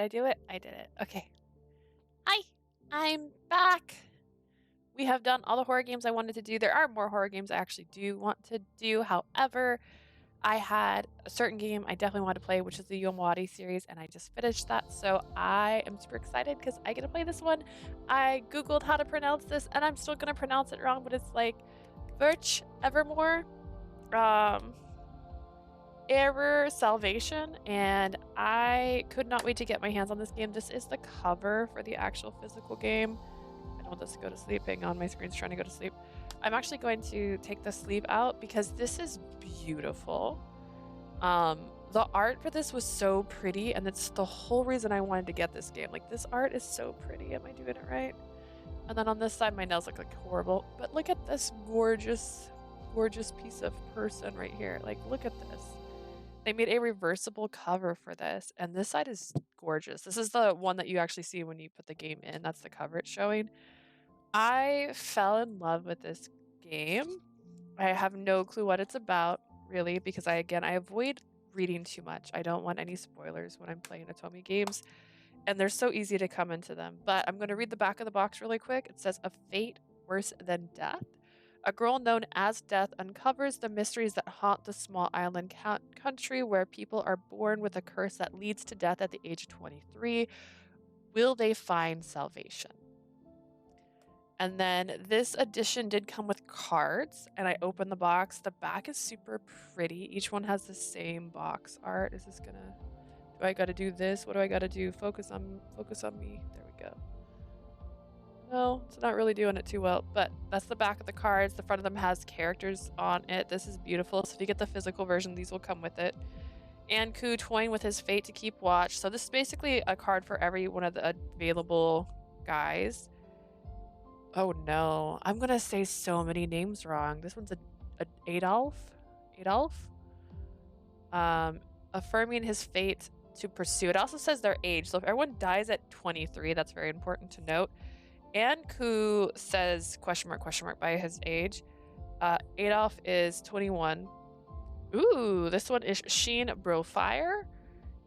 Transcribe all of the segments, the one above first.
I do it? I did it. Okay. Hi, I'm back. We have done all the horror games I wanted to do. There are more horror games I actually do want to do. However, I had a certain game I definitely wanted to play, which is the VOD series, and I just finished that. So I am super excited because I get to play this one. I Googled how to pronounce this, and I'm still going to pronounce it wrong, but it's like Virche Evermore um, Error Salvation, and I could not wait to get my hands on this game. This is the cover for the actual physical game. I don't want this to go to sleep. Hang on, my screen's trying to go to sleep. I'm actually going to take the sleeve out because this is beautiful. The art for this was so pretty, and it's the whole reason I wanted to get this game. Like, this art is so pretty. Am I doing it right? And then on this side, my nails look like horrible. But look at this gorgeous, gorgeous piece of person right here. Like, look at this. They made a reversible cover for this, and this side is gorgeous. This is the one that you actually see when you put the game in. That's the cover it's showing. I fell in love with this game. I have no clue what it's about, really, because I avoid reading too much. I don't want any spoilers when I'm playing Atomi games, and they're so easy to come into them. But I'm going to read the back of the box really quick. It says, "A fate worse than death. A girl known as Death uncovers the mysteries that haunt the small island country where people are born with a curse that leads to death at the age of 23. Will they find salvation?" And then this edition did come with cards, and I opened the box. The back is super pretty. Each one has the same box art. Is this gonna, do I gotta do this? What do I gotta do? Focus on me. There we go. No, it's not really doing it too well, but that's the back of the cards. The front of them has characters on it. This is beautiful. So if you get the physical version, these will come with it. And Ku toying with his fate to keep watch. So this is basically a card for every one of the available guys. Oh no, I'm gonna say so many names wrong. This one's a Adolf? Adolf? Um, Affirming his fate to pursue. It also says their age. So if everyone dies at 23, that's very important to note. And Ku says question mark by his age. Adolf is 21. Ooh, this one is Sheen Brofire.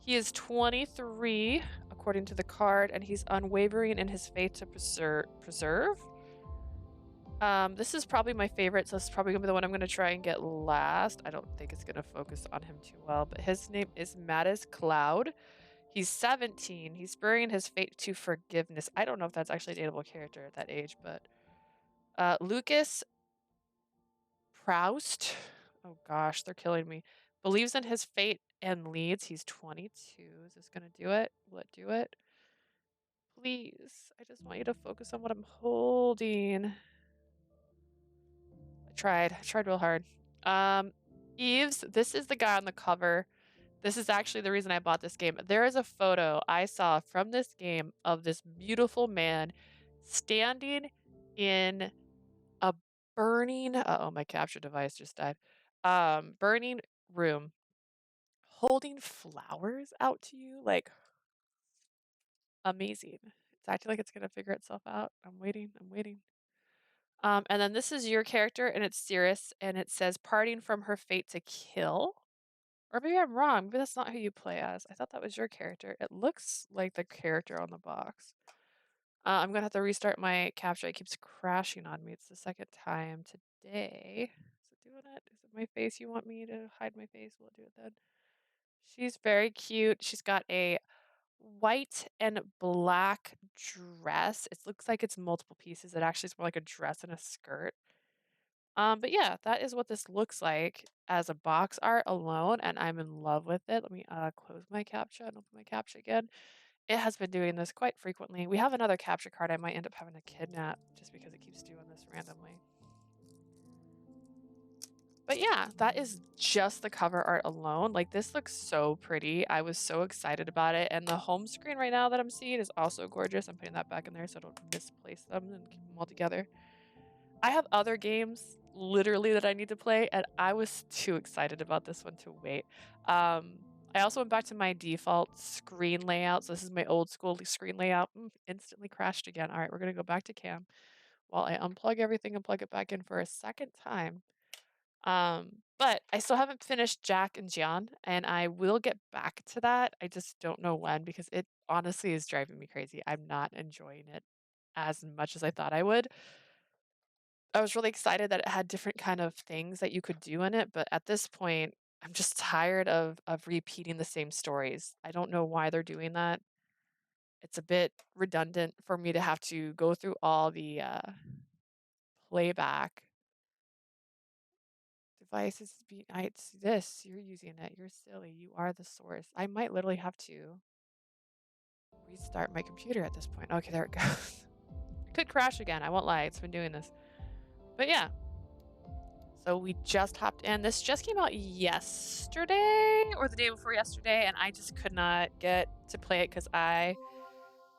He is 23, according to the card, and he's unwavering in his faith to preserve. This is probably my favorite, so this is probably gonna be the one I'm gonna try and get last. I don't think it's gonna focus on him too well, but his name is Mattis Cloud. He's 17. He's burying his fate to forgiveness. I don't know if that's actually a dateable character at that age, but Lucas Proust. Oh gosh, they're killing me. Believes in his fate and leads. He's 22. Is this gonna do it? Will it do it? Please. I just want you to focus on what I'm holding. I tried real hard. Eves, this is the guy on the cover. This is actually the reason I bought this game. There is a photo I saw from this game of this beautiful man standing in a burning, uh-oh, my capture device just died. Burning room, holding flowers out to you, like amazing. It's acting like it's gonna figure itself out. I'm waiting, I'm waiting. And then this is your character, and it's Cirrus, and it says parting from her fate to kill. Or maybe I'm wrong. Maybe that's not who you play as. I thought that was your character. It looks like the character on the box. I'm gonna have to restart my capture. It keeps crashing on me. It's the second time today. Is it doing it? Is it my face? You want me to hide my face? Will it do it then? She's very cute. She's got a white and black dress. It looks like it's multiple pieces. It actually is more like a dress and a skirt. But yeah, that is what this looks like as a box art alone, and I'm in love with it. Let me close my capture and open my capture again. It has been doing this quite frequently. We have another capture card I might end up having to kidnap just because it keeps doing this randomly. But yeah, that is just the cover art alone. Like, this looks so pretty. I was so excited about it. And the home screen right now that I'm seeing is also gorgeous. I'm putting that back in there so I don't misplace them and keep them all together. I have other games literally that I need to play, and I was too excited about this one to wait. I also went back to my default screen layout. So this is my old school screen layout. Instantly crashed again. All right, we're gonna go back to cam while I unplug everything and plug it back in for a second time. But I still haven't finished Jack and Jian, and I will get back to that. I just don't know when because honestly is driving me crazy. I'm not enjoying it as much as I thought I would. I was really excited that it had different kind of things that you could do in it, but at this point, I'm just tired of repeating the same stories. I don't know why they're doing that. It's a bit redundant for me to have to go through all the playback devices. It's this. You're using it. You're silly. You are the source. I might literally have to restart my computer at this point. Okay, there it goes. It could crash again. I won't lie. It's been doing this. But yeah. So we just hopped in. This just came out yesterday or the day before yesterday, and I just could not get to play it because I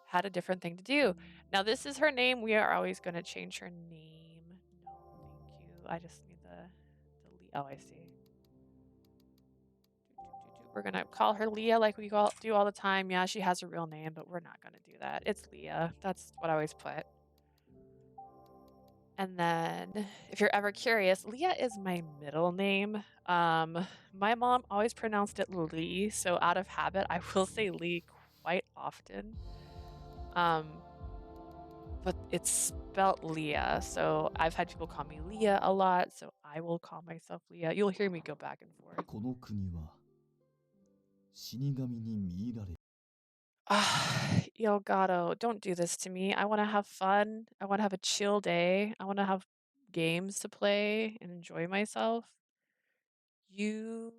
had a different thing to do. Now, this is her name. We are always going to change her name. No, thank you. I just need the Oh, I see. We're going to call her Leah like we do all the time. Yeah, she has a real name, but we're not going to do that. It's Leah. That's what I always put. And then, if you're ever curious, Leah is my middle name. My mom always pronounced it Lee, so out of habit, I will say Lee quite often. But it's spelt Leah, so I've had people call me Leah a lot, so I will call myself Leah. You'll hear me go back and forth. この国は死神に見入られ Elgato, don't do this to me. I want to have fun. I want to have a chill day. I want to have games to play and enjoy myself. You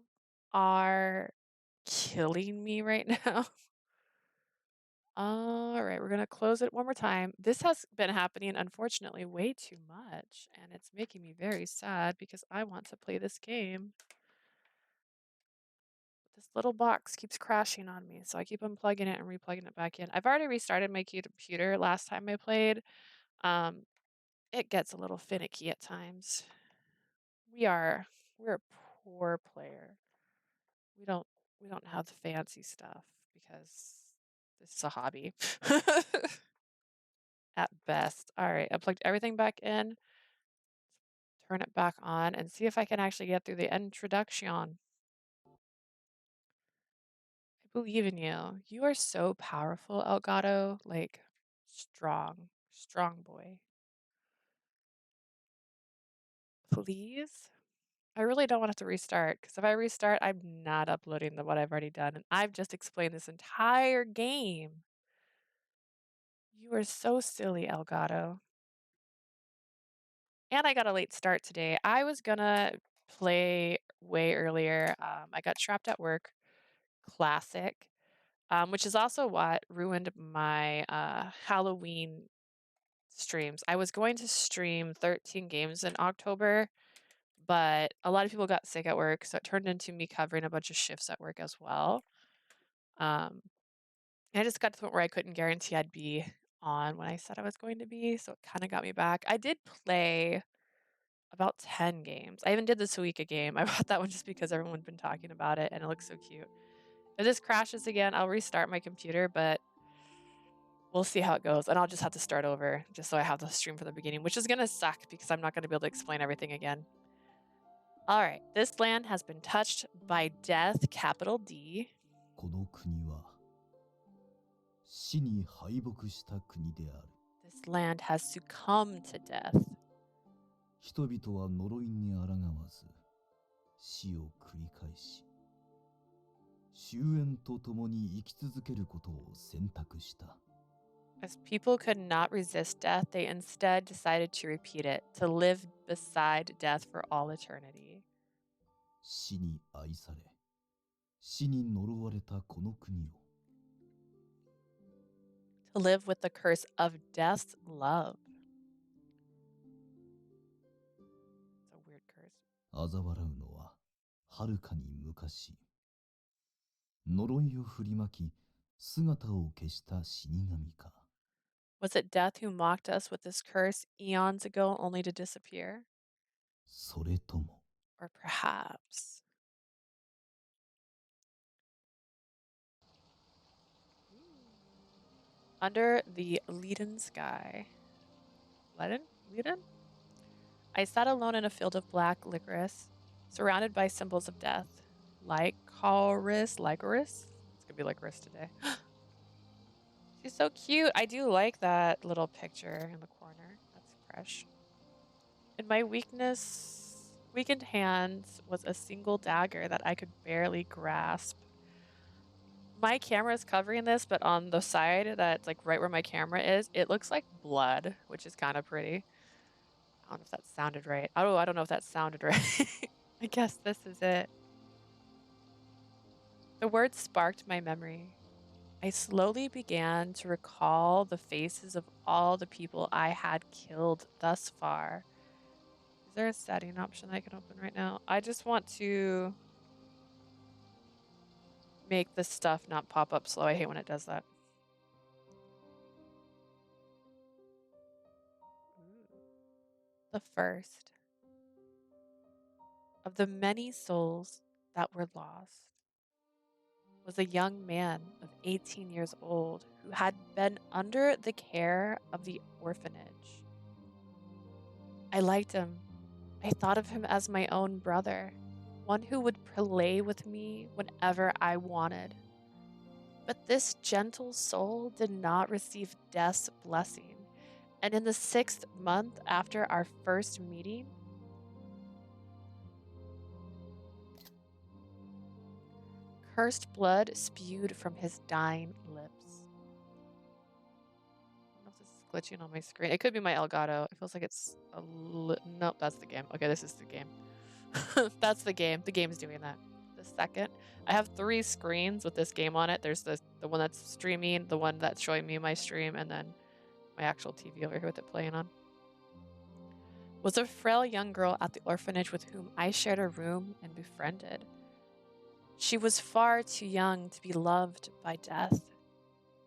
are killing me right now. All right, we're gonna close it one more time. This has been happening, unfortunately, way too much, and it's making me very sad because I want to play this game. This little box keeps crashing on me, so I keep unplugging it and replugging it back in. I've already restarted my computer last time I played. It gets a little finicky at times. We're a poor player. We don't have the fancy stuff because this is a hobby. At best. All right, I plugged everything back in. Turn it back on and see if I can actually get through the introduction. I believe in you. You are so powerful, Elgato. Like, strong. Strong boy. Please? I really don't want to have to restart, because if I restart, I'm not uploading what I've already done, and I've just explained this entire game. You are so silly, Elgato. And I got a late start today. I was gonna play way earlier. I got trapped at work. Classic. Which is also what ruined my Halloween streams. I was going to stream 13 games in October, but a lot of people got sick at work, so it turned into me covering a bunch of shifts at work as well. And I just got to the point where I couldn't guarantee I'd be on when I said I was going to be, so it kind of got me back. I did play about 10 games. I even did the Suika game. I bought that one just because everyone had been talking about it, and it looks so cute. If this crashes again, I'll restart my computer, but we'll see how it goes. And I'll just have to start over just so I have the stream from the beginning, which is going to suck because I'm not going to be able to explain everything again. All right. This land has been touched by death, capital D. この国は死に敗北した国である This land has succumbed to death. 人々は呪いに抗わず死を繰り返し終焉とともに生き続けることを選択した As people could not resist death, they instead decided to repeat it, to live beside death for all eternity. 死に愛され死に呪われたこの国を To live with the curse of death's love. It's a weird curse. 嘲笑うのははるかに昔呪いを振りまき姿を消した死神か Was it death who mocked us with this curse eons ago only to disappear? それとも Or perhaps. Under the leaden sky. Leaden? I sat alone in a field of black licorice, surrounded by symbols of death. Licorice? It's gonna be licorice today. She's so cute. I do like that little picture in the corner. That's fresh. In my weakened hands was a single dagger that I could barely grasp. My camera is covering this, but on the side that's like right where my camera is, it looks like blood, which is kind of pretty. I don't know if that sounded right. Oh, I don't know if that sounded right. I guess this is it. The word sparked my memory. I slowly began to recall the faces of all the people I had killed thus far. Is there a setting option I can open right now? I just want to make this stuff not pop up slow. I hate when it does that. Ooh. The first of the many souls that were lost was a young man of 18 years old who had been under the care of the orphanage. I liked him. I thought of him as my own brother, one who would play with me whenever I wanted. But this gentle soul did not receive death's blessing, and in the 6th month after our first meeting, cursed blood spewed from his dying lips. I don't know if this is glitching on my screen. It could be my Elgato. It feels like it's nope, that's the game. Okay, this is the game. That's the game. The game's doing that. The second. I have 3 screens with this game on it. There's the one that's streaming, the one that's showing me my stream, and then my actual TV over here with it playing on. Was a frail young girl at the orphanage with whom I shared a room and befriended. She was far too young to be loved by death.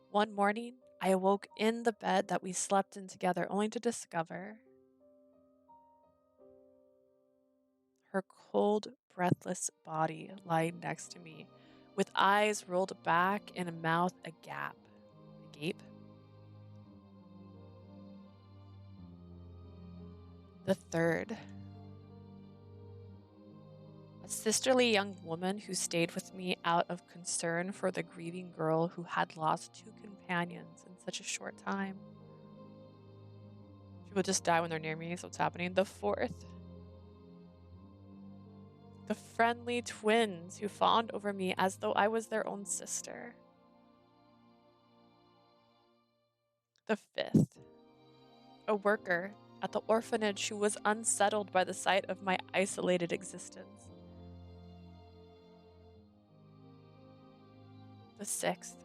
One morning, I awoke in the bed that we slept in together, only to discover her cold, breathless body lying next to me, with eyes rolled back and a mouth agape. Agape? The third. A sisterly young woman who stayed with me out of concern for the grieving girl who had lost 2 companions in such a short time. People just die when they're near me, so what's happening? The fourth. The friendly twins who fawned over me as though I was their own sister. The fifth. A worker at the orphanage who was unsettled by the sight of my isolated existence. The sixth.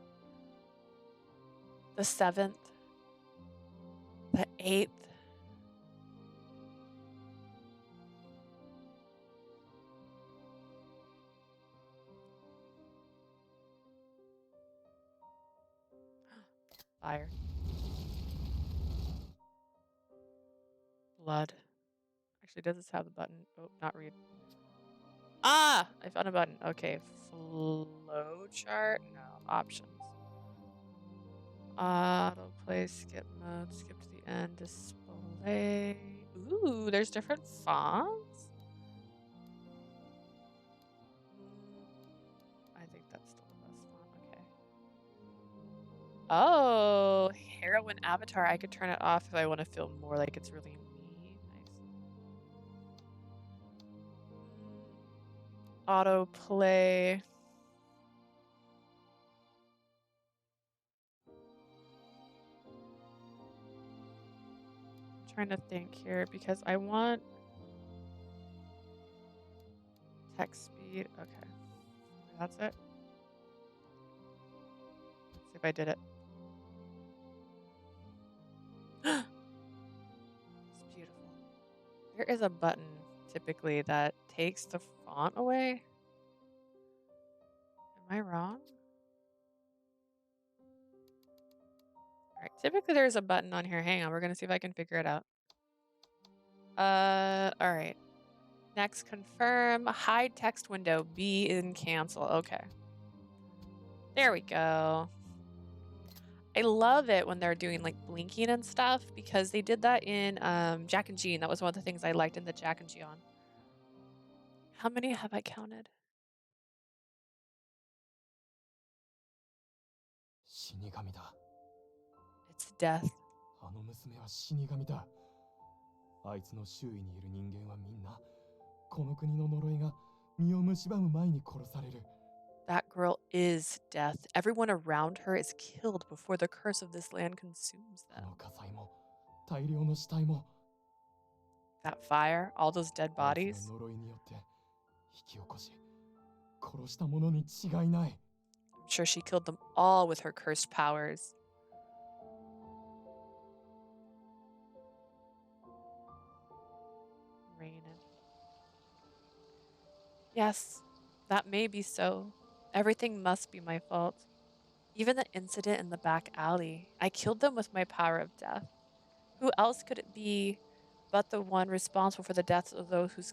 The seventh. The eighth. Fire. Blood. Actually, does this have the button? Oh, not read. Ah! I found a button. Okay. Flow chart? No. Options. Autoplay, skip mode, skip to the end, display. Ooh, there's different fonts? I think that's still the best font. Okay. Oh, heroine avatar. I could turn it off if I want to feel more like it's really me. Nice. Autoplay. I'm trying to think here because I want text speed. Okay. That's it. Let's see if I did it. It's beautiful. There is a button typically that takes the font away. Am I wrong? All right. Typically there's a button on here. Hang on. We're going to see if I can figure it out. All right. Next, confirm. Hide text window. Be in cancel. Okay. There we go. I love it when they're doing like blinking and stuff because they did that in Jack and Jean. That was one of the things I liked in the Jack and Jean. How many have I counted? 死神だ。death. あの娘は死神だ。あいつの周囲にいる人間はみんな、この国の呪いが身を蝕む前に殺される。That girl is death. Everyone around her is killed before the curse of this land consumes あの them. 火災も、大量の死体も、That fire, all those dead あい bodies. つが呪いによって引き起こし、殺した者に違いない。I'm sure she killed them all with her cursed powers. Raining. Yes, that may be so. Everything must be my fault. Even the incident in the back alley, I killed them with my power of death. Who else could it be but the one responsible for the deaths of those whose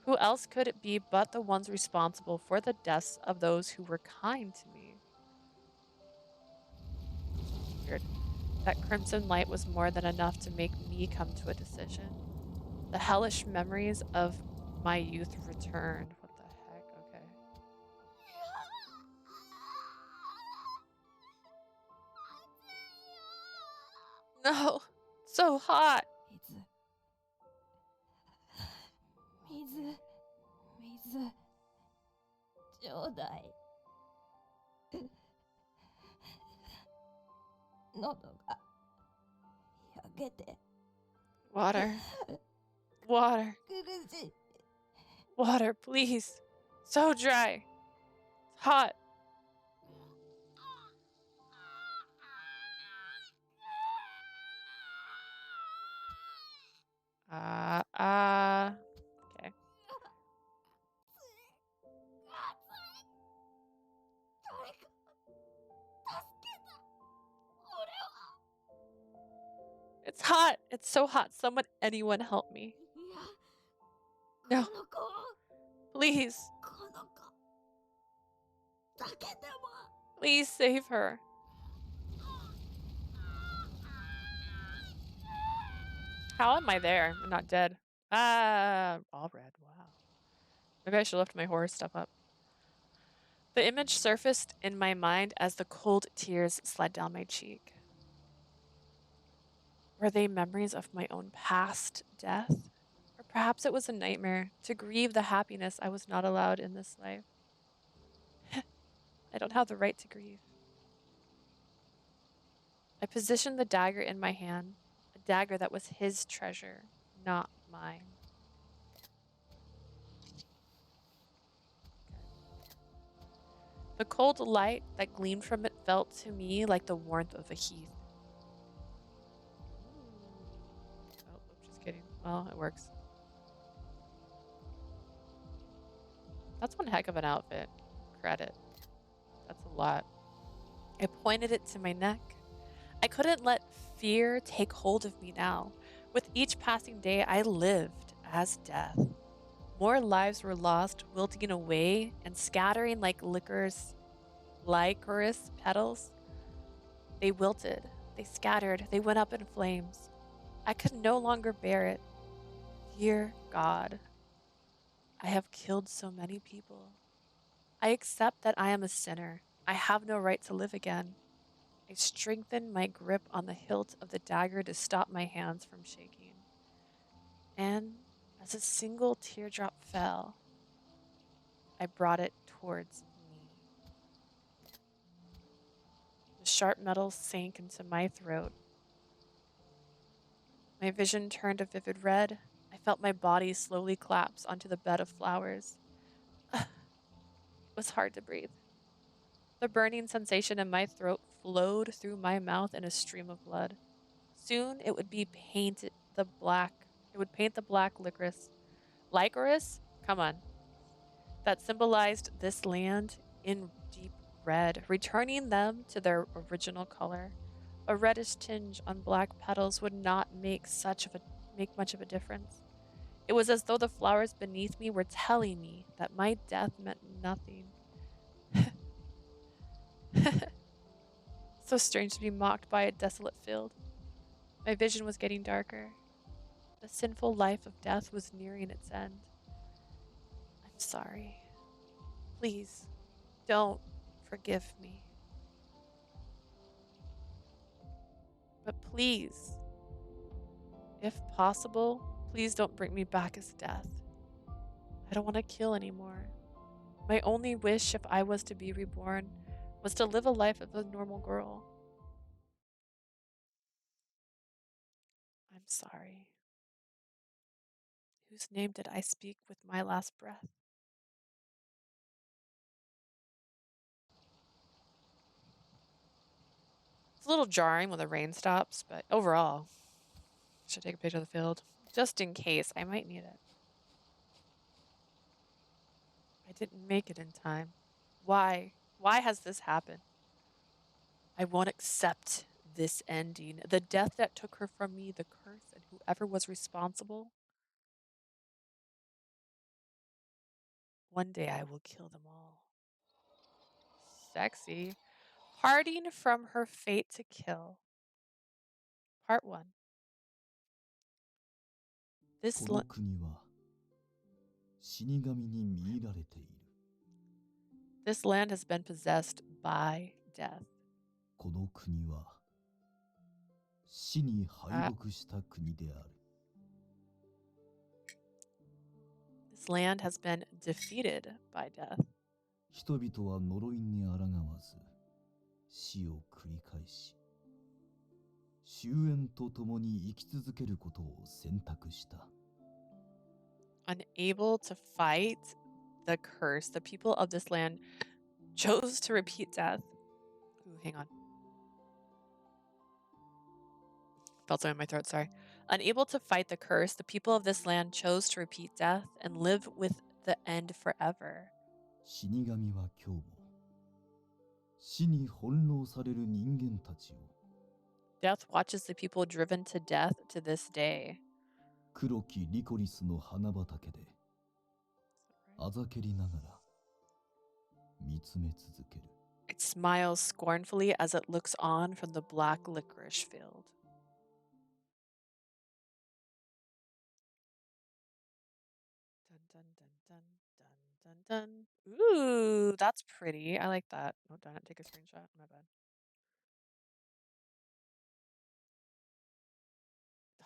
Who else could it be but the ones responsible for the deaths of those who were kind to me? Weird. That crimson light was more than enough to make me come to a decision. The hellish memories of my youth returned. What the heck? Okay. No, so hot. 水ちょうだい。喉が焼けて Water. Water. 苦しい。 Water, please. So dry. It's hot. Okay. 誰か助けて。俺は。 It's hot. It's so hot. Anyone help me. いや、 No, この子を please. この子だけでも。 Please save her. How am I there? I'm not dead. All red. Wow. Maybe I should lift my horror stuff up. The image surfaced in my mind as the cold tears slid down my cheek. Were they memories of my own past death? Or perhaps it was a nightmare to grieve the happiness I was not allowed in this life. I don't have the right to grieve. I positioned the dagger in my hand, a dagger that was his treasure, not mine. The cold light that gleamed from it felt to me like the warmth of a heath. Oh, just kidding. Well, it works. That's one heck of an outfit. Credit. That's a lot. I pointed it to my neck. I couldn't let fear take hold of me now. With each passing day, I lived as death. More lives were lost, wilting away and scattering like licorice petals. They wilted, they scattered, they went up in flames. I could no longer bear it. Dear God, I have killed so many people. I accept that I am a sinner. I have no right to live again. I strengthened my grip on the hilt of the dagger to stop my hands from shaking. And as a single teardrop fell, I brought it towards me. The sharp metal sank into my throat. My vision turned a vivid red. I felt my body slowly collapse onto the bed of flowers. It was hard to breathe. The burning sensation in my throat flowed through my mouth in a stream of blood. Soon it would paint the black licorice, come on, that symbolized this land in deep red, returning them to their original color. A reddish tinge on black petals would not make much of a difference. It was as though the flowers beneath me were telling me that my death meant nothing. So strange to be mocked by a desolate field. My vision was getting darker. The sinful life of death was nearing its end. I'm sorry. Please, don't forgive me. But please, if possible, please don't bring me back as death. I don't want to kill anymore. My only wish, if I was to be reborn, was to live a life of a normal girl. I'm sorry. Whose name did I speak with my last breath? It's a little jarring when the rain stops, but overall, I should take a picture of the field. Just in case, I might need it. I didn't make it in time. Why? Why has this happened? I won't accept this ending. The death that took her from me, the curse, and whoever was responsible. One day I will kill them all. Sexy. Parting from her fate to kill. Part 1. こ This の国は死神に見入られている。 this land has been possessed by death. この国は死に敗北した国である。 This land has been defeated by death. 人々は呪いに抗わず死を繰り返し、終焉とともに生き続けることを選択した。 Unable to fight the curse, the people of this land chose to repeat death. Ooh, hang on. Felt something in my throat, sorry. Unable to fight the curse, the people of this land chose to repeat death and live with the end forever. 死神は今日も死に翻弄される人間たちを Death watches the people driven to death to this day. 黒きリコリスの花畑であざけりながら見つめ続ける。 It smiles scornfully as it looks on from the black licorice field. Dun, dun, dun, dun, dun, dun. Ooh, that's pretty. I like that. Oh, darn it. Take a screenshot. My bad.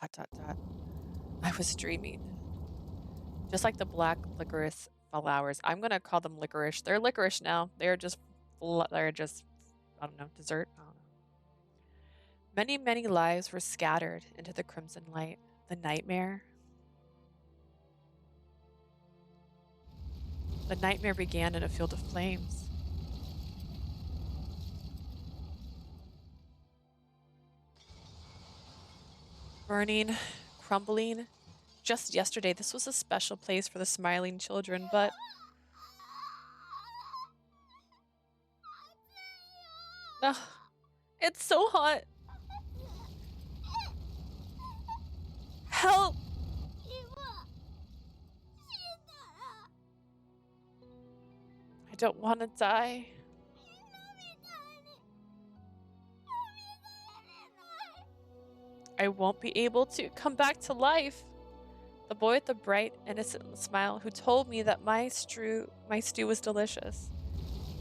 Dot, dot, dot. I was dreaming. Just like the black licorice flowers. I'm going to call them licorice. They're licorice now. They're just, I don't know, dessert. I don't know. Many, many lives were scattered into the crimson light. The nightmare. The nightmare began in a field of flames. Burning, crumbling. Just yesterday, this was a special place for the smiling children, but ugh, it's so hot. Help! I don't want to die. I won't be able to come back to life. The boy with the bright, innocent smile who told me that my stew was delicious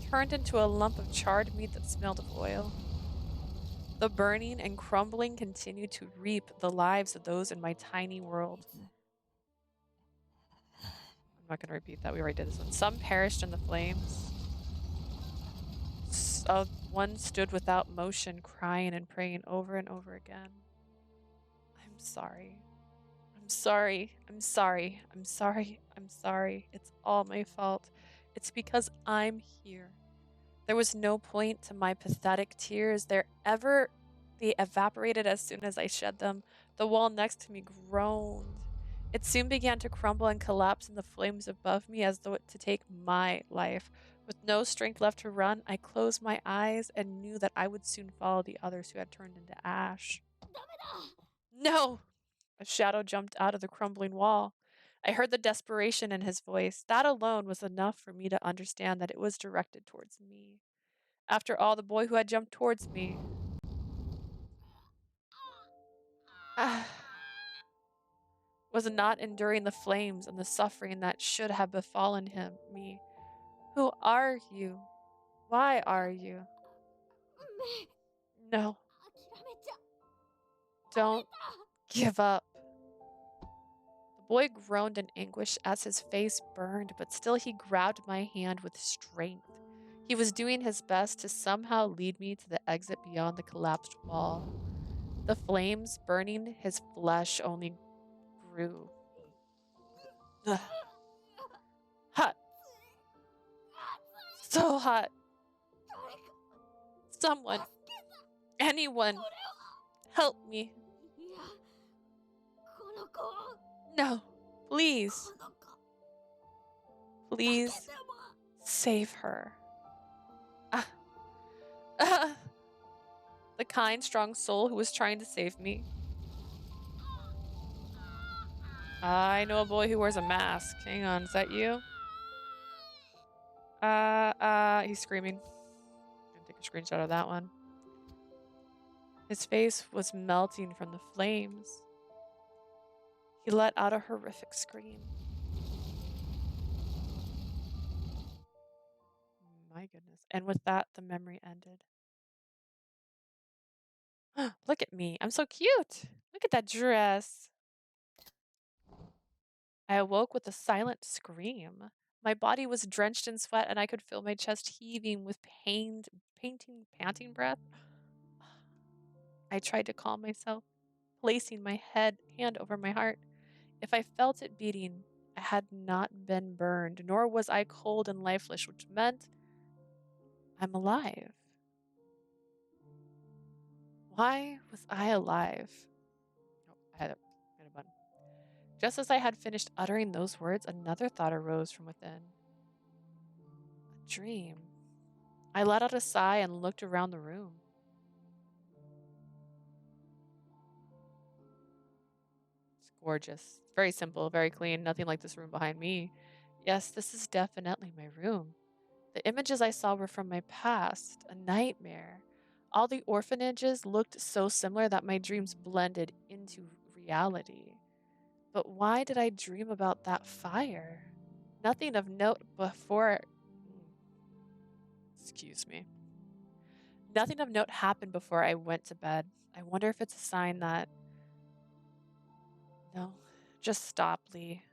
turned into a lump of charred meat that smelled of oil. The burning and crumbling continued to reap the lives of those in my tiny world. I'm not going to repeat that. We already did this one. Some perished in the flames. One stood without motion, crying and praying over and over again. I'm sorry. I'm sorry. I'm sorry. I'm sorry. I'm sorry. It's all my fault. It's because I'm here. There was no point to my pathetic tears. They evaporated as soon as I shed them. The wall next to me groaned. It soon began to crumble and collapse in the flames above me as though to take my life. With no strength left to run, I closed my eyes and knew that I would soon follow the others who had turned into ash. No! A shadow jumped out of the crumbling wall. I heard the desperation in his voice. That alone was enough for me to understand that it was directed towards me. After all, the boy who had jumped towards me was not enduring the flames and the suffering that should have befallen me. Who are you? Why are you? No. Don't give up. The boy groaned in anguish as his face burned, but still he grabbed my hand with strength. He was doing his best to somehow lead me to the exit beyond the collapsed wall. The flames burning his flesh only grew. Ugh. Hot. So hot. Someone. Anyone. Help me. いや、この子を No. Please. この子 Please 助けても save her. Ah. Ah. The kind, strong soul who was trying to save me. I know a boy who wears a mask. Hang on, is that you? He's screaming. I'm gonna take a screenshot of that one. His face was melting from the flames. He let out a horrific scream. My goodness. And with that, the memory ended. Look at me. I'm so cute. Look at that dress. I awoke with a silent scream. My body was drenched in sweat and I could feel my chest heaving with panting breath. I tried to calm myself, placing my hand over my heart. If I felt it beating, I had not been burned, nor was I cold and lifeless, which meant I'm alive. Why was I alive? Oh, I had a button. Just as I had finished uttering those words, another thought arose from within. A dream. I let out a sigh and looked around the room. It's gorgeous. It's very simple, very clean, nothing like this room behind me. Yes, this is definitely my room. The images I saw were from my past, a nightmare. All the orphanages looked so similar that my dreams blended into reality. But why did I dream about that fire? Nothing of note before. Excuse me. Nothing of note happened before I went to bed. I wonder if it's a sign that. No, just stop, Lee.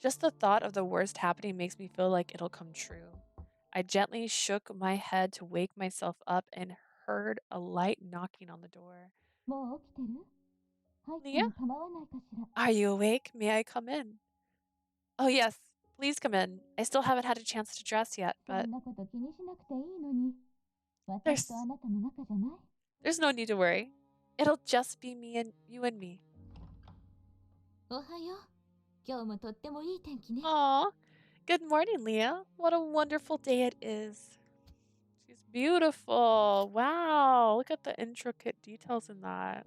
Just the thought of the worst happening makes me feel like it'll come true. I gently shook my head to wake myself up and heard a light knocking on the door. もう起きてる入って Leah? も構わないかしら Are you awake? May I come in? Oh, yes. Please come in. I still haven't had a chance to dress yet, そ but んなこと気にしなくていいのに there's 私とあなたの仲じゃない there's no need to worry. It'll just be me and you and me. おはよう今日もとってもいい天気ね Aw. Good morning, Leah. What a wonderful day it is. She's beautiful. Wow. Look at the intricate details in that.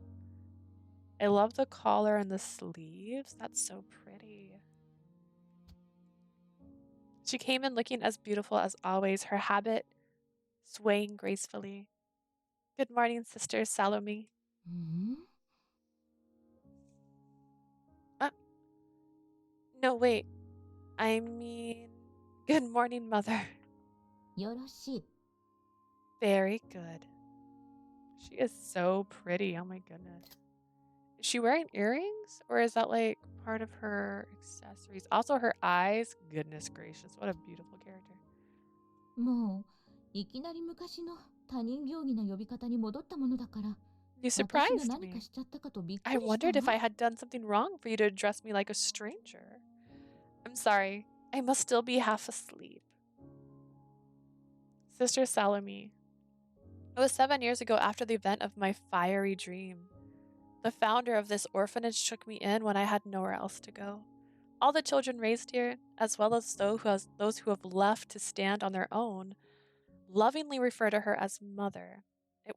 I love the collar and the sleeves. That's so pretty. She came in looking as beautiful as always, her habit swaying gracefully. Good morning, Sister Salome. うん No, wait. I mean, good morning, Mother. よろしい Very good. She is so pretty. Oh my goodness. Is she wearing earrings? Or is that like part of her accessories? Also, her eyes. Goodness gracious. What a beautiful character. もういきなり昔の他人行儀な呼び方に戻ったものだから You 私が surprised 何か me. しちゃったかとびっく I りした wondered if わ I had done something wrong for you to address me like a stranger. I'm sorry. I must still be half asleep. Sister Salome. It was 7 years ago after the event of my fiery dream. The founder of this orphanage took me in when I had nowhere else to go. All the children raised here, as well as those who have left to stand on their own, lovingly refer to her as Mother. It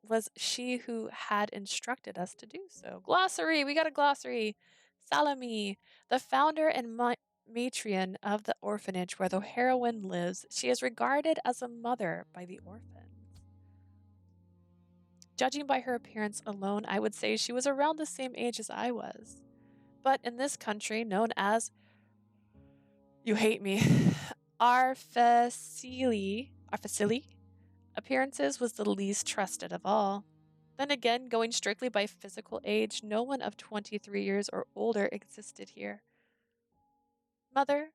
was she who had instructed us to do so. Glossary! We got a glossary! Salome, the founder and matron of the orphanage where the heroine lives, she is regarded as a mother by the orphans. Judging by her appearance alone, I would say she was around the same age as I was. But in this country, known as, you hate me, Arfacili, appearances was the least trusted of all. Then again, going strictly by physical age, no one of 23 years or older existed here. Mother,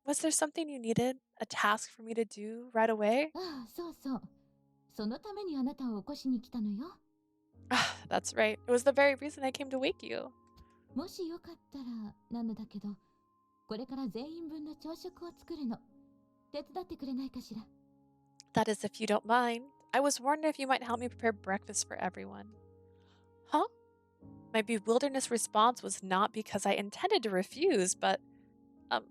was there something you needed? A task for me to do right away? ああ、そうそう。そのためにあなたを起こしに来たのよ。Ah, that's right. It was the very reason I came to wake you. もしよかったらなのだけど、これから全員分の朝食を作るの。手伝ってくれないかしら。That is, if you don't mind. I was wondering if you might help me prepare breakfast for everyone. Huh? My bewilderness response was not because I intended to refuse, but, um,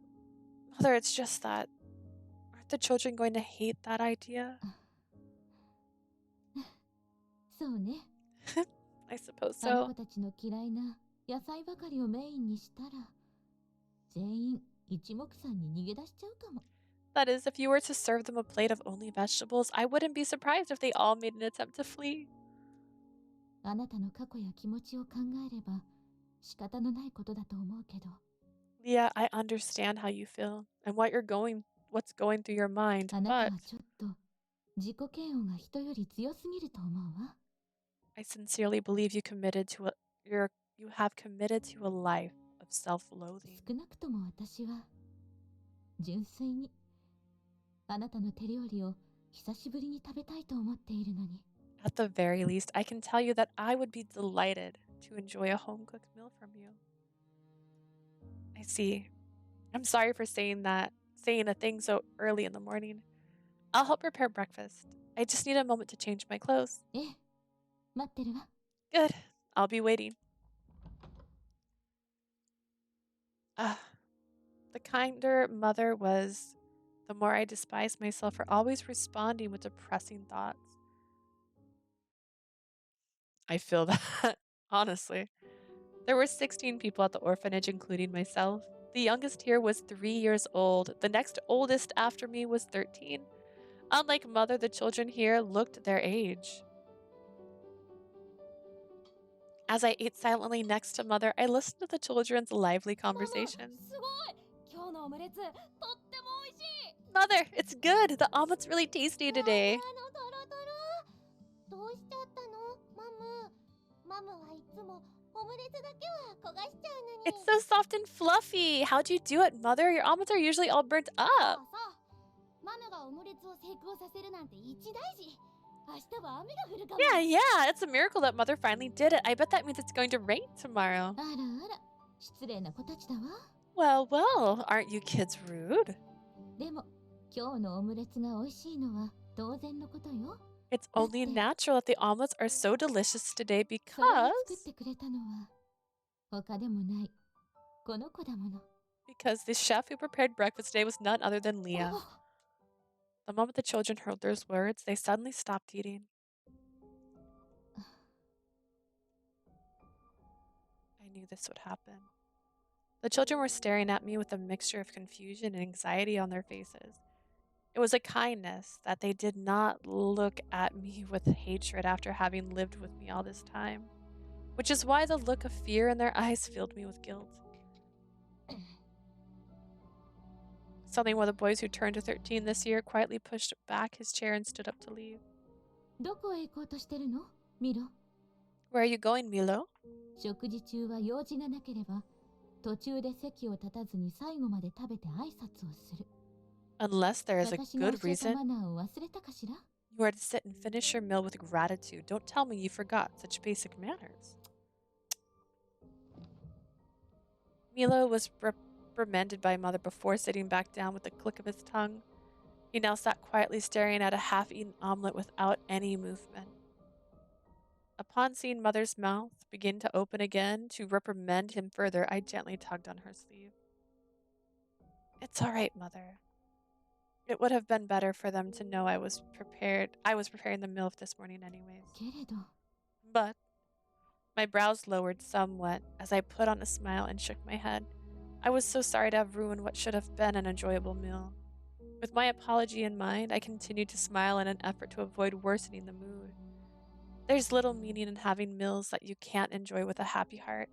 Mother, it's just that. Aren't the children going to hate that idea? そうね。I suppose あの so. 子たちの嫌いな野菜ばかりをメインにしたら、全員一目散に逃げ出しちゃうかも。That is, if you were to serve them a plate of only vegetables, I wouldn't be surprised if they all made an attempt to flee. あなたの過去や気持ちを考えれば仕方のないことだと思うけど、 Leah, I understand how you feel and what's going through your mind, あなた but はちょっと自己嫌悪が人より強すぎると思うわ。I sincerely believe you have committed to a life of self-loathing. 少なくとも私は純粋にあなたの手料理を久しぶりに食べたいと思っているのに。 At the very least, I can tell you that I would be delighted to enjoy a home-cooked meal from you. I see. I'm sorry for saying a thing so early in the morning. I'll help prepare breakfast. I just need a moment to change my clothes. ええ、待ってるわ。 Good. I'll be waiting. The kinder mother was, the more I despised myself for always responding with depressing thoughts. I feel that, honestly. There were 16 people at the orphanage, including myself. The youngest here was 3 years old. The next oldest after me was 13. Unlike mother, the children here looked their age. As I ate silently next to mother, I listened to the children's lively ママ、 conversation. すごい。今日のオムレツとっても美味しい。 Mother, it's good. The omelet's really tasty ふわふ today. わのトロトロ。どうしちゃったのマム。マムはいつもオムレツだけは焦がしちゃうのに。 It's so soft and fluffy. How'd you do it, mother? Your omelets are usually all burnt そう up. そう。マムがオムレツを成功させるなんて一大事。明日は雨が降るかも。 Yeah, it's a miracle that mother finally did it. I bet that means it's going to rain tomorrow. あらあら、失礼な子たちだわ。 Well, aren't you kids rude? でも、今日のオムレツが美味しいのは当然のことよ。 It's only natural that the omelets are so delicious today それを because 作ってくれたのは他でもないこの子だもの。 the chef who prepared breakfast today was none other than Leah. お The moment the children heard those words, they suddenly stopped eating. I knew this would happen. The children were staring at me with a mixture of confusion and anxiety on their faces. It was a kindness that they did not look at me with hatred after having lived with me all this time, which is why the look of fear in their eyes filled me with guilt. Suddenly, one of the boys who turned to 13 this year quietly pushed back his chair and stood up to leave. どこへ行こうとしてるのミロ。 Where are you going, Milo? 食事中は用事がなければ途中で席を立たずに最後まで食べて挨拶をする。 Unless there is a 私が good 教えた reason, マナーを忘れたかしら。 you are to sit and finish your meal with gratitude. Don't tell me you forgot such basic manners. Milo was reprimanded by mother before sitting back down with a click of his tongue. He now sat quietly staring at a half-eaten omelet without any movement. Upon seeing mother's mouth begin to open again to reprimand him further, I gently tugged on her sleeve. It's all right, mother. It would have been better for them to know I was preparing the meal this morning anyways. けれど But my brows lowered somewhat as I put on a smile and shook my head. I was so sorry to have ruined what should have been an enjoyable meal. With my apology in mind, I continued to smile in an effort to avoid worsening the mood. There's little meaning in having meals that you can't enjoy with a happy heart.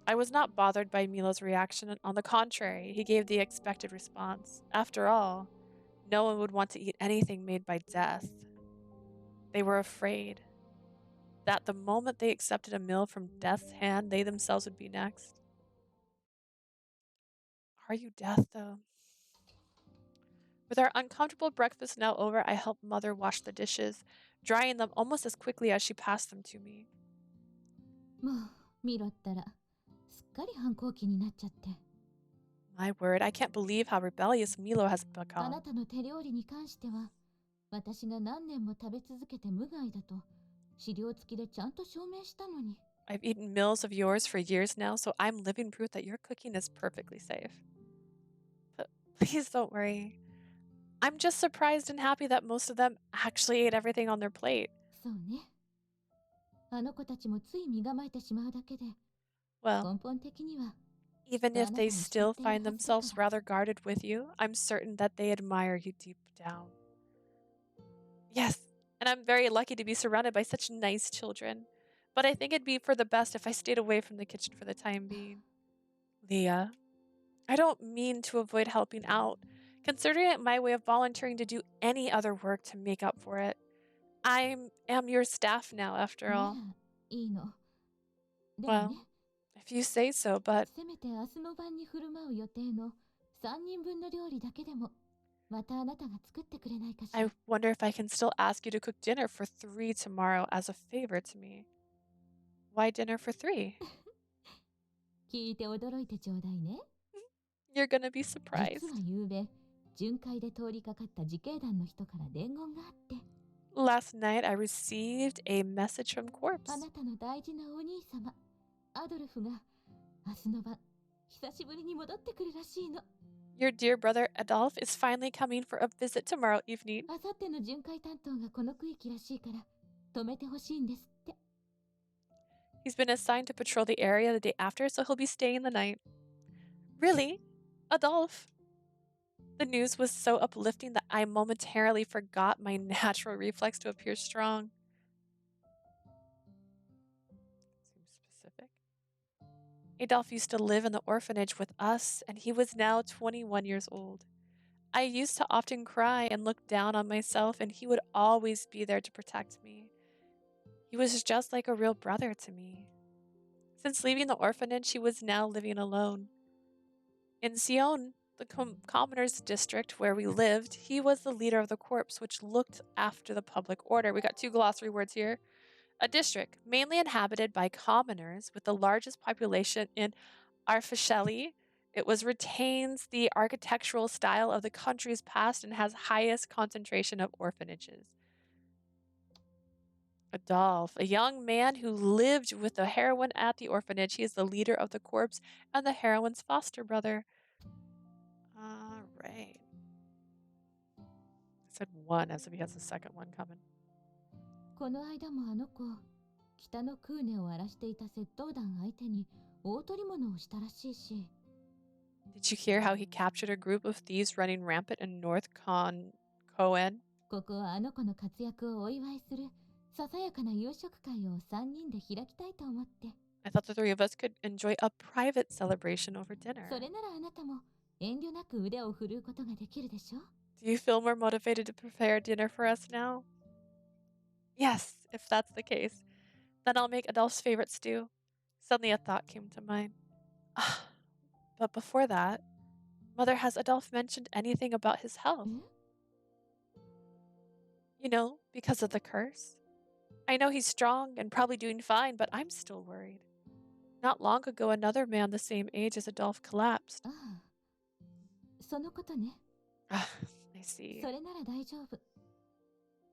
I was not bothered by Milo's reaction. On the contrary, he gave the expected response. After all, no one would want to eat anything made by death. They were afraid. that the moment they accepted a meal from Death's hand, they themselves would be next. Are you Death, though? With our uncomfortable breakfast now over, I helped Mother wash the dishes, drying them almost as quickly as she passed them to me. もう見ろったらすっかり反抗期になっちゃって。 My word, I can't believe how rebellious Milo has あな become. たの手料理に関しては私が何年も食べ続けて無害だと資料付きでちゃんと証明したのに。 I've eaten meals of yours for years now, so I'm living proof that your cooking is perfectly safe. But please don't worry. I'm just surprised and happy that most of them actually ate everything on their plate. そうね。あの子たちもつい身構えてしまうだけで Well, 根本的には even きっとあ if なた they を慕 still っている find はずだか themselves ら。 rather guarded with you, I'm certain that they admire you deep down. Yes, and I'm very lucky to be surrounded by such nice children. But I think it'd be for the best if I stayed away from the kitchen for the time being. Leah, I don't mean to avoid helping out, considering it my way of volunteering to do any other work to make up for it. I am your staff now, after なら all. いいの。でも Well, ね、 if you say so, but せめて明日の晩に振る舞う予定の3人分の料理だけでもまたあなたが作ってくれないかしら。 I wonder if I can still ask you to cook dinner for 3 tomorrow as a favor to me. Why dinner for 3? 聞いて驚いてちょうだいね。 You're gonna be 実 surprised. は夕べ巡回で通りかかった自警団の人から伝言があって、 Last night I received a message from あ Corpse. なたの大事なお兄様アドルフが明日の晩久しぶりに戻ってくるらしいの。 Your dear brother Adolf is finally coming for a visit tomorrow evening. あさっての巡回担当がこの区域らしいから止めてほしいんですって。 He's been assigned to patrol the area the day after, so he'll be staying the night. Really? Adolf? The news was so uplifting that I momentarily forgot my natural reflex to appear strong. Seems specific. Adolf used to live in the orphanage with us, and he was now 21 years old. I used to often cry and look down on myself, and he would always be there to protect me. He was just like a real brother to me. Since leaving the orphanage, he was now living alone. In Sion, the commoner's district where we lived, he was the leader of the corps, which looked after the public order. We got 2 glossary words here. A district mainly inhabited by commoners with the largest population in Arfasheli. It retains the architectural style of the country's past and has highest concentration of orphanages. Adolf, a young man who lived with the heroine at the orphanage. He is the leader of the corps and the heroine's foster brother. All right. I said one as if he has a second one coming. この間もあの子北の空根を荒らしていた窃盗団相手に大取り物をしたらしいし。 Did you hear how he captured a group of thieves running rampant in North Cohen? ここはあの子の活躍をお祝いするささやかな夕食会を3人で開きたいと思って。 I thought the 3 of us could enjoy a private celebration over dinner. それならあなたも遠慮なく腕を振るうことができるでしょ。 Do you feel more motivated to prepare dinner for us now? Yes, if that's the case. Then I'll make Adolf's favorite stew. Suddenly a thought came to mind. But before that, Mother, has Adolf mentioned anything about his health? え？ You know, because of the curse. I know he's strong and probably doing fine, but I'm still worried. Not long ago, another man the same age as Adolf collapsed. ああ、そのことね。 I see. それなら大丈夫。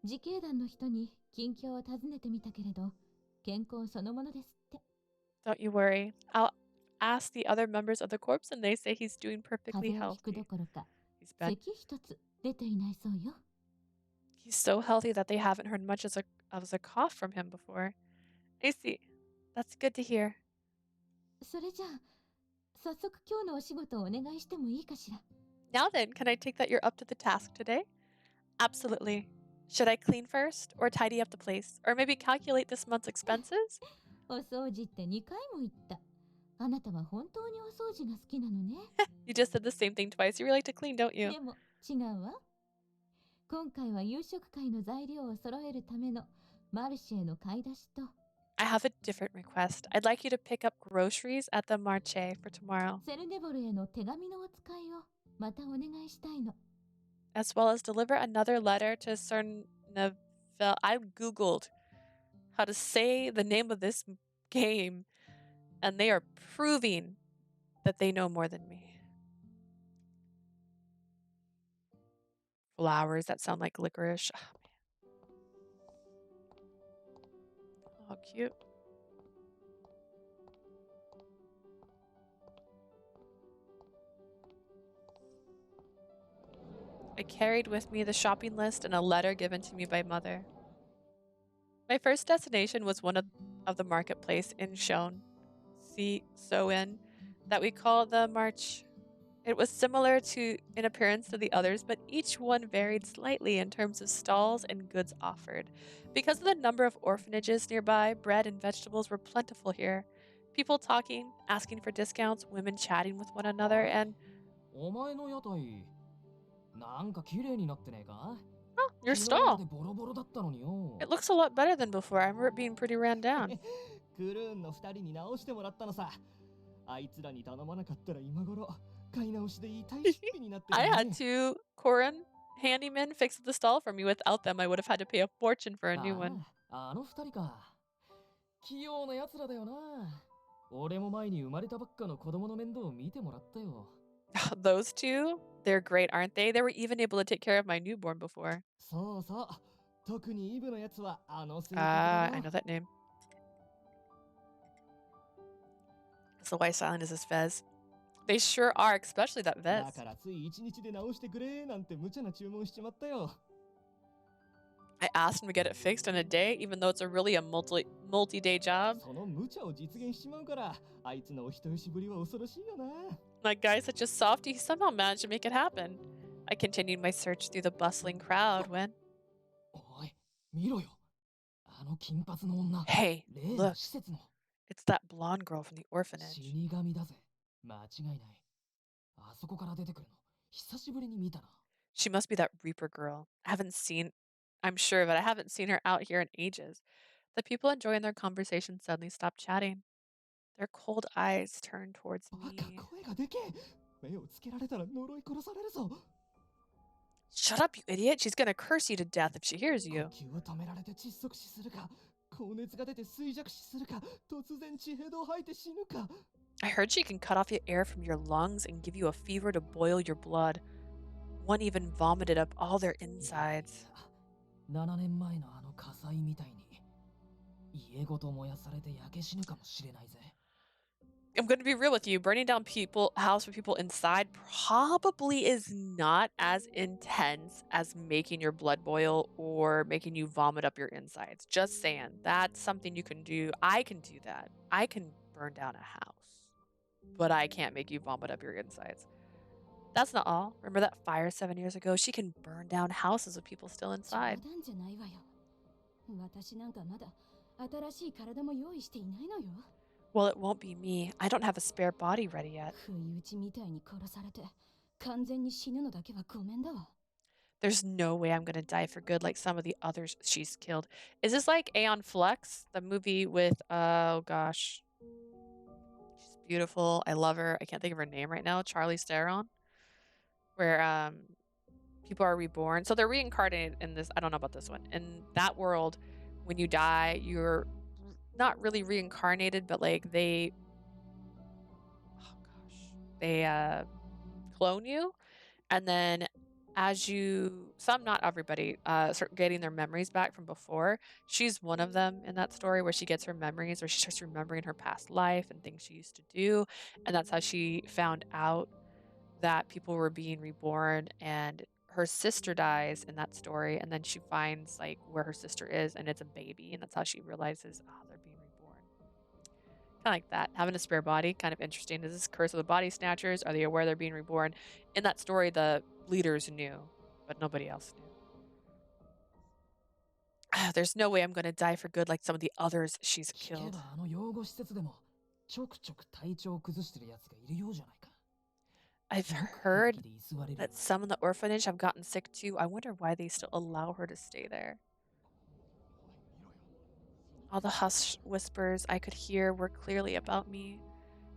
自警団の人に近況を尋ねてみたけれど、健康そのものですって。 Don't you worry. I'll ask the other members of the corps, and they say he's doing 風 perfectly 邪をひくど healthy. ころか、 He's been 咳一つ出ていないそうよ。 He's so healthy that they haven't heard much as a cough from him before. I see. That's good to hear. それじゃあ、早速今日のお仕事をお願いしてもいいかしら。 Now then, can I take that you're up to the task today? Absolutely. Should I clean first, or tidy up the place, or maybe calculate this month's expenses? お掃除って2回も言った。あなたは本当にお掃除が好きなのね。 You just said the same thing twice. You really like to clean, don't you? でも違うわ。今回は夕食会の材料を揃えるためのマルシェへの買い出しと I have a different request. I'd like you to pick up groceries at the marché for tomorrow, セルデボルへの手紙のお使いをまたお願いしたいの。 as well as deliver another letter to Cernavel. I Googled how to say the name of this game, and they are proving that they know more than me. Flowers that sound like licorice. Oh, man. Oh, cute. I carried with me the shopping list and a letter given to me by mother. My first destination was one of the marketplace in Shon, Soin, that we call the March. It was similar in appearance to the others, but each one varied slightly in terms of stalls and goods offered. Because of the number of orphanages nearby, bread and vegetables were plentiful here. People talking, asking for discounts, women chatting with one another, and お前の屋台なんか綺麗になってねえか oh, your 昨日まで stall. ボロボロだったのによ It looks a lot better than before. I remember it being pretty ran down. クルーンの二人に直してもらったのさあいつらに頼まなかったら今頃買い直しで痛い出費になってる I ね had two Korean handymen fix the stall for me. Without them, I would have had to pay a fortune for a new one. あの二人か器用な奴らだよな俺も前に生まれたばっかの子供の面倒を見てもらったよ Those two, they're great, aren't they? They were even able to take care of my newborn before. そうそう特にイブのやつはあの性格 Ah, だ I よ know that name. So why silent is his Fez? They sure are, especially that だ Vez. からつい一日で直してくれなんて無茶な注文しちまったよ I asked him to get it fixed in a day, even though it's a multi-day job. その無茶を実現しちまうからあいつのお人よしぶりは恐ろしいよな That guy's such a softie, he somehow managed to make it happen. I continued my search through the bustling crowd when... おい見ろよあの金髪の女 Hey, 例の look, 施設の it's that blonde girl from the orphanage. 死神だぜ間違いないあそこから出てくるの久しぶりに見たな She must be that Reaper girl. I'm sure of it. I haven't seen her out here in ages. The people enjoying their conversation suddenly stopped chatting. Their cold eyes turned towards バカ me. 声がでけえ目をつけられたら呪い殺されるぞ Shut up, you idiot. She's gonna curse you to death if she hears 呼 you. 吸を止められて窒息死するか高熱が出て衰弱死するか突然血ヘドを吐いて死ぬか I heard she can cut off the air from your lungs and give you a fever to boil your blood. One even vomited up all their insides. 7年前のあの火災みたいに家ごと燃やされて焼け死ぬかもしれないぜ I'm going to be real with you. Burning down house with people inside probably is not as intense as making your blood boil or making you vomit up your insides. Just saying. That's something you can do. I can do that. I can burn down a house, but I can't make you vomit up your insides. That's not all. Remember that fire 7 years ago? She can burn down houses with people still 冗 inside. 談じゃないわよ。私なんかまだ新しい体も用意していないのよ。 Well, it won't be me. I don't have a spare body ready yet. 不意打ちみたいに殺されて完全に死ぬのだけはごめんだわ。 There's no way I'm gonna die for good like some of the others she's killed. Is this like Aeon Flux, the movie with oh gosh. She's beautiful. I love her. I can't think of her name right now. Charlize Theron. Where people are reborn. So they're reincarnated in this. I don't know about this one. In that world, when you die, you're not really reincarnated, but like they oh gosh. They clone you. And then not everybody, start getting their memories back from before. She's one of them in that story where she gets her memories, where she starts remembering her past life and things she used to do. And that's how she found out that people were being reborn. And her sister dies in that story. And then she finds like where her sister is, and it's a baby. And that's how she realizes, oh, they're being reborn. Kind of like that. Having a spare body, kind of interesting. Is this curse of the body snatchers? Are they aware they're being reborn? In that story, the leaders knew, but nobody else knew. There's no way I'm going to die for good like some of the others she's 聞け killed. ばあの養護施設でもちょくちょく体調を崩してるやつがいるようじゃないか I've よく heard 平気で居座れるよ that some in the orphanage have gotten sick too. I wonder why they still allow her to stay there. All the hushed whispers I could hear were clearly about me.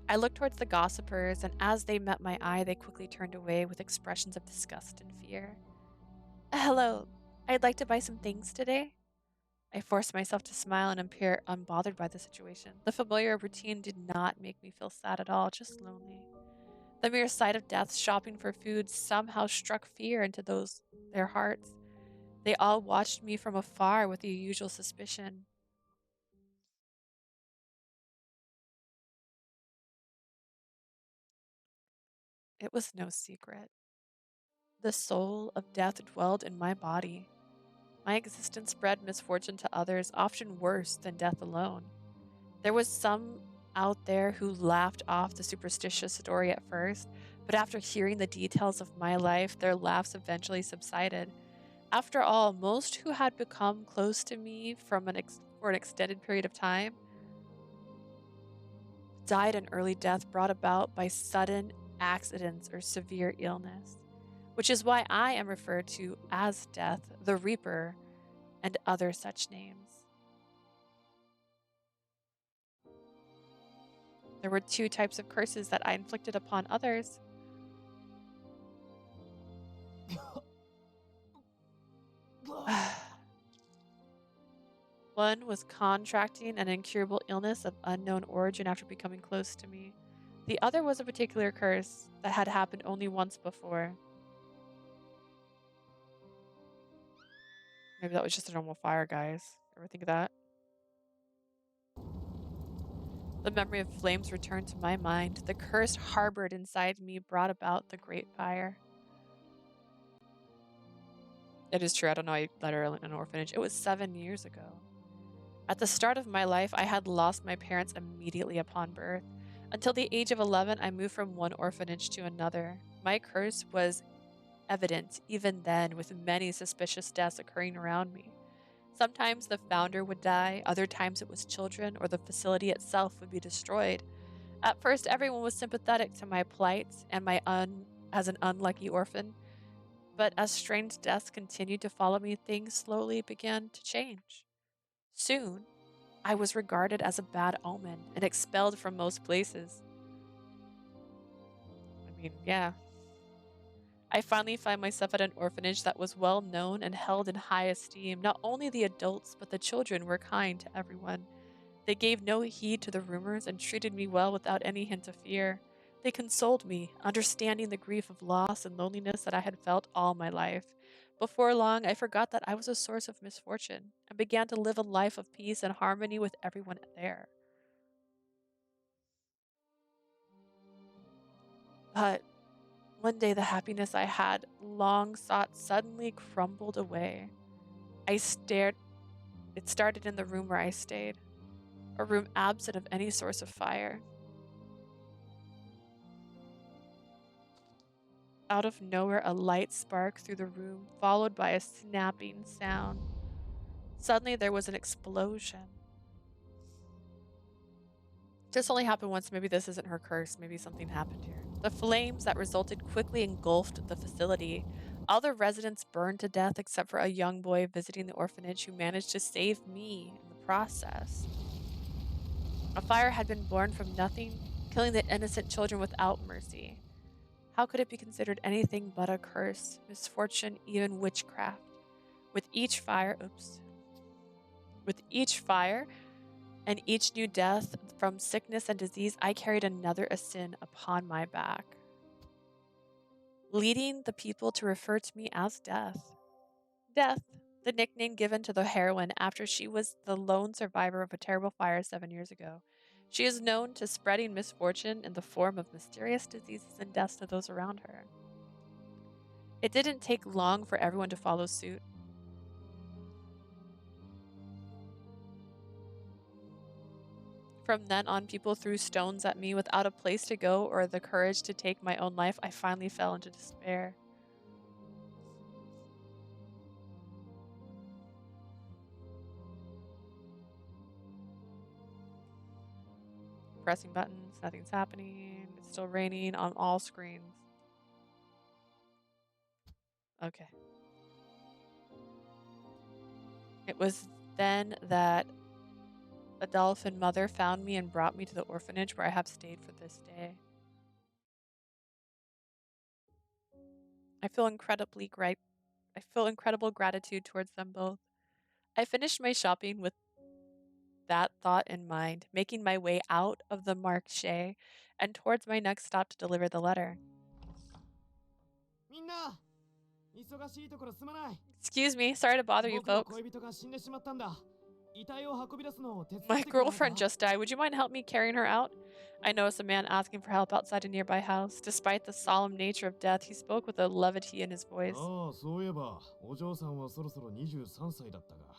I looked towards the gossipers, and as they met my eye, they quickly turned away with expressions of disgust and fear. Hello, I'd like to buy some things today. I forced myself to smile and appear unbothered by the situation. The familiar routine did not make me feel sad at all, just lonely. The mere sight of death shopping for food somehow struck fear into their hearts. They all watched me from afar with the usual suspicion. It was no secret. The soul of death dwelled in my body. My existence spread misfortune to others, often worse than death alone. There was some out there who laughed off the superstitious story at first, but after hearing the details of my life, their laughs eventually subsided. After all, most who had become close to me for an extended period of time died an early death brought about by sudden accidents or severe illness, which is why I am referred to as Death, the Reaper, and other such names. There were two types of curses that I inflicted upon others. One was contracting an incurable illness of unknown origin after becoming close to me. The other was a particular curse that had happened only once before. Maybe that was just a normal fire, guys. Ever think of that? The memory of flames returned to my mind. The curse harbored inside me brought about the great fire. It is true, I don't know, I let her in an orphanage. It was 7 years ago. At the start of my life, I had lost my parents immediately upon birth. Until the age of 11, I moved from one orphanage to another. My curse was evident even then, with many suspicious deaths occurring around me. Sometimes the founder would die, other times it was children, or the facility itself would be destroyed. At first, everyone was sympathetic to my plight and as an unlucky orphan. But as strange deaths continued to follow me, things slowly began to change. Soon, I was regarded as a bad omen and expelled from most places. I mean, yeah. I finally found myself at an orphanage that was well known and held in high esteem. Not only the adults, but the children were kind to everyone. They gave no heed to the rumors and treated me well without any hint of fear. They consoled me, understanding the grief of loss and loneliness that I had felt all my life. Before long, I forgot that I was a source of misfortune and began to live a life of peace and harmony with everyone there. But one day, the happiness I had long sought suddenly crumbled away. I stared. It started in the room where I stayed, a room absent of any source of fire. Out of nowhere, a light sparked through the room, followed by a snapping sound. Suddenly, there was an explosion. This only happened once. Maybe this isn't her curse. Maybe something happened here. The flames that resulted quickly engulfed the facility. All the residents burned to death except for a young boy visiting the orphanage who managed to save me in the process. A fire had been born from nothing, killing the innocent children without mercy. How could it be considered anything but a curse, misfortune, even witchcraft? With each fire, with each fire and each new death from sickness and disease, I carried another sin upon my back, leading the people to refer to me as Death. Death, the nickname given to the heroine after she was the lone survivor of a terrible fire 7 years ago. She is known to spreading misfortune in the form of mysterious diseases and deaths to those around her. It didn't take long for everyone to follow suit. From then on, people threw stones at me without a place to go or the courage to take my own life. I finally fell into despair. Pressing buttons, nothing's happening. It's still raining on all screens. Okay. It was then that Adolf and mother found me and brought me to the orphanage where I have stayed for this day. I feel incredible gratitude towards them both. I finished my shopping with that thought in mind, making my way out of the marché and towards my next stop to deliver the letter. みんな、忙しいところすまない。 Excuse me, sorry to bother you 僕の folks. 恋人が死んでしまったんだ。遺体を運び出すのを手伝 My ってくれないか girlfriend just died. Would you mind help me carrying her out? I noticed a man asking for help outside a nearby house. Despite the solemn nature of death, he spoke with a levity in his voice. ああ、そういえば、お嬢さんはそろそろ23歳だったが、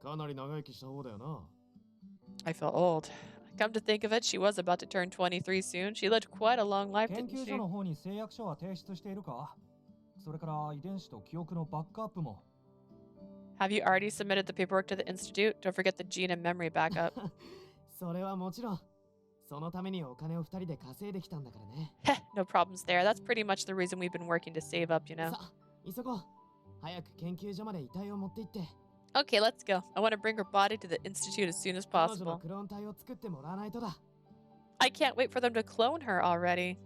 かなり長生きした方だよな。 I feel old. Come to think of it, she was about to turn 23 soon. She lived quite a long life, 研 didn't 究 she? 所の方に誓約書は提出しているか？それから遺伝子と記憶のバックアップも。 Have you already submitted the paperwork to the institute? Don't forget the gene and memory backup. それはもちろん。そのためにお金を2人で稼いできたんだからね。 Heh, no problems there. That's pretty much the reason we've been working to save up, you know. さあ、急ごう。早く研究所まで遺体を持って行って。 Okay, let's go. I want to bring her body to the institute as soon as 彼女の possible. クローン体を作ってもらわないとだ。 I can't wait for them to clone her already.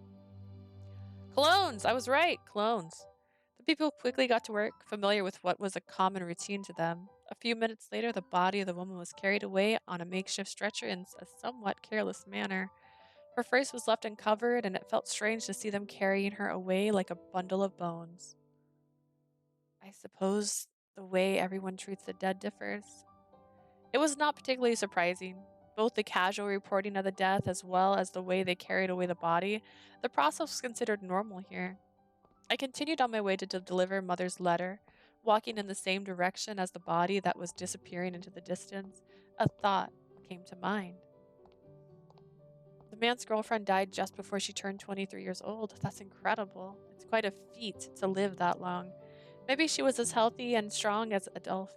Clones! I was right. Clones. The people quickly got to work, familiar with what was a common routine to them. A few minutes later, the body of the woman was carried away on a makeshift stretcher in a somewhat careless manner. Her face was left uncovered, and it felt strange to see them carrying her away like a bundle of bones. I suppose the way everyone treats the dead differs. It was not particularly surprising. Both the casual reporting of the death as well as the way they carried away the body, the process was considered normal here. I continued on my way to deliver Mother's letter, walking in the same direction as the body that was disappearing into the distance. A thought came to mind. The man's girlfriend died just before she turned 23 years old. That's incredible. It's quite a feat to live that long. Maybe she was as healthy and strong as Adolf.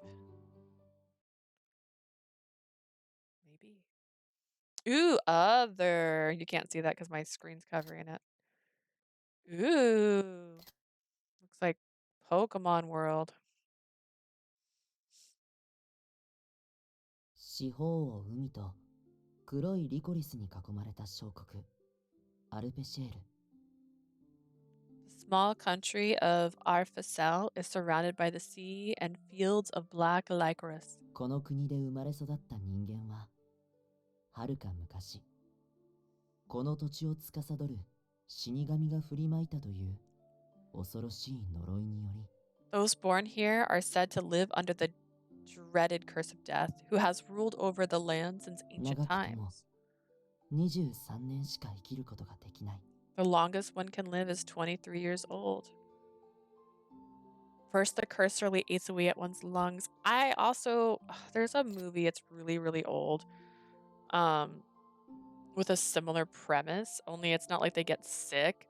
Maybe. Ooh, other. You can't see that because my screen's covering it. Ooh. Looks like Pokemon World. 四方を海と黒いリコリスに囲まれた小国アルペシェール。 The small country of Arfacel is surrounded by the sea and fields of black licorice. この国で生まれ育った人間ははるか昔この土地を司る死神が振りまいたという恐ろしい呪いにより Those born here are said to live under the dreaded curse of death, who has ruled over the land since 長 ancient くても times. 23年しか生きることができない。 The longest one can live is 23 years old. First, the curse slowly eats away at one's lungs. I also, there's a movie, it's really, really old, with a similar premise, only it's not like they get sick.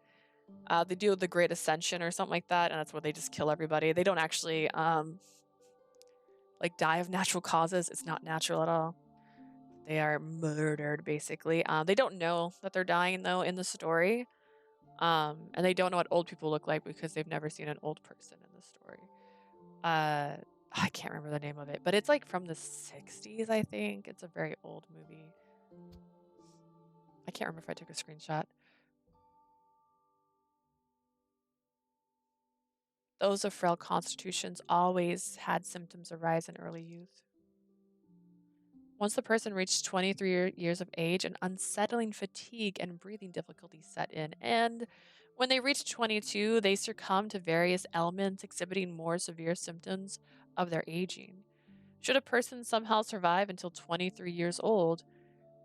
They do the Great Ascension or something like that, and that's where they just kill everybody. They don't actually, like die of natural causes. It's not natural at all. They are murdered, basically. They don't know that they're dying, though, in the story. And they don't know what old people look like because they've never seen an old person in the story. I can't remember the name of it, but it's like from the 60s, I think. It's a very old movie. I can't remember if I took a screenshot. Those of frail constitutions always had symptoms arise in early youth. Once the person reached 23 years of age, an unsettling fatigue and breathing difficulties set in, and when they reached 22, they succumbed to various ailments exhibiting more severe symptoms of their aging. Should a person somehow survive until 23 years old,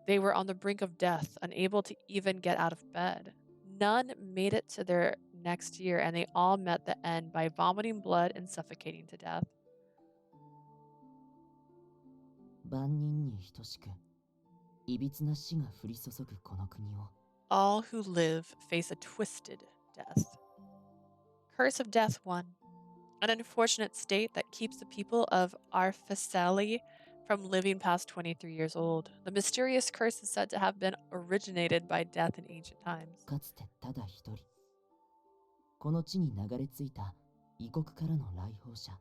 they were on the brink of death, unable to even get out of bed. None made it to their next year, and they all met the end by vomiting blood and suffocating to death. 万人に等しくいびつな死が降り注ぐこの国を All who live face a twisted death. Curse of Death 1. An unfortunate state that keeps the people of Arfaceli from living past 23 years old. The mysterious curse is said to have been originated by death in ancient times. かつてただ一人この地に流れ着いた異国からの来訪者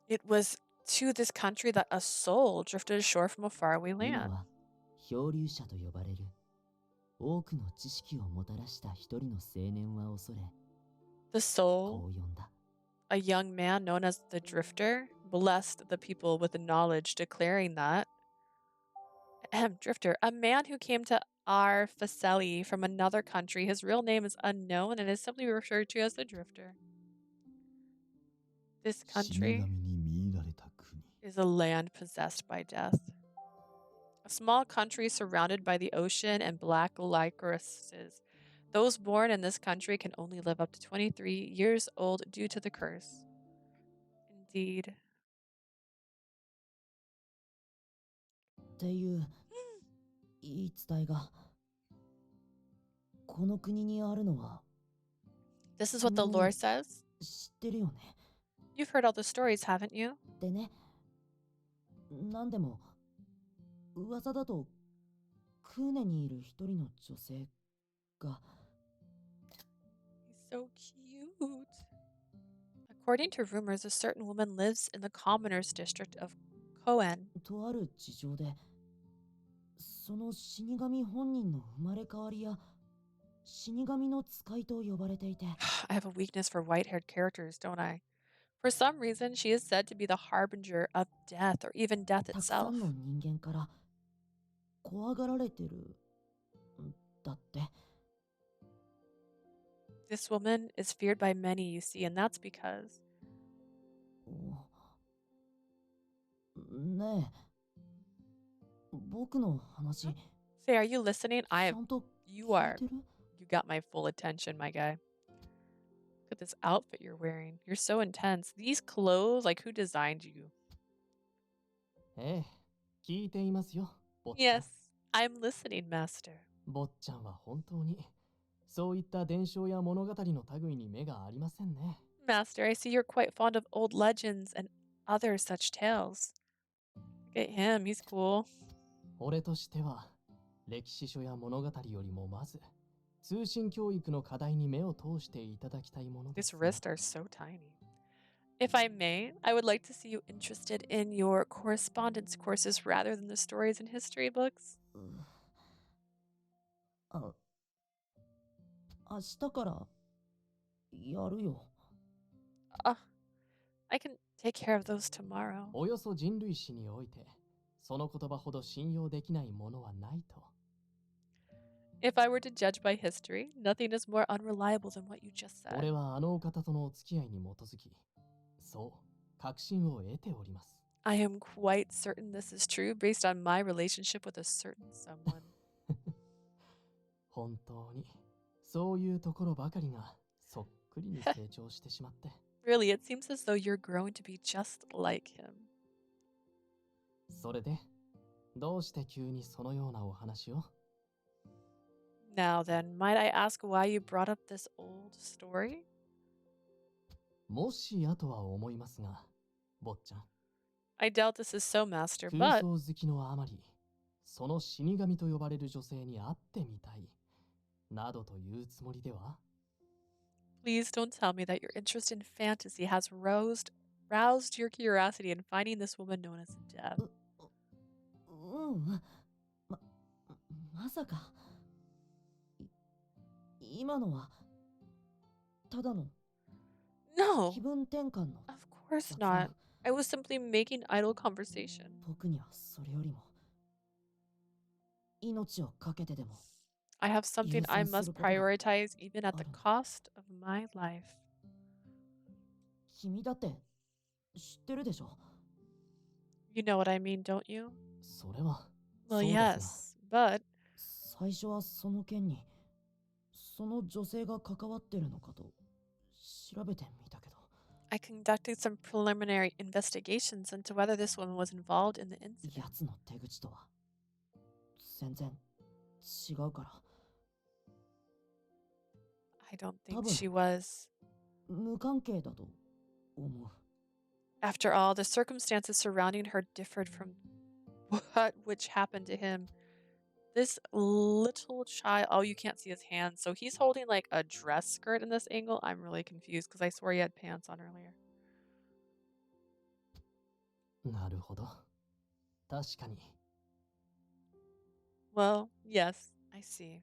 It was to this country that a soul drifted ashore from a faraway 今 land. は漂流者と呼ばれる多くの知識をもたらした一人の青年は恐れ、 The こ soul, う呼んだ。 a young man known as the Drifter, blessed the people with the knowledge, declaring that Drifter, a man who came to our Faceli from another country. His real name is unknown and is simply referred to as the Drifter. This 死 country 神に見入られた国。 is a land possessed by death. A small country surrounded by the ocean and black lycorises. Those born in this country can only live up to 23 years old due to the curse. Indeed. っていう言い伝えがこの国にあるのは This is what the lore says. 知ってるよね。 You've heard all the stories, haven't you? でね、なんでも噂だとクーネにいる一人の女性が He's so cute. According to rumors, a certain woman lives in the commoners district of Koen. とある事情でその死神本人の生まれ変わりや死神の使いと呼ばれていて I have a weakness for white-haired characters, don't I? For some reason, she is said to be the harbinger of death or even death たくさ itself. んの人間から怖がられてるんだって。 This woman is feared by many, you see, and that's because ねえ、僕の話 Say, are you listening? ちゃんと You 聞 are. いてる？ You got my full attention, my guy. Look at this outfit you're wearing. You're so intense. These clothes, like who designed you? ええ、聞いていますよ、坊ちゃん。 Yes, I'm listening, master. 坊ちゃんは本当にそういった伝承や物語の類に目がありませんね。 Master, I see you're quite fond of old legends and other such tales. Look at him, he's cool. 俺としては歴史書や物語よりもまず通信教育の課題に目を通していただきたいもので His す。 wrists are so tiny. If I may, I would like to see you interested in your correspondence courses rather than the stories and history books. あ、明日からやるよ。 I can take care of those tomorrow. およそ人類史においてその言葉ほど信用できないものはないと。 If I were to judge by history, nothing is more unreliable than what you just said. 俺はあのお方とのお付き合いに基づき、そう確信を得ております。 I am quite certain this is true based on my relationship with a certain someone. 本当にそういうところばかりがそっくりに成長してしまって。 Really, it seems as though you're growing to be just like him. それでどうして急にそのようなお話を？ Now then, might I ask why you brought up this old story? もしやとは思いますが、坊ちゃん。 I doubt this is so, Master, 空 but 想好きのあまり、その死神と呼ばれる女性に会ってみたい、などというつもりでは？ please don't tell me that your interest in fantasy has roused your curiosity in finding this woman known as Death. まさか今のはただの No, 気分転換の of course not. I was simply making idle conversation. 僕にはそれよりも命をかけてでも I have something I must prioritize even at the cost of my life. 君だって知ってるでしょ。 You know what I mean, don't you? それは、 Well, そうですが。 yes, but 最初はその件にその女性が関わってるのかと調べてみたけど I conducted some preliminary investigations into whether this woman was involved in the incident. 奴の手口とは全然違うから I don't think 多分 she was. 無関係だと思う。 After all, the circumstances surrounding her differed from what which happened to him. This little child, oh, you can't see his hands. So he's holding like a dress skirt in this angle. I'm really confused because I swore he had pants on earlier. なるほど。確かに。Well, yes, I see.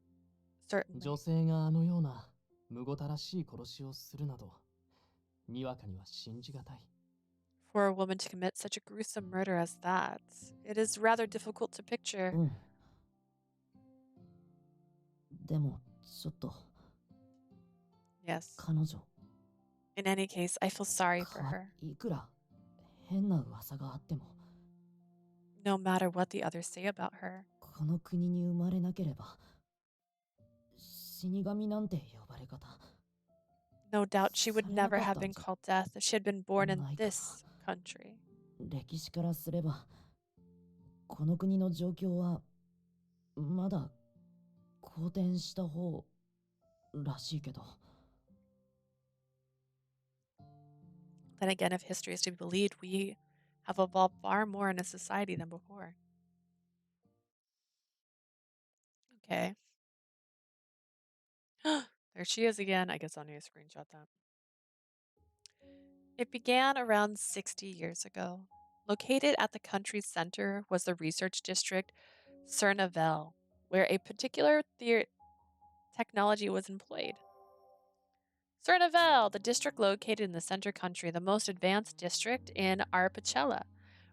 Certainly. 女性があのようなむごたらしい殺しをするなど、にわかには信じがたい。For a woman to commit such a gruesome murder as that, it is rather difficult to picture. うん。でも、ちょっと、 Yes. 彼女、 In any case, I feel sorry for か her. いくら変な噂があっても、 No matter what the others say about her. この国に生まれなければ、死神なんて呼ばれ方、 No doubt she would never have been それなかったんじゃ called death if she had been born in ないかな。 this country. 歴史からすれば、この国の状況はまだ好転した方らしいけど。 Then again, if history is to be believed, we have evolved far more in a society than before. Okay. There she is again. I guess I'll need to screenshot that. It began around 60 years ago. Located at the country's center was the research district Cernavel, where a particular technology was employed. Cernavel, the district located in the center country, the most advanced district in Arpachella,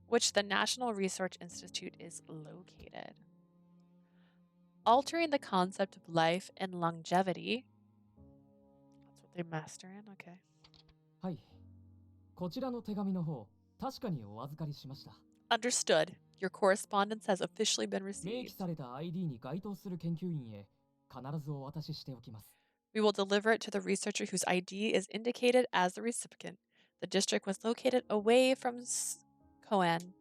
which the National Research Institute is located. Altering the concept of life and longevity. That's what they master in, okay. はい。こちらの手紙の方、確かにお預かりしました。 Understood. Your correspondence has officially been 明記 received. された ID に該当する研究員へ必ずお渡ししておきます。 We will deliver it to the researcher whose ID is indicated as the recipient. The district was located away from Coan.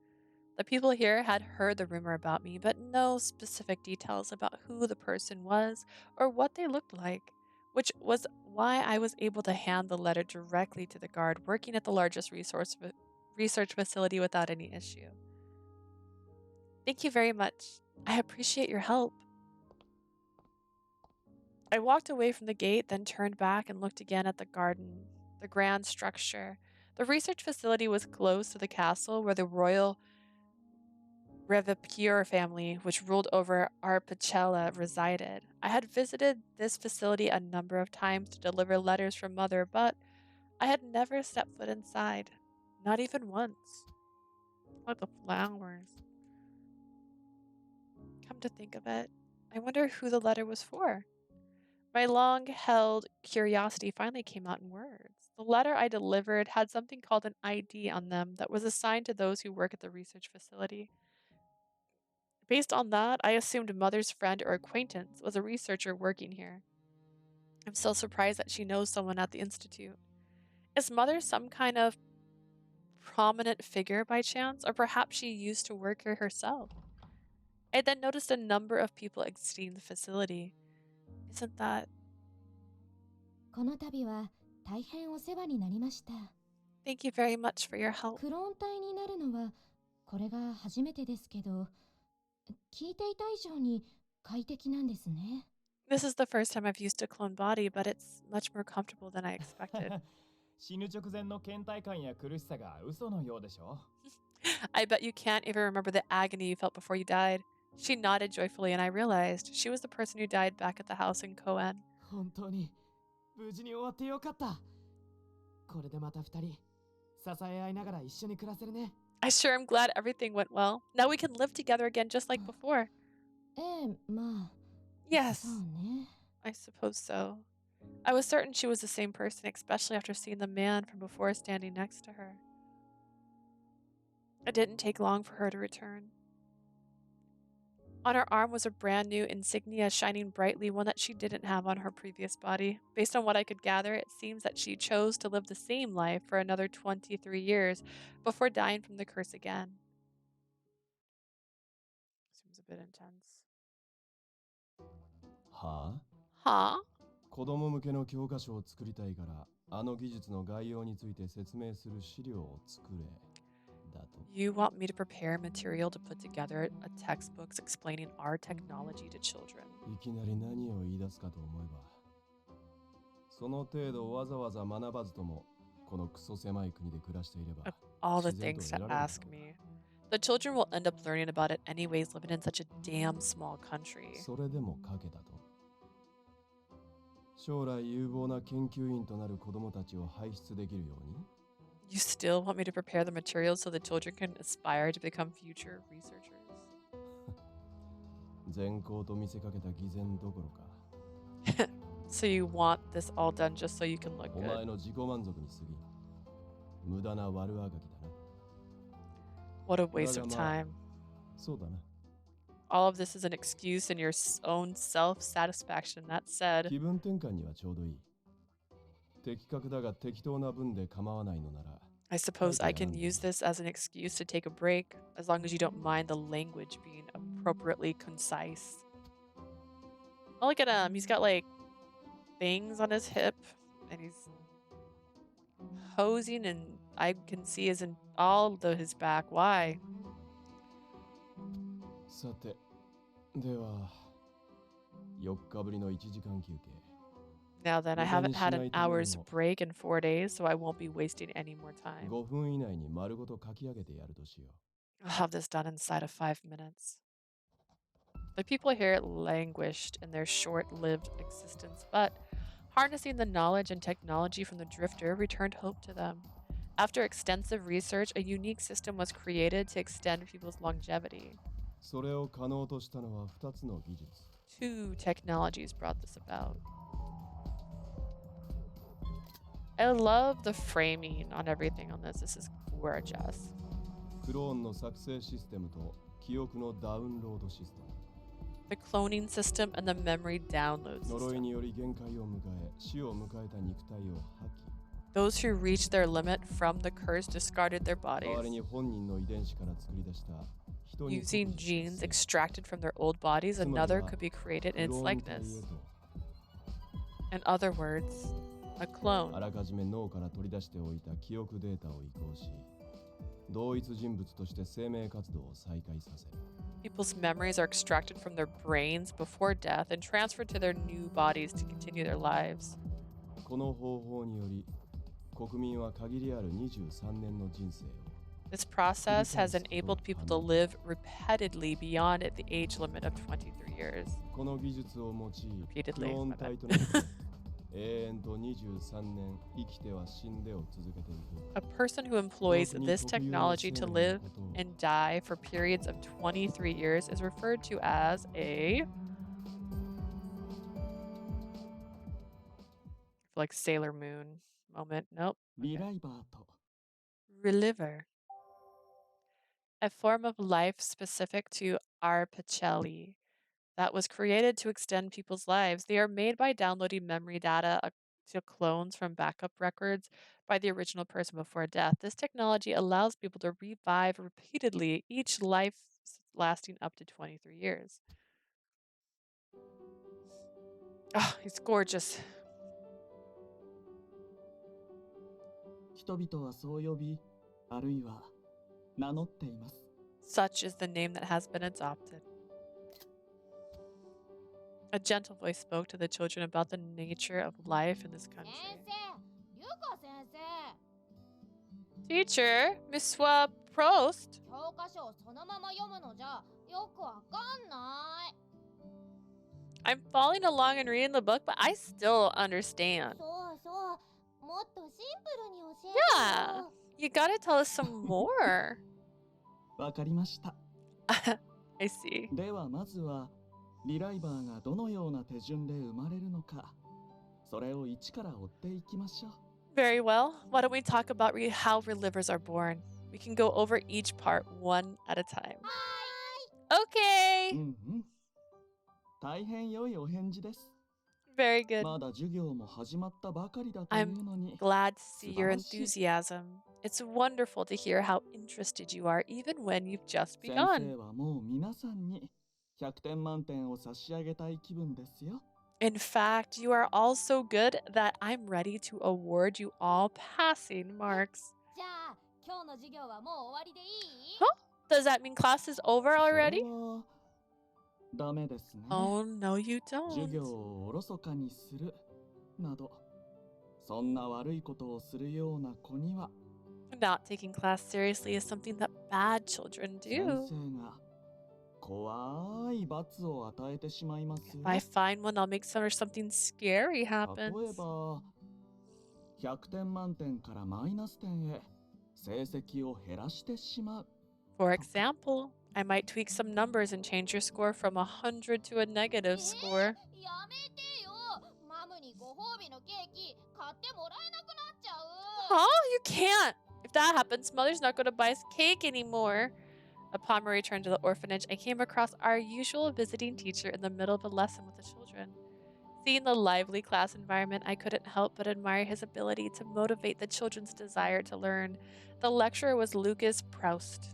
The people here had heard the rumor about me, but no specific details about who the person was or what they looked like, which was why I was able to hand the letter directly to the guard working at the largest research facility without any issue. Thank you very much. I appreciate your help. I walked away from the gate, then turned back and looked again at the garden, the grand structure. The research facility was close to the castle where the royal Revapure family, which ruled over Arpachella, resided. I had visited this facility a number of times to deliver letters from Mother, but I had never stepped foot inside. Not even once. What the flowers. Come to think of it, I wonder who the letter was for. My long-held curiosity finally came out in words. The letter I delivered had something called an ID on them that was assigned to those who work at the research facility. Based on that, I assumed Mother's friend or acquaintance was a researcher working here. I'm still surprised that she knows someone at the Institute. Is Mother some kind of prominent figure by chance, or perhaps she used to work here herself? I then noticed a number of people exiting the facility. Isn't that... この度は大変お世話になりました。 Thank you very much for your help. クローン体になるのはこれが初めてですけど、聞いていた以上に快適なんですね。 This is the first time I've used a clone body, but it's much more comfortable than I expected. 死ぬ直前の倦怠感や苦しさが嘘のようでしょ。 I bet you can't even remember the agony you felt before you died. She nodded joyfully, and I realized she was the person who died back at the house in Coan. 本当に無事に終わってよかった。これでまた二人支え合いながら一緒に暮らせるね。 I sure am glad everything went well. Now we can live together again just like before. ええ、まあ。 Yes, そうね。 I suppose so. I was certain she was the same person, especially after seeing the man from before standing next to her. It didn't take long for her to return. On her arm was a brand new insignia shining brightly, one that she didn't have on her previous body. Based on what I could gather, it seems that she chose to live the same life for another 23 years before dying from the curse again. Seems a bit intense. はHuh? あ子供向けの教科書を作りたいからあの技術の概要について説明する資料を作れだと You want me to prepare material to put together a textbook explaining our technology to children. いきなり何を言い出すかと思えばその程度わざわざ学ばずともこのクソ狭い国で暮らしていれば All the 自然と things 得 to られる ask me. The children will end up learning about it anyways, living in such a damn small country. それでも賭けだと。将来有望な研究員となる子供たちを輩出できるように You still want me to prepare the materials so the children can aspire to become future researchers? 善行と見せかけた偽善どころか So you want this all done just so you can look お前 good? の自己満足に過ぎ無駄な悪あがきだな。 What a waste of だがまあ time. そうだな。 All of this is an excuse and your own self-satisfaction. That said, 気分転換にはちょうどいい。的確だが適当な分で構わないのなら I suppose I can use this as an excuse to take a break, as long as you don't mind the language being appropriately concise. Oh, look at him. He's got like things on his hip and he's posing, and I can see his in all of his back. Why? さてでは4日ぶりの1時間休憩 Now then, I haven't had an hour's break in 4 days, so I won't be wasting any more time. 5分以内に丸ごと書き上げてやるとしよ I'll have this done inside of 5 minutes. The people here languished in their short-lived existence, but harnessing the knowledge and technology from the drifter returned hope to them. After extensive research, a unique system was created to extend people's longevity. う。それを可能としたのは2つの技術。 2 technologies brought this about. I love the framing on everything on this. This is gorgeous. クローンの作成システムと記憶のダウンロードシステム。 The cloning system and the memory download 呪い system. により限界を迎え、死を迎えた肉体を破棄。 Those who reached their limit from the curse discarded their 代わり bodies. に本人の遺伝子から作り出した人に Using 酷似 genes した extracted from their old bodies, another could be created in ク its ローン体へ likeness. と In other words, a あ clone. らかじめ脳から取り出しておいた記憶データを移行し、同一人物として生命活動を再開させる。 People's memories are extracted from their brains before death and transferred to their new bodies to continue their lives. この方法により、国民は限りある23年の人生を This process has enabled people to live repeatedly beyond the age limit of 23 years. この技術を用い、ク Repeatedly, ローン my bad. 体となって永遠と23年生きては死んでを続けていく。 A person who employs this technology to live and die for periods of 23 years is referred to as a like Sailor Moon moment. Nope. リライバーと Reliver. A form of life specific to Arpacelli that was created to extend people's lives. They are made by downloading memory data to clones from backup records by the original person before death. This technology allows people to revive repeatedly, each life lasting up to 23 years. Oh, he's gorgeous. 人々はそう呼び、あるいは名乗っています。 Such is the name that has been adopted. A gentle voice spoke to the children about the nature of life in this country. Teacher, Monsieur Prost. 教科書をそのまま読むのじゃよくわかんない。 I'm following along and reading the book, but I still understand. そうそう、もっとシンプルに教えてよ。 You gotta tell us some more. わかりました。 I see. ではまずは、リライバーがどのような手順で生まれるのか、それを一から追っていきましょう。 Very well. Why don't we talk about how relivers are born? We can go over each part one at a time. Okay. うんうん。大変良いお返事です。 Very good. まだ授業も始まったばかりだというのに。 Glad to see your enthusiasm. It's wonderful to hear how interested you are, even when you've just 先 begun. 生はもう皆さんに100点満点を差し上げたい気分ですよ。 In fact, you are all so good that I'm ready to award you all passing marks. じゃあ、今日の授業はもう終わりでいい？ Does that mean class is over そ already? れはダメですね。 Oh, no, you 授業 don't. をおろそかにするなど、そんな悪いことをするような子には Not taking class seriously is something that bad children 先 do. 生が怖い罰を与えてしまいます If I find one, I'll make some or something scary 例え happens. ば100点満点からマイナス点へ成績を減らしてしまう For example, I might tweak some numbers and change your score from 100 to a negative score. やめてよ。マムにご褒美のケーキ買ってもらえなくなっちゃう。 Oh, you can't! If that happens, Mother's not going to buy us cake anymore. Upon my return to the orphanage, I came across our usual visiting teacher in the middle of a lesson with the children. Seeing the lively class environment, I couldn't help but admire his ability to motivate the children's desire to learn. The lecturer was Lucas Proust,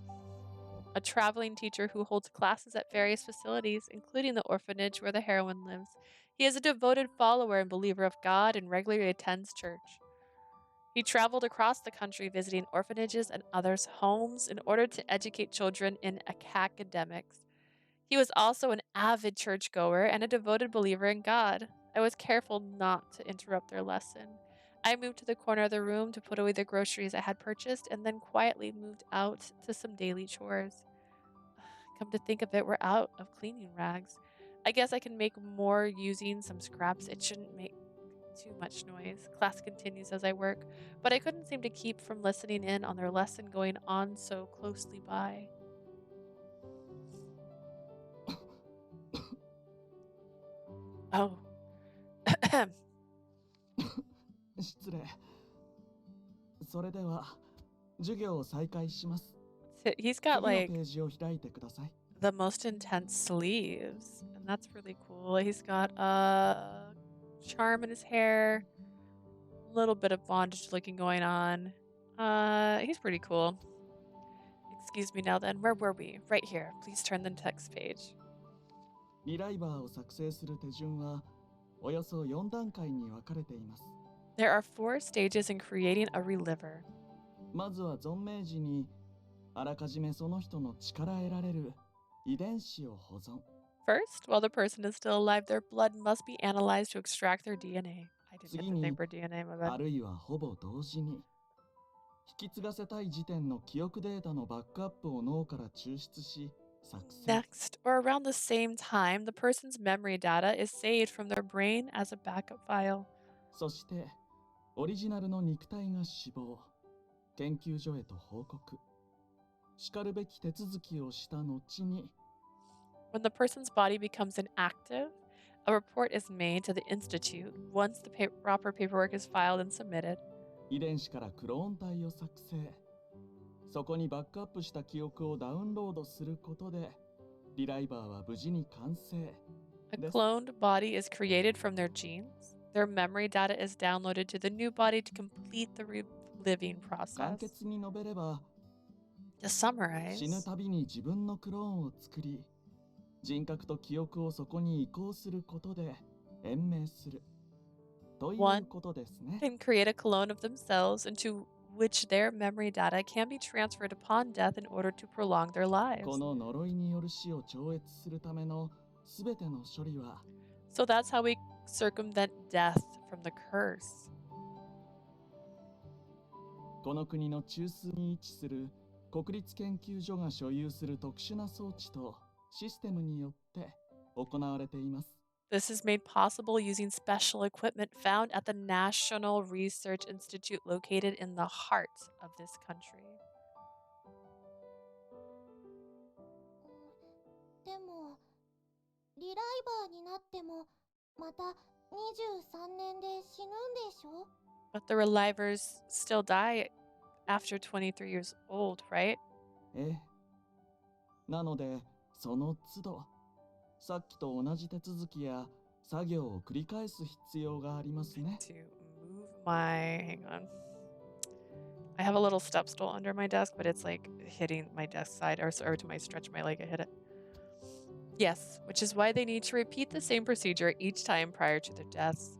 a traveling teacher who holds classes at various facilities, including the orphanage where the heroine lives. He is a devoted follower and believer of God and regularly attends church. He traveled across the country visiting orphanages and others' homes in order to educate children in academics. He was also an avid churchgoer and a devoted believer in God. I was careful not to interrupt their lesson. I moved to the corner of the room to put away the groceries I had purchased and then quietly moved out to some daily chores. Come to think of it, we're out of cleaning rags. I guess I can make more using some scraps. It shouldn't make too much noise. Class continues as I work, but I couldn't seem to keep from listening in on their lesson going on so closely by. Oh. 失礼それでは授業を再開します He's 次 got の like ページを開いてください the most intense sleeves, and that's really cool. He's got a charm in his hair, a little bit of bondage looking going on. He's pretty cool. Excuse me now then, where were we? Right here. Please turn the text page. リライバーを作成する手順はおよそ4段階に分かれています There are 4 stages in creating a reliver. まずは存命時にあらかじめその人の力得られる遺伝子を保存 First, while the person is still alive, their blood must be analyzed to extract their DNA. I didn't get the thing for DNA, my あ bad. るいはほぼ同時に引き継がせたい時点の記憶データのバックアップを脳から抽出し作成 Next, or around the same time, the person's memory data is saved from their brain as a backup file. そしてオリジナルの肉体が死亡研究所へと報告しかるべき手続きをした後に When the person's body becomes inactive, a report is made to the institute once the proper paperwork is filed and submitted. 遺伝子からクローン体を作成そこにバックアップした記憶をダウンロードすることでリライバーは無事に完成 A です cloned body is created from their genes. Their memory data is downloaded to the new body to complete the reliving 簡 process. 潔に述べれば To summarize, 死ぬたびに自分のクローンを作り人格と記憶をそこに移行することで延命するということですね can create a clone of themselves into which their memory data can be transferred upon death in order to prolong their lives. この呪いによる死を超越するためのすべての処理は So that's how we circumvent death from the curse. この国の中枢に位置する国立研究所が所有する特殊な装置とシステムによって行われています This is made possible using special equipment found at the National Research Institute located in the heart of this country. でもリライバーになってもまた23年で死ぬんでしょ But the relivers still die after 23 years old, right? ええなのでその都度さっきと同じ手続きや作業を繰り返す必要がありますね To move my... Hang on. I have a little step stool under my desk, but it's like hitting my desk side, or to my stretch my leg, I hit it. Yes, which is why they need to repeat the same procedure each time prior to their deaths.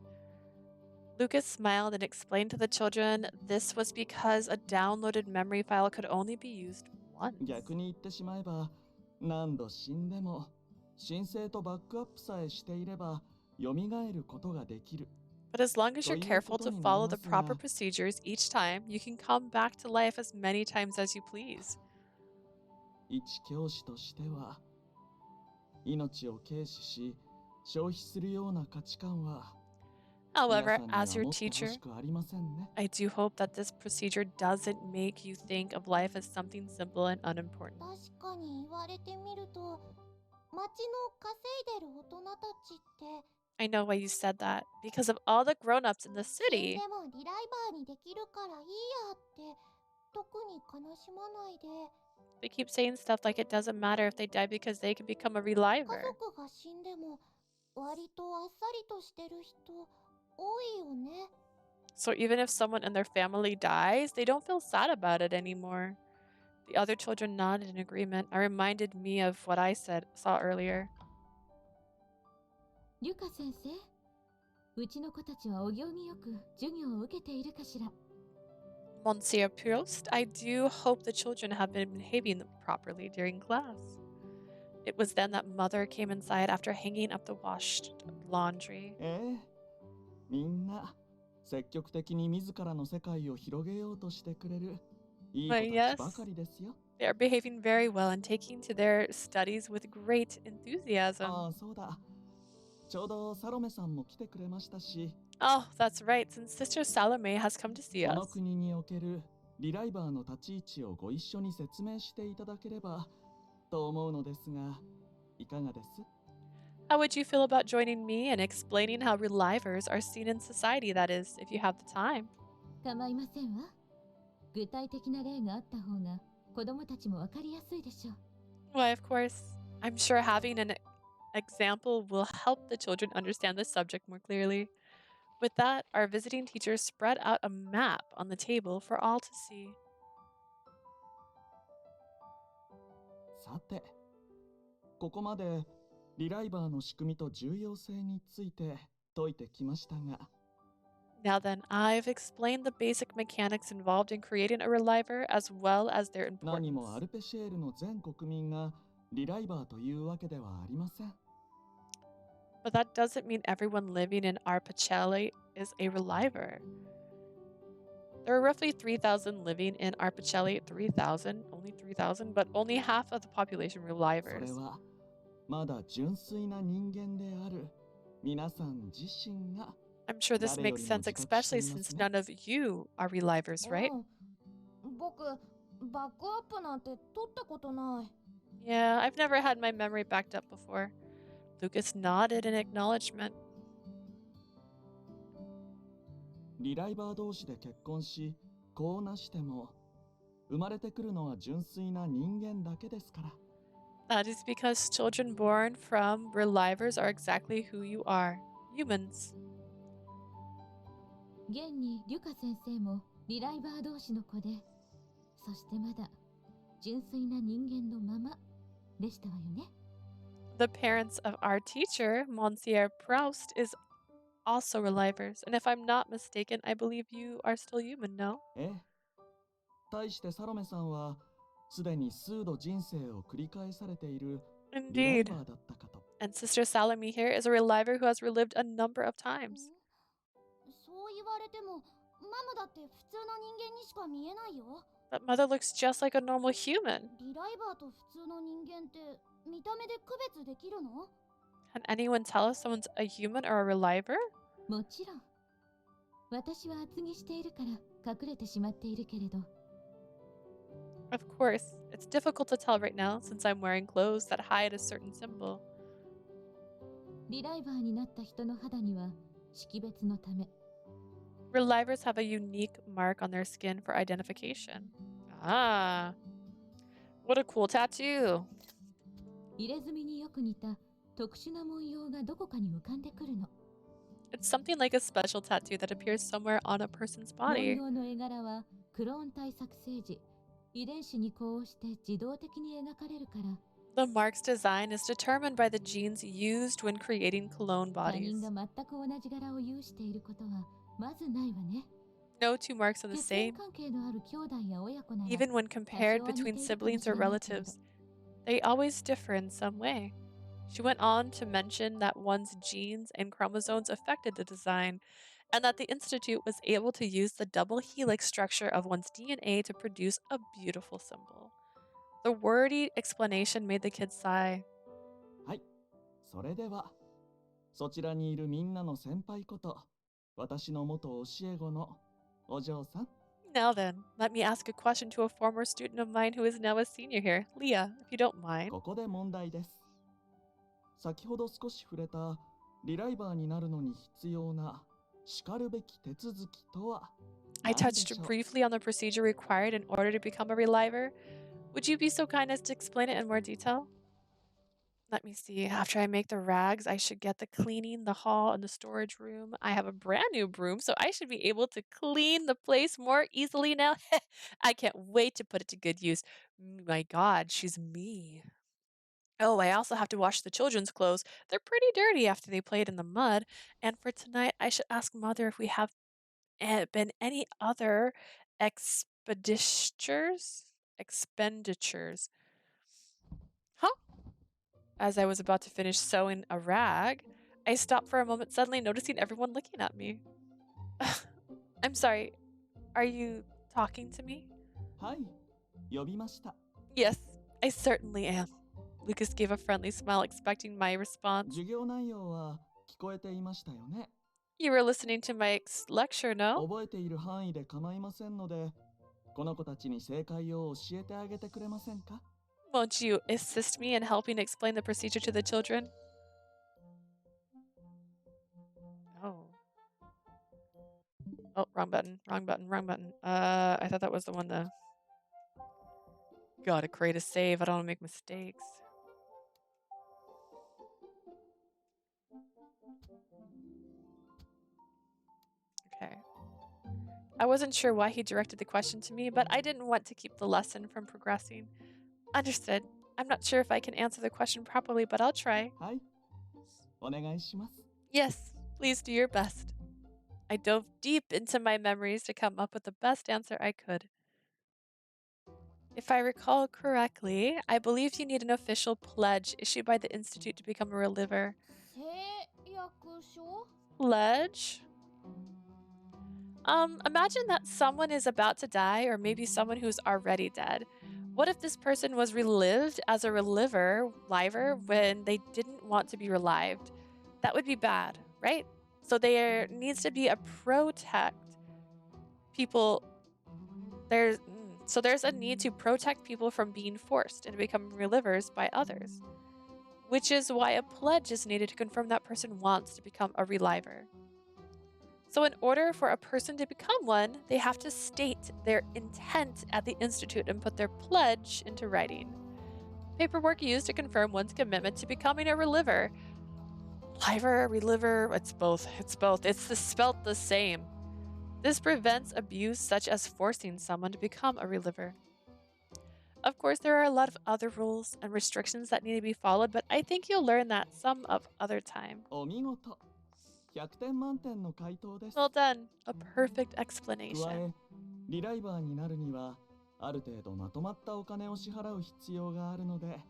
Lucas smiled and explained to the children this was because a downloaded memory file could only be used once. 逆に言ってしまえば何度死んでも申請とバックアップさえしていれば蘇ることができる But as long as you're careful to follow the proper procedures each time, you can come back to life as many times as you please. 一教師としては、命を軽視し、消費するような価値観は、皆 However, さんに as は your 持ってほ teacher, しくありませんね。 I do hope that this procedure doesn't make you think of life as something simple and unimportant. 確かに言われてみると、町の稼いでる大人たちって、I know why you said that. Because of all the grown-ups in the 死ん city, でもリライバーにできるからいいやって、特に悲しまないで、 they keep saying stuff like it doesn't matter if they die because they can become a 家 reliver. 族が死んでも割とあっさりとしてる人多いよね。 So even if someone in their family dies, they don't feel sad about it anymore. The other children nodded in agreement. I reminded me of what I saw earlier. リュカ先生、うちの子たちはお行儀よく授業を受けているかしら。 Monsieur Proust, I do hope the children have been behaving properly during class. It was then that Mother came inside after hanging up the washed laundry. みんな積極的に自らの世界を広げようとしてくれるいい子 Why, た yes, ちばかりですよ。 they are behaving very well and taking to their studies with great enthusiasm. ああ、そうだ。ちょうどサロメさんも来てくれましたし、 Oh, that's right, since Sister Salome has come to see この us. 国におけるリライバーの立ち位置をご一緒に説明していただければと思うのですが、いかがです？ How would you feel about joining me in explaining how relivers are seen in society, that is, if you have the time? 構いませんわ。具体的な例があった方が子供たちもわかりやすいでしょう。 Why, of course. I'm sure having an example will help the children understand the subject more clearly. With that, our visiting teacher spread out a map on the table for all to see. さて、ここまでリライバーの仕組みと重要性について説いてきましたが、 Now then, I've explained the basic mechanics involved in creating a reliver as well as their 何もア importance. ルペシエールの全国民がリライバーというわけではありません。 But that doesn't mean everyone living in Arpacelli is a reliver. There are roughly 3,000 living in Arpacelli. 3,000? Only 3,000? But only half of the population それ relivers. はまだ純粋な人間である皆さん自身が I'm sure this 誰よ makes りも sense, 自覚して especially います since ね。 none of you are relivers, right? 僕バックアップなんて取ったことない。 Yeah, I've never had my memory backed up before. Lucas nodded in acknowledgement. リライバー同士で結婚し、子をなしても、生まれてくるのは純粋な人間だけですから。 That is because children born from relivers are exactly who you are, humans. 現にリュカ先生もリライバー同士の子で、そしてまだ純粋な人間のままでしたわよね。 The parents of our teacher, Monsieur Proust, is also relivers, and if I'm not mistaken, I believe you are still human, no? 対してサロメさんは、すでに数度人生を繰り返されているリライ Indeed. バーだったかと。 And Sister Salome here is a reliver who has relived a number of ん times. そう言われても、ママだって普通の人間にしか見えないよ。 But Mother looks just like a normal human. リライバーと普通の人間って見た目で区別できるの？ Can anyone tell us someone's a human or a reliver? もちろん。私は厚着しているから隠れてしまっているけれど、 Of course, it's difficult to tell right now since I'm wearing clothes that hide a certain symbol. リライバーになった人の肌には識別のため、 Relivers have a unique mark on their skin for identification. Ah. What a cool tattoo. 入れ墨によく似た特殊な文様がどこかに浮かんでくるの。 It's something like a special tattoo that appears somewhere on a person's 文 body. 様の絵柄はクローン体作成時、遺伝子に呼応して自動的に描かれるから、 The mark's design is determined by the genes used when creating clone 他 bodies. 人が全く同じ柄を有していることはまずないわね。 No two marks are the 血縁 same, 関係のある兄弟や親子なら、 even when compared between siblings or relatives. They always differ in some way. She went on to mention that one's genes and chromosomes affected the design, and that the Institute was able to use the double helix structure of one's DNA to produce a beautiful symbol. The wordy explanation made the kids sigh. はい、それでは、そちらにいるみんなの先輩こと、私の元教え子のお嬢さん。Now then, let me ask a question to a former student of mine who is now a senior here. Leah, if you don't mind. ここで問題です。先ほど少し触れたリライバーになるのに必要なしかるべき手続きとは I 何でし touched ょう？ briefly on the procedure required in order to become a reliver. Would you be so kind as to explain it in more detail? Let me see. After I make the rags, I should get the cleaning, the hall, and the storage room. I have a brand new broom, so I should be able to clean the place more easily now. I can't wait to put it to good use. My God, she's me. Oh, I also have to wash the children's clothes. They're pretty dirty after they played in the mud. And for tonight, I should ask Mother if we have been any other expenditures? Expenditures. Huh? As I was about to finish sewing a rag, I stopped for a moment, suddenly noticing everyone looking at me. I'm sorry, are you talking to me? はい、呼びました。 Yes, I certainly am. Lucas gave a friendly smile, expecting my response. 授業内容は聞こえていましたよね。 You were listening to my lecture, no? 覚えている範囲で構いませんので、この子たちに正解を教えてあげてくれませんか？ Won't you assist me in helping explain the procedure to the children? Oh. Oh, wrong button, wrong button, wrong button. I thought that was the one to... Gotta create a save. I don't want to make mistakes. Okay. I wasn't sure why he directed the question to me, but I didn't want to keep the lesson from progressing. Understood. I'm not sure if I can answer the question properly, but I'll try. はい、お願いします。 Yes, please do your best. I dove deep into my memories to come up with the best answer I could. If I recall correctly, I believe you need an official pledge issued by the Institute to become a reliver. 誓約書？ Pledge? Imagine that someone is about to die, or maybe someone who's already dead. What if this person was relived as a liver, when they didn't want to be relived? That would be bad, right? So there needs to be a protect people. There's a need to protect people from being forced into becoming relivers by others, which is why a pledge is needed to confirm that person wants to become a reliver. So in order for a person to become one, they have to state their intent at the Institute and put their pledge into writing. Paperwork used to confirm one's commitment to becoming a reliver. Liver, reliver, it's both. It's spelt the same. This prevents abuse such as forcing someone to become a reliver. Of course, there are a lot of other rules and restrictions that need to be followed, but I think you'll learn that some of other time. お見事。100点満点の回答です。 Well done. A perfect 加 explanation. え、リライバーになるには、ある程度まとまったお金を支払う必要があるので、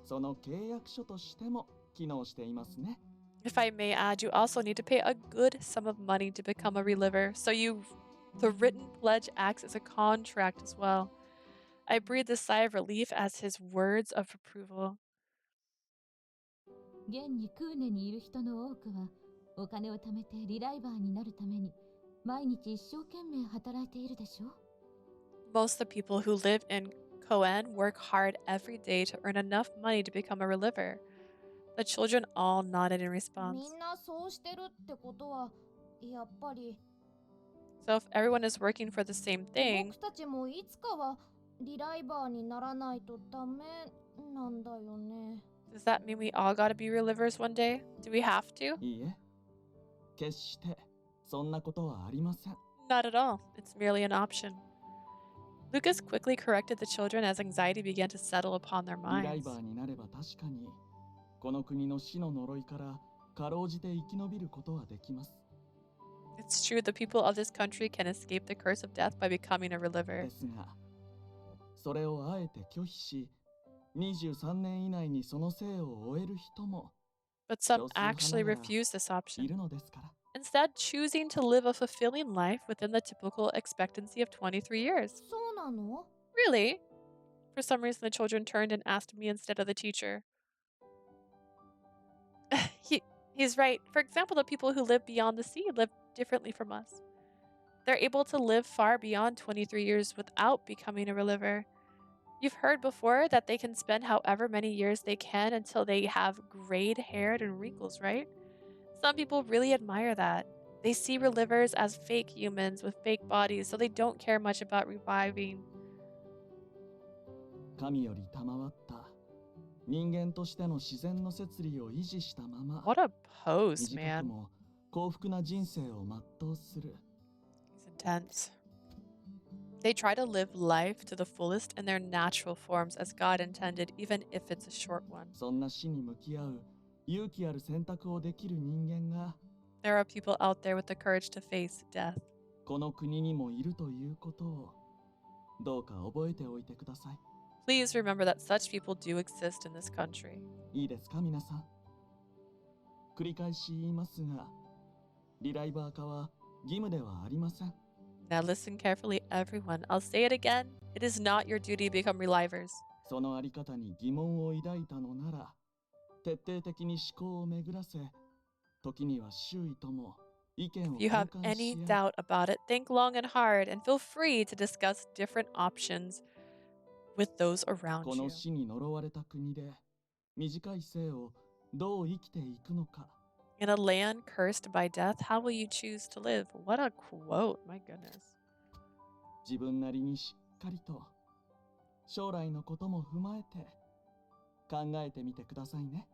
その契約書としても機能していますね。 If I may add, you also need to pay a good sum of money to become a reliver, so the written pledge acts as a contract as well. I breathed a sigh of relief as his words of approval. 現にクーネにいる人の多くはお金を貯めてリライバーになるために毎日一生懸命働いているでしょ。 Most of the people who live in Koen work hard every day to earn enough money to become a reliver. The children all nodded in み response. んなそうしてるってことはやっぱり So if everyone is working for the same thing, 僕たちもいつかはリライバーにならないとダメなんだよね。 does that mean we all gotta be relivers one day? Do we have to? いいえ、決してそんなことはありません。 Not at all. It's merely an option. Lucas quickly corrected the children as anxiety began to settle upon their リライ minds. バーになれば確かに、この国の死の呪いからかろうじて生き延びることはできます。 It's true the people of this country can escape the curse of death by becoming a reliver. ですが、それをあえて拒否し、23年以内にその生を終える人も But some 少数派 actually ながら refuse this い option, るのですから。 instead choosing to live a fulfilling life within the typical expectancy of 23 years. そうなの？ Really? For some reason, the children turned and asked me instead of the teacher. He's right. For example, the people who live beyond the sea live differently from us. They're able to live far beyond 23 years without becoming a reliver. You've heard before that they can spend however many years they can until they have grayed hair and wrinkles, right? Some people really admire that. They see relivers as fake humans with fake bodies, so they don't care much about reviving. 神より賜った人間としての自然の摂理を維持したまま What a pose, 短く man. も幸福な人生を全うする He's intense. They try to live life to the fullest in their natural forms as God intended, even if it's a short one. そんな死に向き合う勇気ある選択をできる人間が There are people out there with the courage to face death. この国にもいるということをどうか覚えておいてください。 Please remember that such people do exist in this country. いいですか皆さん。繰り返し言いますが、リライバー化は義務ではありません。 Now listen carefully, everyone. I'll say it again. It is not your duty to become relivers. そのあり方に疑問を抱いたのなら、徹底的に思考を巡らせ、時には周囲とも意見を If you 交 have 換 any し合い、 doubt about it, think long and hard and feel free to discuss different options with those around この you. 死に呪われた国で短い生をどう生きていくのか。 In a land cursed by death, how will you choose to live? What a quote, my goodness. 自分なりにしっかりと将来のことも踏まえて考えてみてくださいね。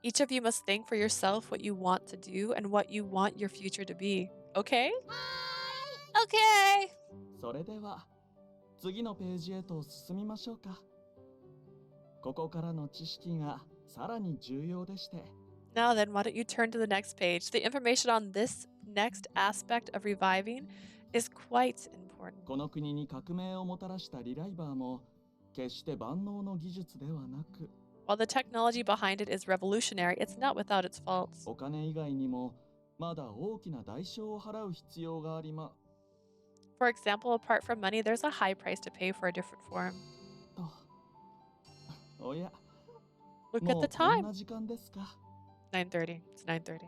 Each of you must think for yourself what you want to do and what you want your future to be. Okay? Okay. それでは次のページへと進みましょうか。ここからの知識がさらに重要でして。 Now then, why don't you turn to the next page? The information on this next aspect of reviving is quite important. この国に革命をもたらしたリライバーも決して万能の技術ではなく、 While the technology behind it is revolutionary, it's not without its faults. お金以外にもまだ大きな代償を払う必要がありま For example, apart from money, there's a high price to pay for a different form. と。おや、 Look も at う the こん time. な時間ですか。 9:30. It's 9:30.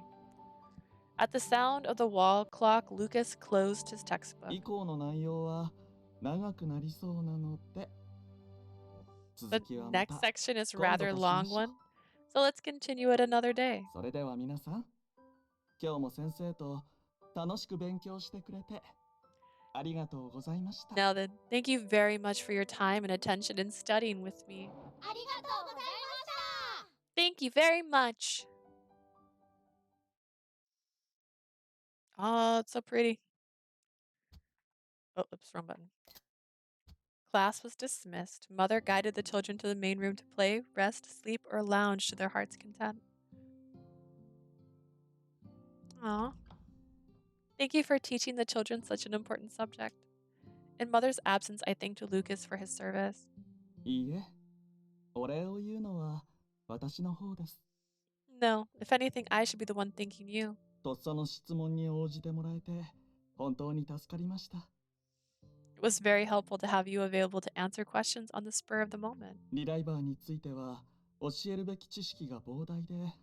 At the sound of the wall clock, Lucas closed his textbook. 以降の内容は長くなりそうなので、 The 続きはま next た section is a 今度 rather としま long しょう。 one, so let's continue it another day. それでは皆さん、今日も先生と楽しく勉強してくれてありがとうございました。 Now then, thank you very much for your time and attention in studying with me. ありがとうございました。 Thank you very much. Oh, it's so pretty. Oh, oops, wrong button. Class was dismissed. Mother guided the children to the main room to play, rest, sleep, or lounge to their heart's content. Aw. Thank you for teaching the children such an important subject. In Mother's absence, I thanked Lucas for his service. いいえ、お礼を言うのは私の方です。 No, if anything, I should be the one thanking you. とっさの質問に応じてもらえて本当に助かりました。 It was very helpful to have you available to answer questions on the spur of the moment. リライバーについては教えるべき知識が膨大で、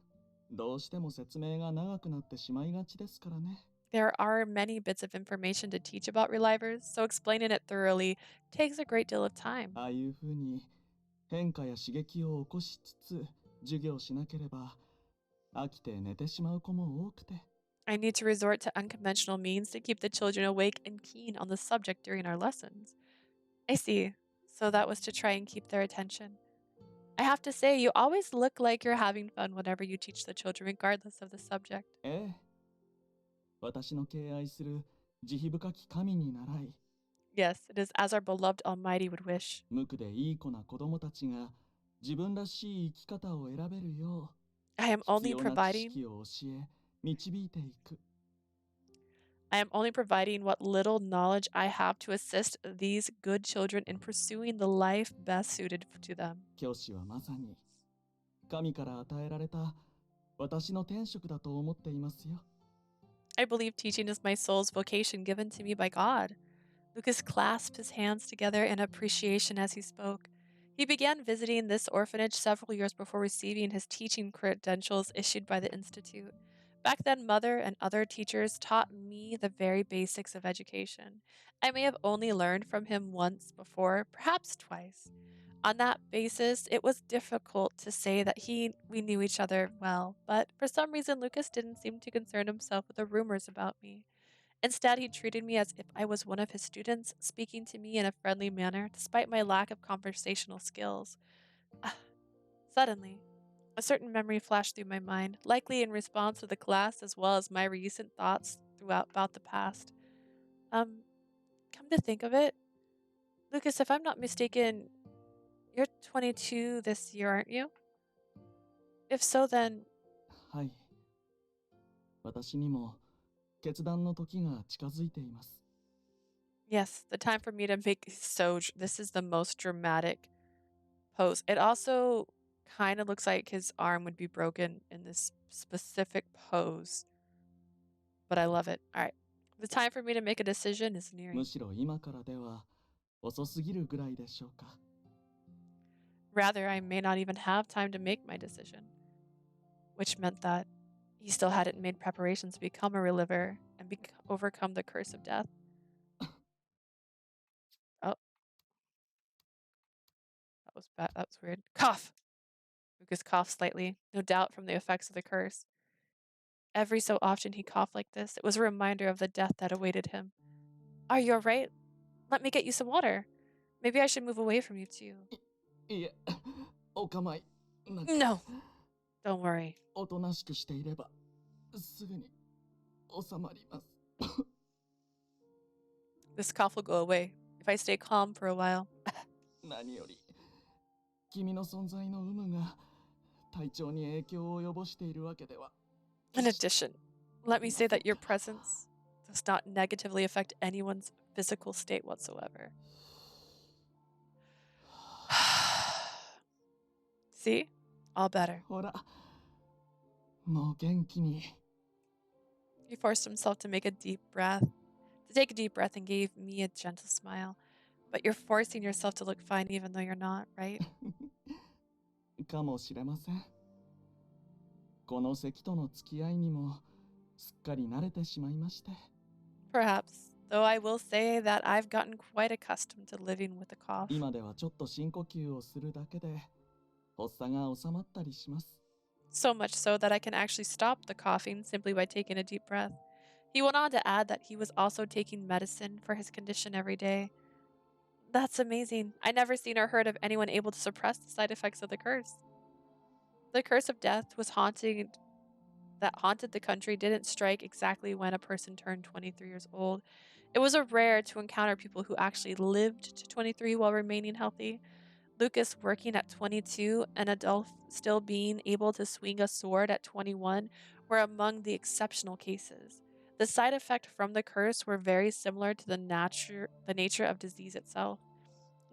どうしても説明が長くなってしまいがちですからね。 There are many bits of information to teach about relivers, so explaining it thoroughly takes a great deal of time. ああいうふうに変化や刺激を起こしつつ授業しなければ飽きて寝てしまう子も多くて。 I need to resort to unconventional means to keep the children awake and keen on the subject during our lessons. I see. So that was to try and keep their attention. I have to say, you always look like you're having fun whenever you teach the children, regardless of the subject. ええ、私の敬愛する慈悲深き神に習い、 Yes, it is as our beloved Almighty would wish. 無垢でいい子な子供たちが自分らしい生き方を選べるよ I am う、必 only 要な知 providing 識を教え、導いていく。 I am only providing what little knowledge I have to assist these good children in pursuing the life best suited to them. 教師はまさに神から与えられた私の天職だと思っていますよ。 I believe teaching is my soul's vocation given to me by God. Lucas clasped his hands together in appreciation as he spoke. He began visiting this orphanage several years before receiving his teaching credentials issued by the Institute. Back then, Mother and other teachers taught me the very basics of education. I may have only learned from him once before, perhaps twice. On that basis, it was difficult to say that we knew each other well, but for some reason Lucas didn't seem to concern himself with the rumors about me. Instead, he treated me as if I was one of his students, speaking to me in a friendly manner despite my lack of conversational skills. Ah, Suddenly, a certain memory flashed through my mind, likely in response to the class as well as my recent thoughts throughout about the past. Um, Come to think of it, Lucas, if I'm not mistaken, you're 22 this year, aren't you? If so, then はい。私にも決断の時が近づいています。 yes, the time for me to make this is the most dramatic pose. It also kind of looks like his arm would be broken in this specific pose, but I love it. All right. The time for me to make a decision is む nearing. しろ今からでは遅すぎるぐらいでしょうか。 Rather, I may not even have time to make my decision, which meant that he still hadn't made preparations to become a reliver and overcome the curse of death. Oh, that was bad. That was weird. Cough! Lucas coughed slightly, no doubt from the effects of the curse. Every so often he coughed like this. It was a reminder of the death that awaited him. Are you alright? Let me get you some water. Maybe I should move away from you too. いえ、お構いなく。 No, don't worry. おとなしくしていればすぐに収まります。 This cough will go away if I stay calm for a while. 何より君の存在の有無が体調に影響を及ぼしているわけでは。 In addition, let me say that your presence does not negatively affect anyone's physical state whatsoever. See? All better. ほら、もう元気に。 He forced himself to take a deep breath and gave me a gentle smile. But you're forcing yourself to look fine even though you're not, right? かもしれません。この咳との付き合いにもすっかり慣れてしまいまして。 Perhaps, though I will say that I've gotten quite accustomed to living with a cough. 今ではちょっと深呼吸をするだけで発作が収まったりします。 So much so that I can actually stop the coughing simply by taking a deep breath. He went on to add that he was also taking medicine for his condition every day. That's amazing. I never seen or heard of anyone able to suppress the side effects of the curse. The curse of death that haunted the country didn't strike exactly when a person turned 23 years old. It was a rare to encounter people who actually lived to 23 while remaining healthy. Lucas working at 22 and Adolf still being able to swing a sword at 21 were among the exceptional cases. The side effect from the curse were very similar to the nature of disease itself.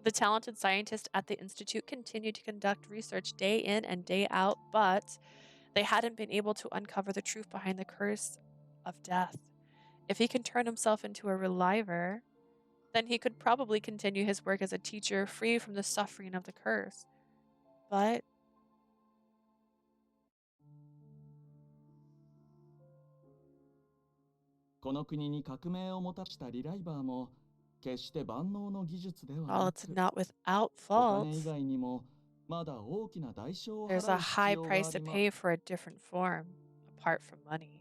The talented scientists at the Institute continued to conduct research day in and day out, but they hadn't been able to uncover the truth behind the curse of death. If he can turn himself into a reliver, then he could probably continue his work as a teacher free from the suffering of the curse. But この国に革命をもたらしたリライバーも決して万能の技術では while な it's く、 not without お金以 faults, 外にもまだ大きな代償を there's 払 a う必 high 要が price あ to りま pay for a different form, apart from money.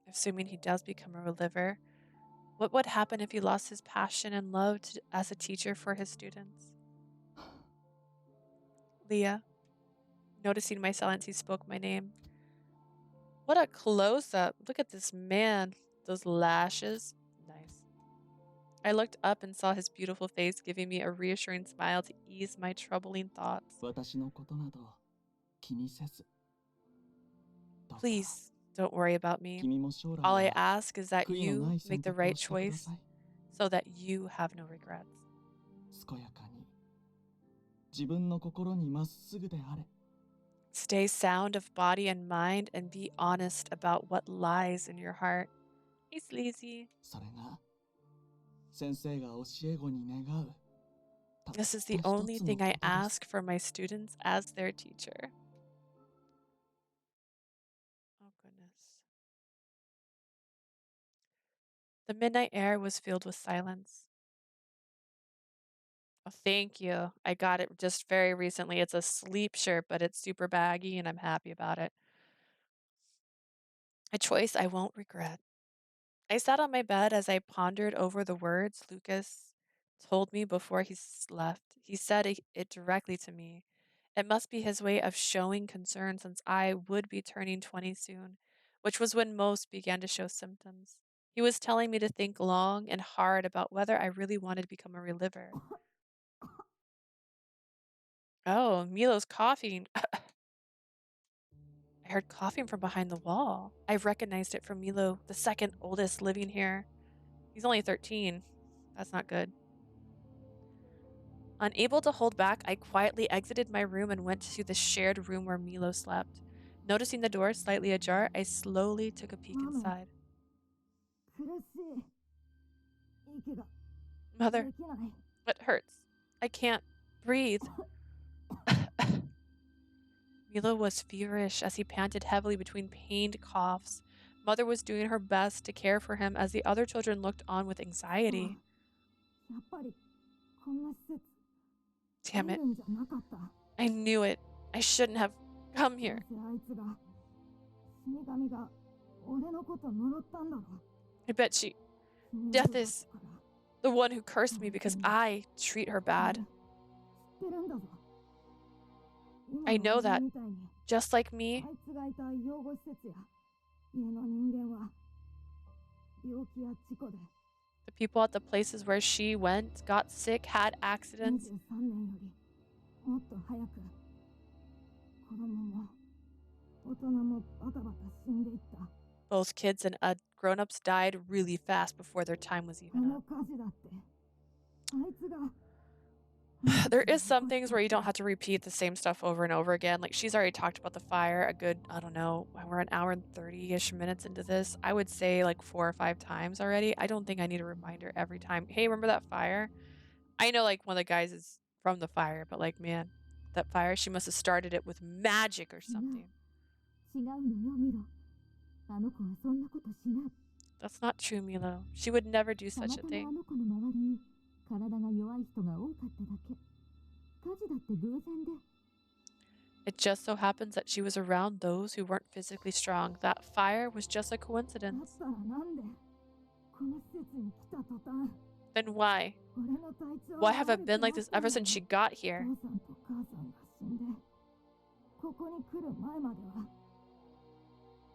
Assuming he does become a reliver, what would happen if he lost his passion and love as a teacher for his students? Leah, noticing my silence, he spoke my name. What a close up. Look at this man. Those lashes. Nice. I looked up and saw his beautiful face, giving me a reassuring smile to ease my troubling thoughts. 私のことなど気にせず。どうか Please don't worry about me. 君も将来 All I は ask is that 悔いの you ない make 選 the 択を right してくだ choice さい。 so that you have no regrets. 健やかに自分の心にまっすぐであれ。 Stay sound of body and mind and be honest about what lies in your heart. Hey, sleazy. それが先生が教え子に願う。This is the only thing I ask for my students as their teacher. Oh, goodness. The midnight air was filled with silence. Oh, thank you. I got it just very recently. It's a sleep shirt, but it's super baggy, and I'm happy about it. A choice I won't regret. I sat on my bed as I pondered over the words Lucas told me before he left. He said it directly to me. It must be his way of showing concern since I would be turning 20 soon, which was when most began to show symptoms. He was telling me to think long and hard about whether I really wanted to become a reliver. Oh, Milo's coughing. I heard coughing from behind the wall. I recognized it from Milo, the second oldest living here. He's only 13. That's not good. Unable to hold back, I quietly exited my room and went to the shared room where Milo slept. Noticing the door slightly ajar, I slowly took a peek inside. Mother, it hurts. I can't breathe. Milo was feverish as he panted heavily between pained coughs. Mother was doing her best to care for him as the other children looked on with anxiety. Damn it. I knew it. I shouldn't have come here. I bet Death is the one who cursed me because I treat her bad. I know that. Just like me, the people at the places where she went, got sick, had accidents. Both kids and grown-ups died really fast before their time was even up. There is some things where you don't have to repeat the same stuff over and over again. Like, she's already talked about the fire a good, I don't know, we're an hour and 30-ish minutes into this. I would say like 4 or 5 times already. I don't think I need a reminder every time. Hey, remember that fire? I know like one of the guys is from the fire, but like, man, that fire, she must have started it with magic or something. That's not true, Milo. She would never do such a thing. It just so happens that she was around those who weren't physically strong. That fire was just a coincidence. Then why? Why have I been like this ever since she got here?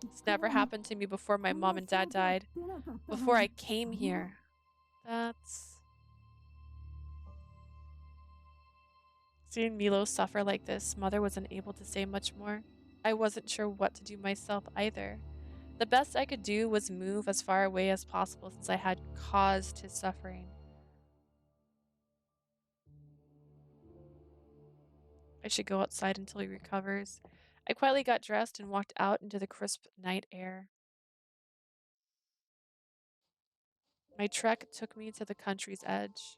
It's never happened to me before my mom and dad died. Before I came here. Seeing Milo suffer like this, Mother wasn't able to say much more. I wasn't sure what to do myself either. The best I could do was move as far away as possible since I had caused his suffering. I should go outside until he recovers. I quietly got dressed and walked out into the crisp night air. My trek took me to the country's edge.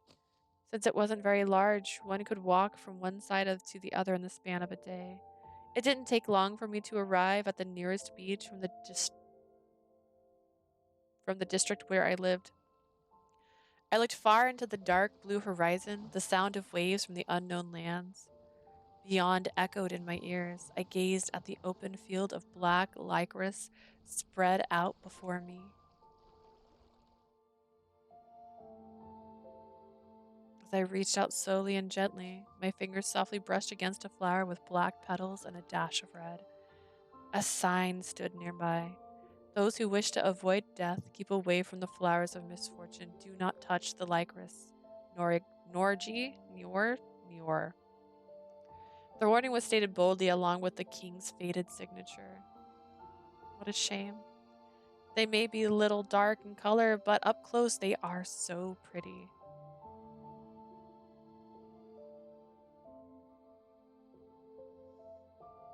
Since it wasn't very large, one could walk from one side to the other in the span of a day. It didn't take long for me to arrive at the nearest beach from the district where I lived. I looked far into the dark blue horizon, the sound of waves from the unknown lands beyond echoed in my ears. I gazed at the open field of black licorice spread out before me. As I reached out slowly and gently, my fingers softly brushed against a flower with black petals and a dash of red. A sign stood nearby. Those who wish to avoid death keep away from the flowers of misfortune. Do not touch the licorice. Norji. The warning was stated boldly along with the king's faded signature. What a shame. They may be a little dark in color, but up close they are so pretty.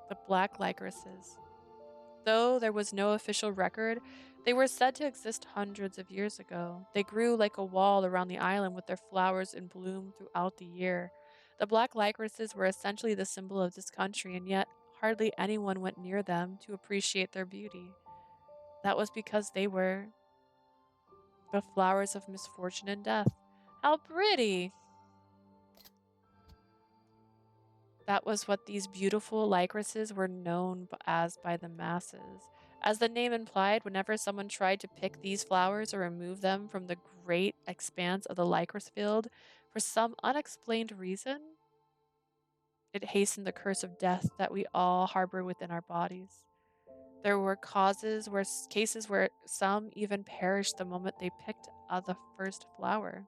The black licorices. Though there was no official record, They were said to exist hundreds of years ago. They grew like a wall around the island with their flowers in bloom throughout the year. The black lycrises were essentially the symbol of this country, and yet hardly anyone went near them to appreciate their beauty. That was because they were the flowers of misfortune and death. How pretty! That was what these beautiful lycrises were known as by the masses. As the name implied, whenever someone tried to pick these flowers or remove them from the great expanse of the lycris field, for some unexplained reason, it hastened the curse of death that we all harbor within our bodies. There were cases where some even perished the moment they picked the first flower.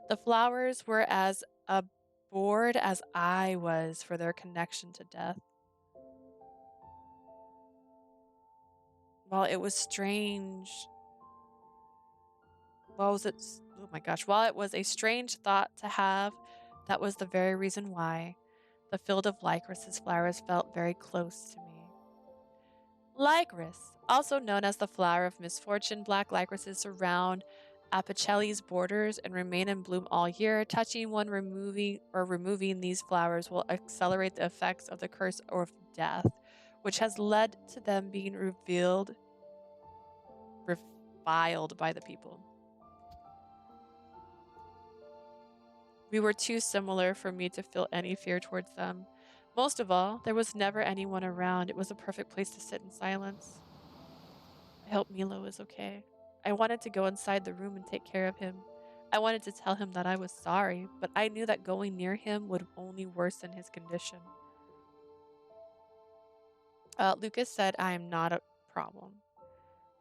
The flowers were as abhorred as I was for their connection to death. While it was strange, oh my gosh, while it was a strange thought to have, that was the very reason why the field of lycris's flowers felt very close to me. Lycris, also known as the flower of misfortune, black lycrises surround Apicelli's borders and remain in bloom all year. Touching one, removing these flowers will accelerate the effects of the curse of death, which has led to them being reviled by the people. We were too similar for me to feel any fear towards them. Most of all, there was never anyone around. It was a perfect place to sit in silence. I hope Milo is okay. I wanted to go inside the room and take care of him. I wanted to tell him that I was sorry, but I knew that going near him would only worsen his condition. Lucas said I am not a problem,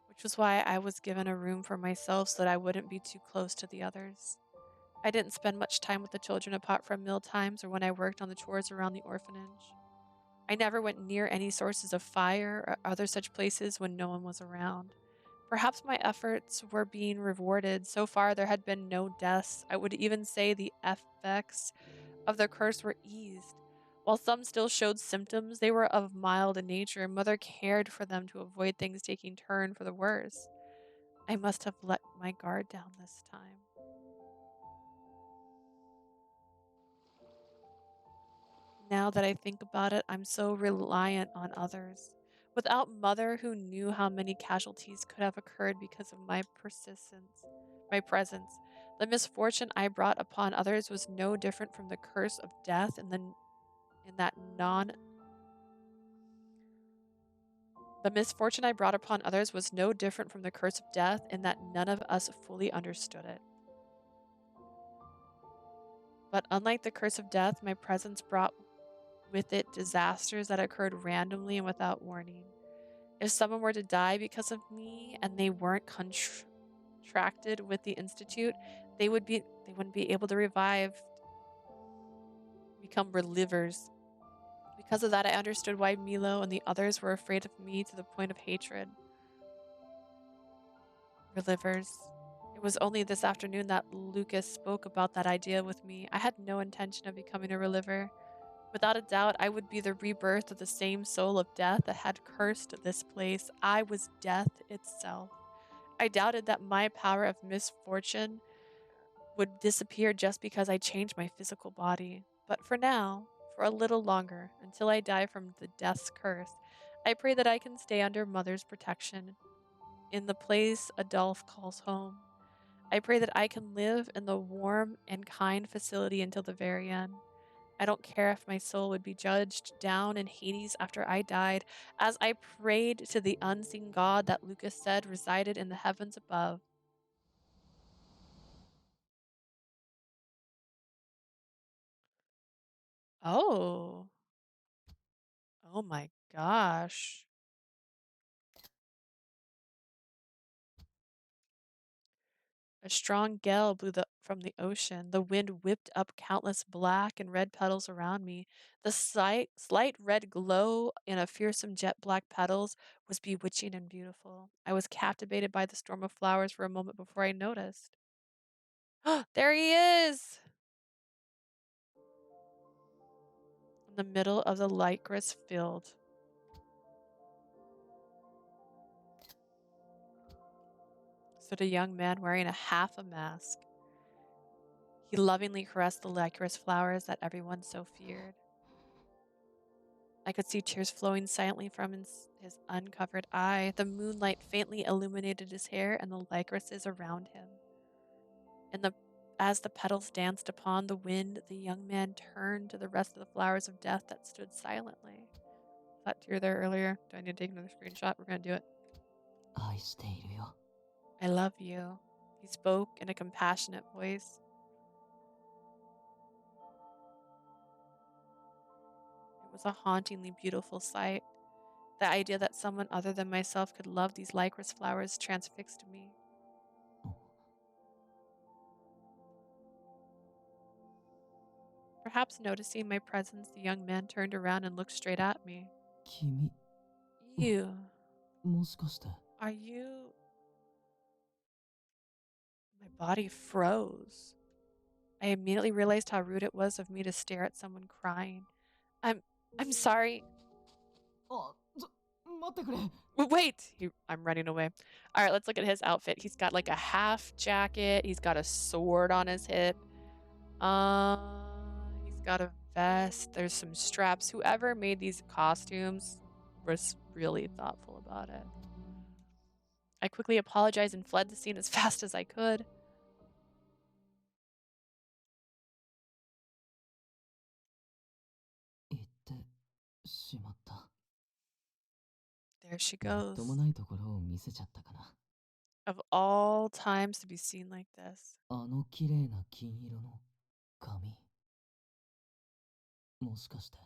which was why I was given a room for myself so that I wouldn't be too close to the others. I didn't spend much time with the children apart from meal times or when I worked on the chores around the orphanage. I never went near any sources of fire or other such places when no one was around. Perhaps my efforts were being rewarded. So far, there had been no deaths. I would even say the effects of the curse were eased. While some still showed symptoms, they were of mild in nature, and Mother cared for them to avoid things taking turn for the worse. I must have let my guard down this time. Now that I think about it, I'm so reliant on others. Without Mother, who knew how many casualties could have occurred because of my presence, the misfortune I brought upon others was no different from the curse of death in that non the misfortune I brought upon others was no different from the curse of death in that none of us fully understood it. But unlike the curse of death, my presence brought with it disasters that occurred randomly and without warning. If someone were to die because of me and they weren't contracted with the institute, they wouldn't be able to become relivers. Because of that, I understood why Milo and the others were afraid of me to the point of hatred. Relivers. It was only this afternoon that Lucas spoke about that idea with me. I had no intention of becoming a reliver. Without a doubt, I would be the rebirth of the same soul of death that had cursed this place. I was death itself. I doubted that my power of misfortune would disappear just because I changed my physical body. But for now, for a little longer, until I die from the death's curse, I pray that I can stay under Mother's protection in the place Adolphe calls home. I pray that I can live in the warm and kind facility until the very end. I don't care if my soul would be judged down in Hades after I died, as I prayed to the unseen God that Lucas said resided in the heavens above. Oh. Oh my gosh. A strong gale blew from the ocean. The wind whipped up countless black and red petals around me. The slight red glow in a fearsome jet black petals was bewitching and beautiful. I was captivated by the storm of flowers for a moment before I noticed. There he is! In the middle of the lycris field. stood a young man wearing a mask. He lovingly caressed the licorice flowers that everyone so feared. I could see tears flowing silently from his uncovered eye. The moonlight faintly illuminated his hair and the licorices around him. And as the petals danced upon the wind, the young man turned to the rest of the flowers of death that stood silently. Was that tear there earlier? Do I need to take another screenshot? We're going to do it. 愛しているよ。 I love you. He spoke in a compassionate voice. It was a hauntingly beautiful sight. The idea that someone other than myself could love these licorice flowers transfixed me. Perhaps noticing my presence, the young man turned around and looked straight at me. 君、 You, もしかして。 are you... My body froze. I immediately realized how rude it was of me to stare at someone crying. I'm sorry. あ、待ってくれ。Wait! I'm running away. All right, let's look at his outfit. He's got like a half jacket. He's got a sword on his hip. He's got a vest. There's some straps. Whoever made these costumes was really thoughtful about it. I quickly apologized and fled the scene as fast as I could. There she goes. みっともないところを見せちゃったかな。 Of all times to be seen like this. あの綺麗な金色の髪。もしかして。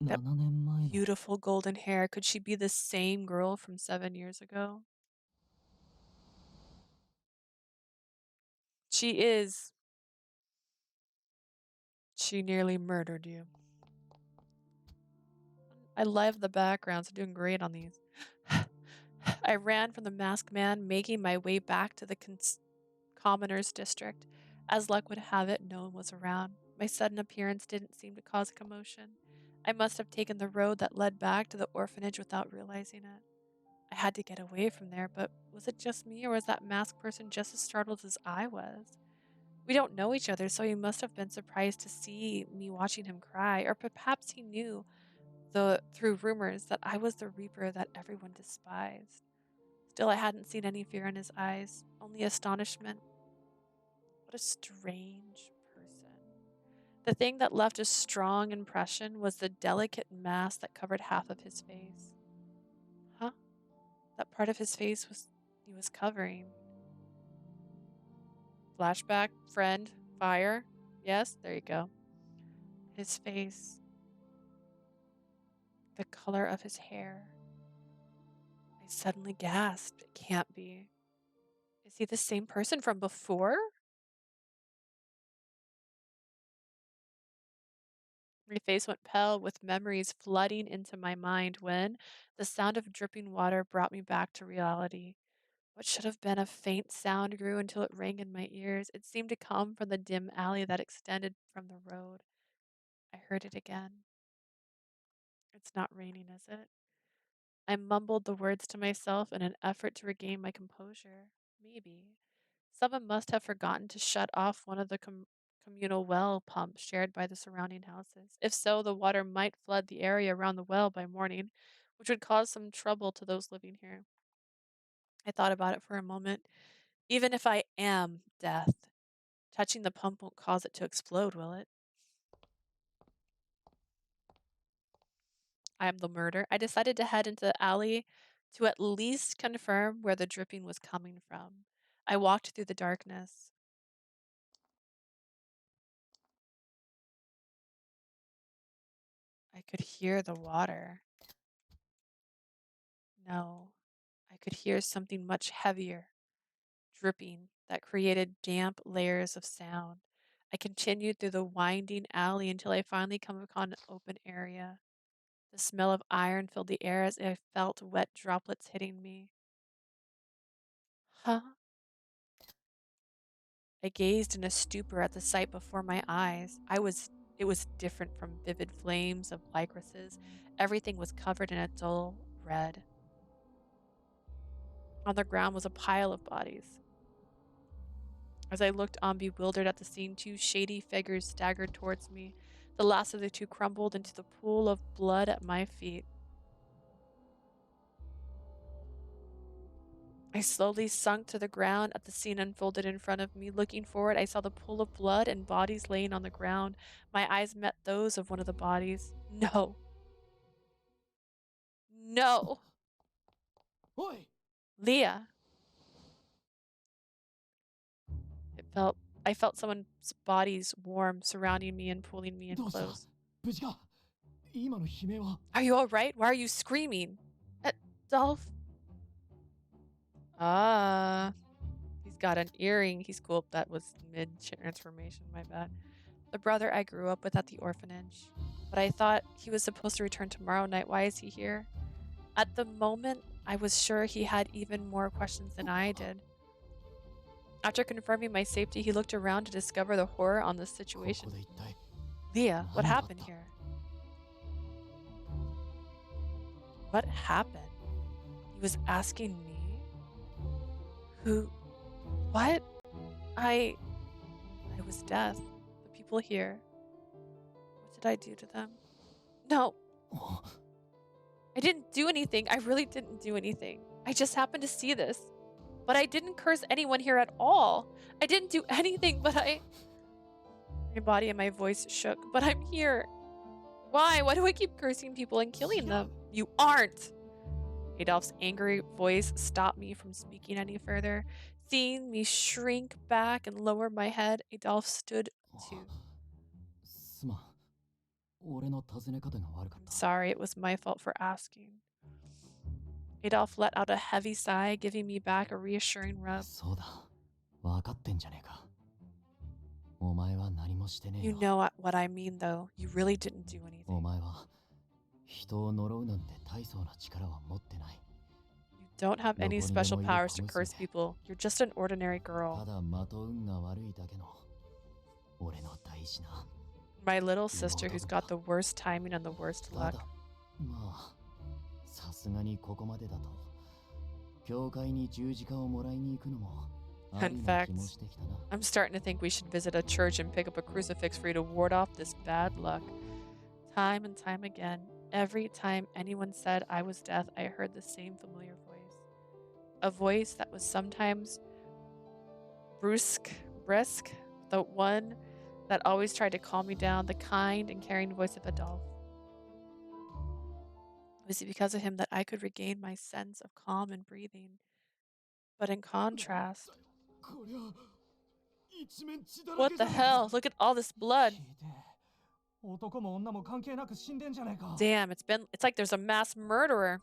That 7年前の。 beautiful golden hair. Could she be the same girl from 7 years ago? She is. She nearly murdered you. I love the backgrounds. They're doing great on these. I ran from the masked man, making my way back to the commoner's district. As luck would have it, no one was around. My sudden appearance didn't seem to cause a commotion. I must have taken the road that led back to the orphanage without realizing it. I had to get away from there, but was it just me, or was that masked person just as startled as I was? We don't know each other, so he must have been surprised to see me watching him cry, or perhaps he knew, through rumors, that I was the reaper that everyone despised. Still, I hadn't seen any fear in his eyes, only astonishment. What a strange person. The thing that left a strong impression was the delicate mask that covered half of his face. Huh? That part of his face he was covering. Flashback, friend, fire. Yes, there you go. His face. The color of his hair. I suddenly gasped. It can't be. Is he the same person from before? My face went pale with memories flooding into my mind when the sound of dripping water brought me back to reality. What should have been a faint sound grew until it rang in my ears. It seemed to come from the dim alley that extended from the road. I heard it again. It's not raining, is it? I mumbled the words to myself in an effort to regain my composure. Maybe. Someone must have forgotten to shut off one of the communal well pumps shared by the surrounding houses. If so, the water might flood the area around the well by morning, which would cause some trouble to those living here. I thought about it for a moment. Even if I am death, touching the pump won't cause it to explode, will it? I am the murder. I decided to head into the alley to at least confirm where the dripping was coming from. I walked through the darkness. I could hear the water. No, I could hear something much heavier, dripping, that created damp layers of sound. I continued through the winding alley until I finally come upon an open area. The smell of iron filled the air as I felt wet droplets hitting me. Huh? I gazed in a stupor at the sight before my eyes. It was different from vivid flames of lycrases. Everything was covered in a dull red. On the ground was a pile of bodies. As I looked on, bewildered at the scene, 2 shady figures staggered towards me. The last of the 2 crumbled into the pool of blood at my feet. I slowly sunk to the ground as the scene unfolded in front of me. Looking forward, I saw the pool of blood and bodies laying on the ground. My eyes met those of one of the bodies. No. No. Oi! Leah. I felt someone's bodies warm, surrounding me and pulling me in どうした close. 無事か今の悲鳴は Are you alright? Why are you screaming? Dolph. He's got an earring. He's cool. That was mid-transformation, my bad. The brother I grew up with at the orphanage. But I thought he was supposed to return tomorrow night. Why is he here? At the moment, I was sure he had even more questions than I did. After confirming my safety, he looked around to discover the horror on the こ situation. こで一体 Leah, what 何があっ happened た here? What happened? He was asking me? Who? What? I was death. The people here. What did I do to them? No. I didn't do anything. I really didn't do anything. I just happened to see this. But I didn't curse anyone here at all. I didn't do anything, but My body and my voice shook. But I'm here. Why? Why do I keep cursing people and killing them? You aren't! Adolph's angry voice stopped me from speaking any further. Seeing me shrink back and lower my head, Adolph stood too. すまん俺の尋ね方が悪かっ I'm た sorry, it was my fault for asking. Adolph let out a heavy sigh, giving me back a reassuring rub. そうだ分かってんじゃねえかお前は何もしてねえ You よ know what I mean, though. You really didn't do お anything. 前は人を呪うなんて大層な力は持ってない You don't have any どこにで special もいる powers 小 to 娘 curse people. You're just an ordinary た girl. だまと運が悪いだけの俺の大事な My little sister who's got the worst timing and the worst た luck. だまあさすがにここまでだと教会に十字架をもらいに行くのもあり In な fact, 気もしてきたな I'm starting to think we should visit a church and pick up a crucifix for you to ward off this bad luck. Time and time again, every time anyone said I was death, I heard the same familiar voice. A voice that was sometimes brisk, the one that always tried to calm me down, the kind and caring voice of Adolphe. Was it because of him that I could regain my sense of calm and breathing? But in contrast, こりゃ一面血だら what け the じゃねえか hell? Look at all this blood. ひでえ男も女も関係なく死んでんじゃねえか Damn, it's like there's a mass murderer.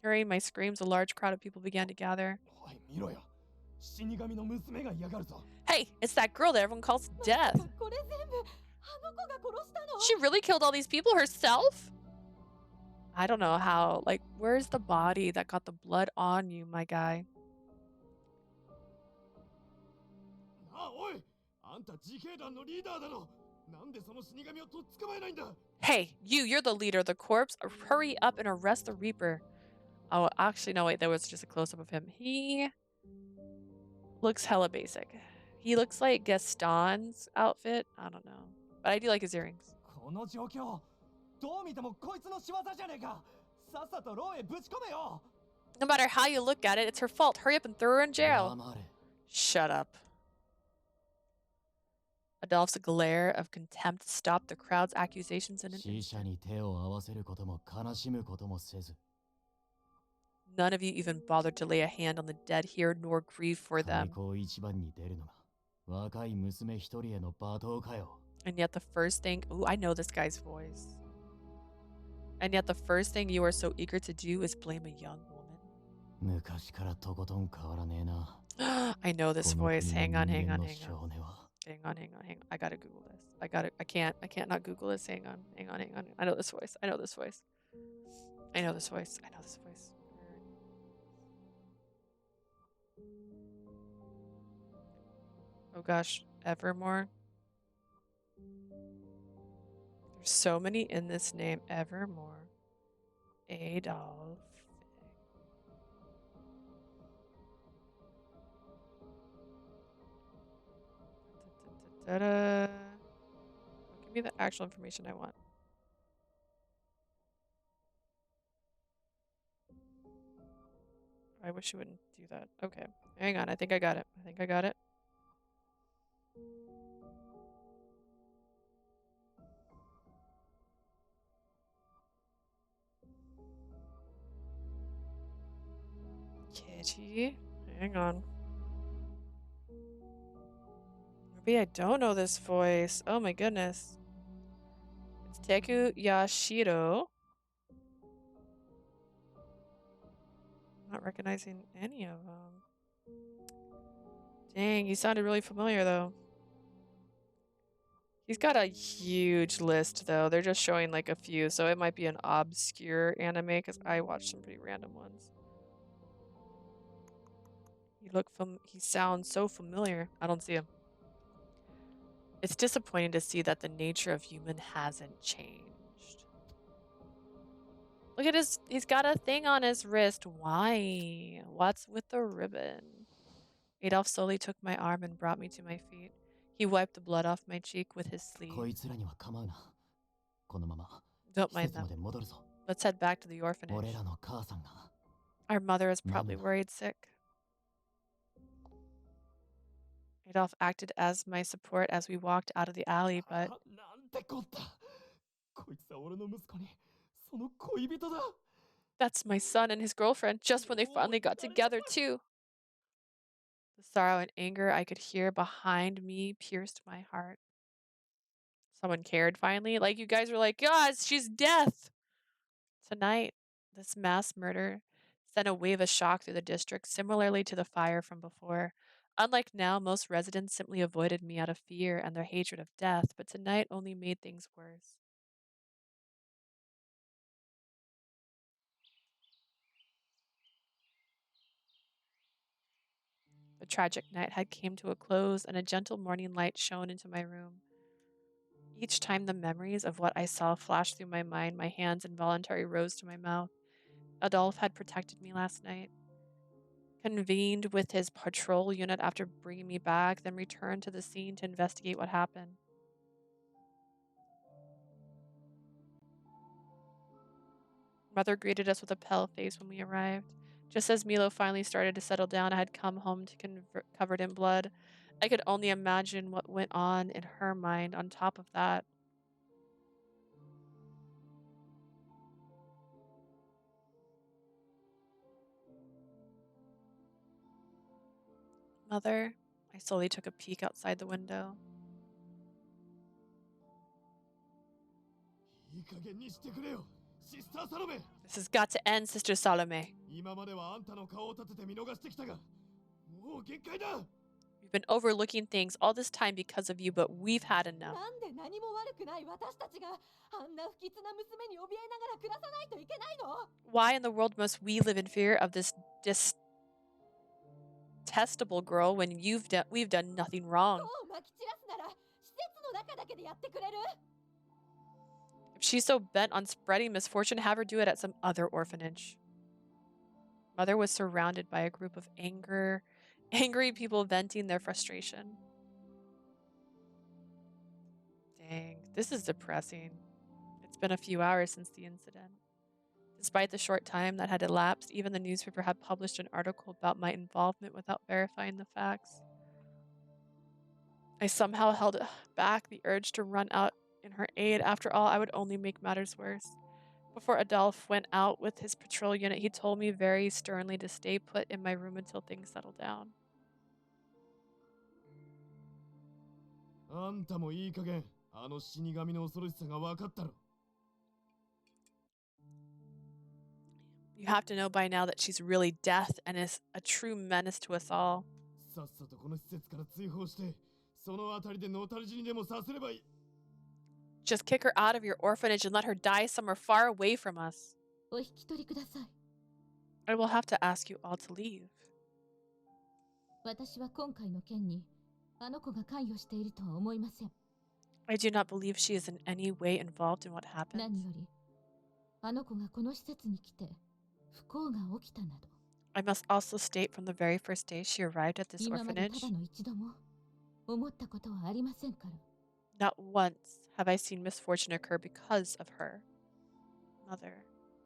Hearing my screams, a large crowd of people began to gather. おい見ろよ死神の娘が嫌がるぞ Hey, it's that girl that everyone calls Death. これ全部あの子が殺したの She really killed all these people herself? I don't know how. Like, where's the body that got the blood on you, my guy? なあおいあんた自警団のリーダーだろなんでその死神をとっ捕まえないんだ Hey, you're the leader of the corpse. Hurry up and arrest the Reaper. Oh, actually, no, wait, there was just a close-up of him. He looks hella basic. He looks like Gaston's outfit. I don't know. But I do like his earrings. この状況どう見てもこいつの仕業じゃねえかさっさと牢へぶち込めよ No matter how you look at it, it's her fault. Hurry up and throw her in jail. 黙れ Shut up. Adolph's glare of contempt stopped the crowd's accusations in an 死者 instant. に手を合わせることも悲しむこともせず None of you even bothered to lay a hand on the dead here nor grieve for 開 them. 口一番に出るのが若い娘一人への罵倒かよ And yet the first thing... Ooh, I know this guy's voice. And yet the first thing you are so eager to do is blame a young woman. 昔からとことん変わらねえな I know this この voice. 国 Hang の on, 人 hang 間 on, の hang on. 少年は Hang on. I gotta Google this. I can't not Google this. Hang on. I know this voice. I know this voice. Oh gosh, Evermore. There's so many in this name. Evermore. Adolf. Da-da. Give me the actual information I want. I wish you wouldn't do that. Okay. Hang on. I think I got it. I think I got it. Kitty. Hang on. Maybe I don't know this voice. Oh my goodness. It's Teku Yashiro. I'm not recognizing any of them. Dang, he sounded really familiar though. He's got a huge list though. They're just showing like a few, so it might be an obscure anime because I watched some pretty random ones. He sounds so familiar. I don't see him. It's disappointing to see that the nature of human hasn't changed. Look at he's got a thing on his wrist. Why? What's with the ribbon? Adolf slowly took my arm and brought me to my feet. He wiped the blood off my cheek with his sleeve. Don't mind them. Let's head back to the orphanage. Our mother is probably worried sick. Adolf acted as my support as we walked out of the alley, but that's my son and his girlfriend, just when they finally got together, too. The sorrow and anger I could hear behind me pierced my heart. Someone cared finally. Like, you guys were like, God, she's death. Tonight, this mass murder sent a wave of shock through the district, similarly to the fire from before. Unlike now, most residents simply avoided me out of fear and their hatred of death, but tonight only made things worse. The tragic night had come to a close, and a gentle morning light shone into my room. Each time the memories of what I saw flashed through my mind, my hands involuntarily rose to my mouth. Adolf had protected me last night, convened with his patrol unit after bringing me back, then returned to the scene to investigate what happened. Mother greeted us with a pale face when we arrived. Just as Milo finally started to settle down, I had come home covered in blood. I could only imagine what went on in her mind on top of that. Mother, I slowly took a peek outside the window. This has got to end, Sister Salome. We've been overlooking things all this time because of you, but we've had enough. Why in the world must we live in fear of this detestable girl when we've done nothing wrong? If she's so bent on spreading misfortune, have her do it at some other orphanage. Mother was surrounded by a group of angry people venting their frustration. Dang, this is depressing. It's been a few hours since the incident. Despite the short time that had elapsed, even the newspaper had published an article about my involvement without verifying the facts. I somehow held back the urge to run out in her aid. After all, I would only make matters worse. Before Adolf went out with his patrol unit, he told me very sternly to stay put in my room until things settled down. You have to know by now that she's really death and is a true menace to us all. Just kick her out of your orphanage and let her die somewhere far away from us. I will have to ask you all to leave. I do not believe she is in any way involved in what happened. I must also state from the very first day she arrived at this orphanage, 思ったことはありませんから。Not once have I seen misfortune occur because of her.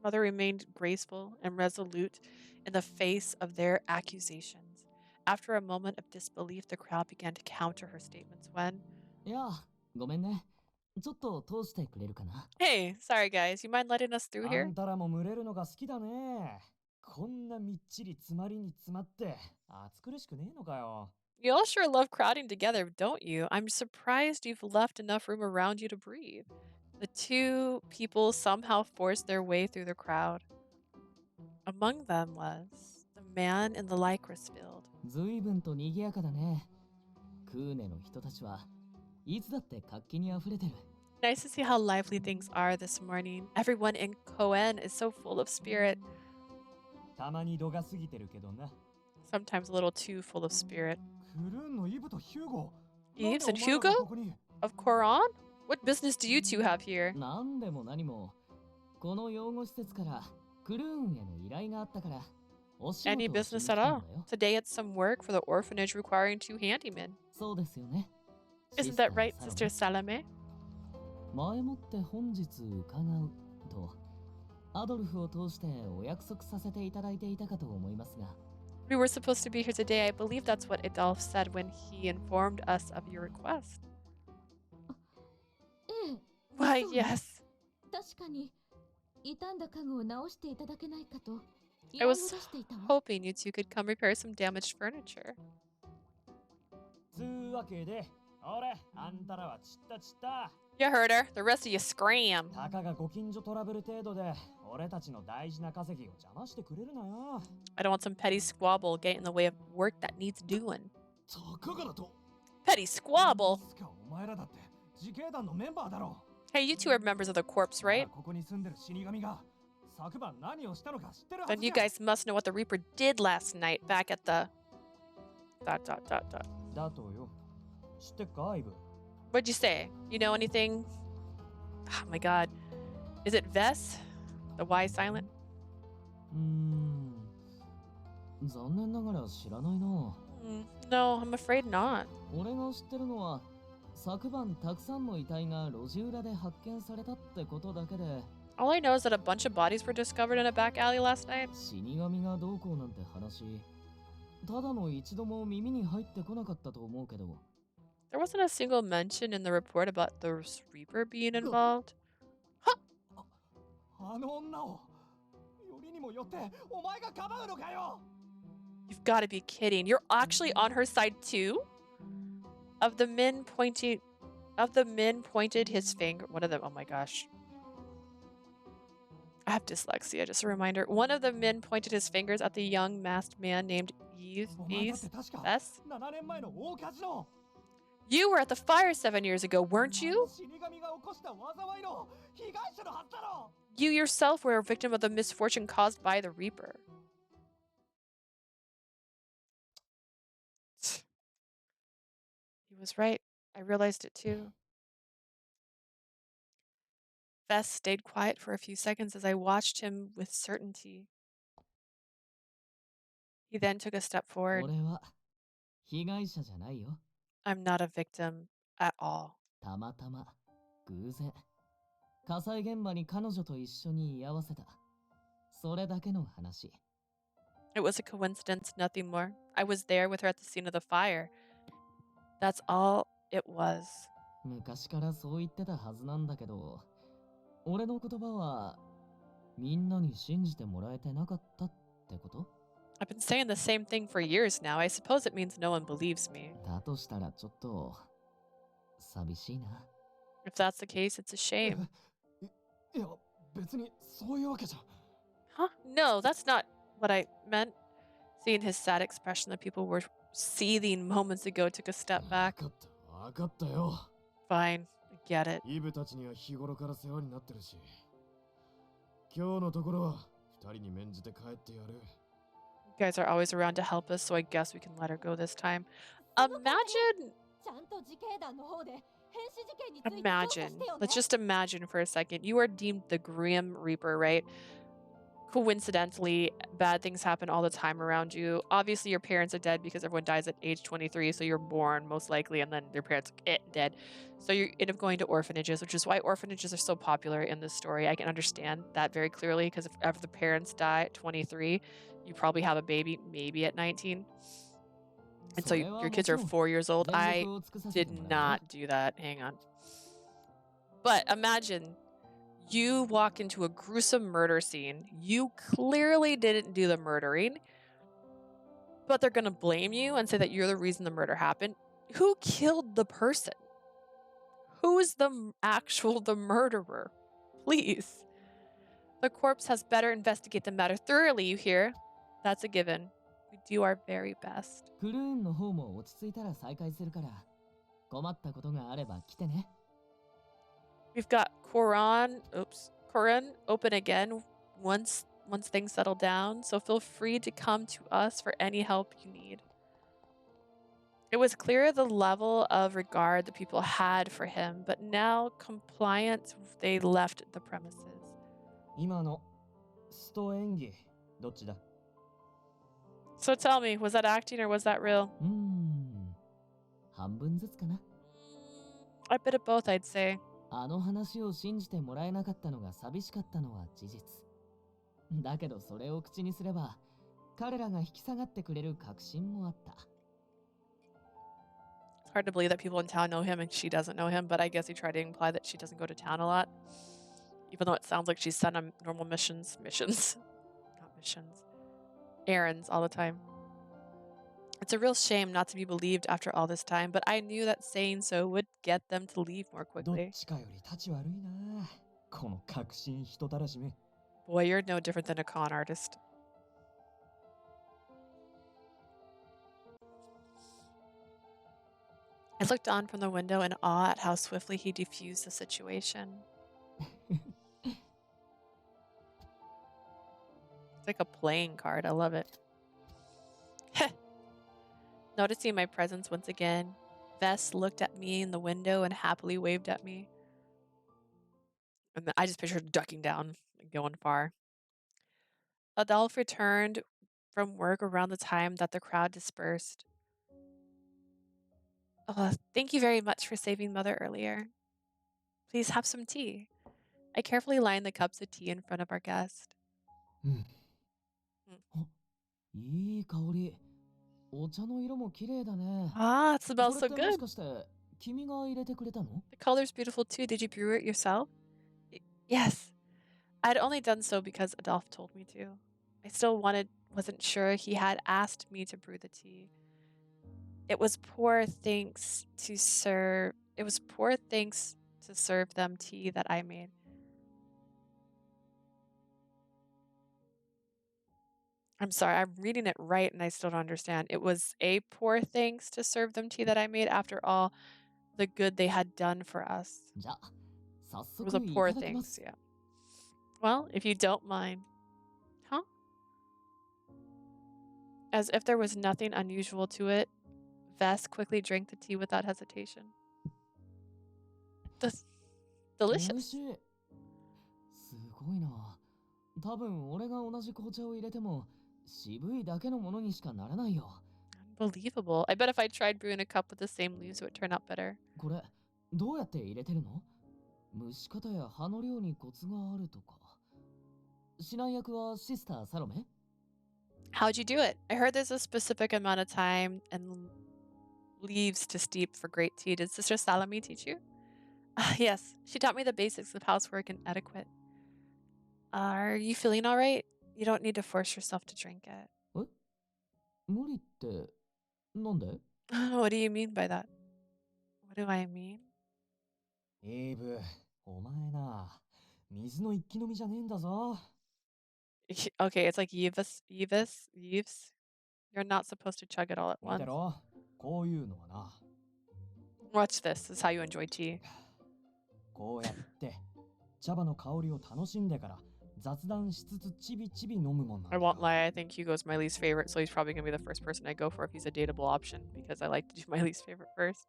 Mother remained graceful and resolute in the face of their accusations. After a moment of disbelief, the crowd began to counter her statements when, いや、ごめんね。ちょっと通してくれるかな。 Hey, sorry guys, you mind letting us through あ here? んたらも群れるのが好きだね。こんなみっちり詰まりに詰まって暑苦しくねえのかよ。 You all sure love crowding together, don't you? I'm surprised you've left enough room around you to breathe. The two people somehow forced their way through the crowd. Among them was the man in the lycra field. 随分と賑やかだね。クーネの人たちはいつだって活気にあふれてる。 Nice to see how lively things are this morning. Everyone in Koen is so full of spirit. たまに度が過ぎてるけどな。 Sometimes a little too full of spirit. クルーンのイブとヒューゴ。 Eves なん and でお前らが Hugo? ここに？ Of Koran? What business do you two have here? なんでも何も、この養護施設からクルーンへの依頼があったから、お仕事を Any しに business 来た at ん all. だよ。 Today it's some work for the orphanage requiring 2 handymen. そうですよね。 Isn't that right, Sister Salome? 前もって本日伺うと、アドルフを通してお約束させていただいていたかと思いますが、 We were supposed to be here today. I believe that's what Adolf said when he informed us of your request. ええ、 Why, そうね。 yes. 確かに傷んだ家具を直していただけないかと依 I 頼を was 出していたわ。 hoping you two could come repair some damaged furniture. つうわけで、俺、あんたらは散った散った。 You heard her. The rest of you scram. たかがご近所トラブル程度で、俺たちの大事な稼ぎを邪魔してくれるなよ。 I don't want some petty squabble getting in the way of work that needs doing. たかがだと Petty squabble? つかお前らだって自警団のメンバーだろ。 Hey, you two are members of the corpse, right? ここに住んでる死神が昨晩何をしたのか知ってるはず Then you じゃ。 guys must know what the Reaper did last night back at the... ... だとよ。知ってっか、アイブ。 What'd you say? You know anything? Oh my god. Is it Vess? The Y silent? 残念ながら知らないな。 No, I'm afraid not. 俺が知ってるのは、昨晩たくさんの遺体が路地裏で発見されたってことだけで、 All I know is that a bunch of bodies were discovered in a back alley last night. 死神がどうこうなんて話、ただの一度も耳に入ってこなかったと思うけど。 There wasn't a single mention in the report about the Reaper being involved. あの女をよりにもよってお前がかばうのかよ。 You've got to be kidding. You're actually on her side too? Of the men pointed his finger. One of them, oh my gosh. I have dyslexia, just a reminder. One of the men pointed his fingers at the young masked man named Yves. お前だって確か Vess? 7年前の大火事の You were at the fire 7 years ago, weren't you? 死神が起こした災いの被害者のはずだろ。 You yourself were a victim of the misfortune caused by the Reaper. He was right. I realized it too. Vess stayed quiet for a few seconds as I watched him with certainty. He then took a step forward. 俺は被害者じゃないよ。 I'm not a victim at all. たまたま、偶然、火災現場に彼女と一緒に居合わせた。それだけの話。 It was a coincidence, nothing more. I was there with her at the scene of the fire. That's all it was. 昔からそう言ってたはずなんだけど、俺の言葉はみんなに信じてもらえてなかったってこと？ I've been saying the same thing for years now. I suppose it means no one believes me. だとしたらちょっと寂しいな。 If that's the case, it's a shame. いや、別にそういうわけじゃ。 Huh? No, that's not what I meant. Seeing his sad expression, the people were seething moments ago took a step back. わかったよ。 Fine, I get it. イブたちには日頃から世話になってるし、今日のところは二人に免じて帰ってやる。 You guys are always around to help us, so I guess we can let her go this time. Imagine, ちゃんと自警団の方で変死事件について調査 imagine. してよね。 Let's just imagine for a second. You are deemed the Grim Reaper, right? coincidentally, bad things happen all the time around you. Obviously, your parents are dead because everyone dies at age 23, so you're born most likely, and then your parents dead. So you end up going to orphanages, which is why orphanages are so popular in this story. I can understand that very clearly because if ever the parents die at 23, you probably have a baby maybe at 19. And so your kids are 4 years old. I did not do that. Hang on. But imagine you walk into a gruesome murder scene. You clearly didn't do the murdering, but they're going to blame you and say that you're the reason the murder happened. Who killed the person? Who is the murderer? Please. The corpse has better investigate the matter thoroughly, you hear? That's a given. We do our very best. クルーンの方も落ち着いたら再開するから、困ったことがあれば来てね。We've got Koran open again once things settle down, so feel free to come to us for any help you need. It was clear the level of regard the people had for him, but now compliant, they left the premises. 今のスト演技どっちだ？ So tell me, was that acting or was that real? 半分ずつかな。A bit of both, I'd say. あの話を信じてもらえなかったのが寂しかったのは事実。だけどそれを口にすれば、彼らが引き下がってくれる確信もあった。It's hard to believe that people in town know him and she doesn't know him, but I guess he tried to imply that she doesn't go to town a lot. Even though it sounds like she's sent on normal missions, errands all the time. It's a real shame not to be believed after all this time, but I knew that saying so would get them to leave more どっ quickly. ちかより立ち悪いな。この確信人たらしめ。Boy, you're no different than a con artist. I looked on from the window in awe at how swiftly he diffused the situation. It's like a playing card. I love it. Noticing my presence once again, Vess looked at me in the window and happily waved at me. And then I just pictured her ducking down and going far. Adolphe returned from work around the time that the crowd dispersed. Thank you very much for saving Mother earlier. Please have some tea. I carefully lined the cups of tea in front of our guest. いい香り。お茶の色も綺麗だね。Ah, it こ smells れ so ってもし good. かして君が入れてくれたの？ The color's beautiful too. Did you brew it yourself? Yes. I'd only done so because Adolphe told me to. I still wasn't sure he had asked me to brew the tea. It was poor thanks to serve them tea that I made. I'm sorry, I'm reading it right and I still don't understand. It was a poor thanks to serve them tea that I made after all the good they had done for us. じゃあ、早 It was a 速い poor ただきま thanks, す。 yeah. Well, if you don't mind. Huh? As if there was nothing unusual to it, Vess quickly drank the tea without hesitation. Delicious. Delicious. すごいな。多分俺が同じ紅茶を入れても渋いだけのものにしかならないよ。 Unbelievable. I bet if I tried brewing a cup with the same leaves, it would turn out better. これどうやって入れてるの？蒸し方や葉の量にコツがあるとか。指南役はシスターサロメ？ How'd you do it? I heard there's a specific amount of time and leaves to steep for great tea. Did Sister Salome teach you? Yes, she taught me the basics of housework and etiquette. Are you feeling all right? You don't need to force yourself to drink it. 無理ってなんで？ What do you mean by that? What do I mean? エイブ、お前な、水の一気飲みじゃねえんだぞ。Okay, it's like Yves. You're not supposed to chug it all at 見て once. ろ、こういうのはな。 Watch this. This is how you enjoy tea. こうやって茶葉の香りを楽しんでから雑談しつつちびちび飲むもんなんだ I よ。 won't lie, I think Hugo's my least favorite, so he's probably going to be the first person I go for if he's a dateable option, because I like to do my least favorite first.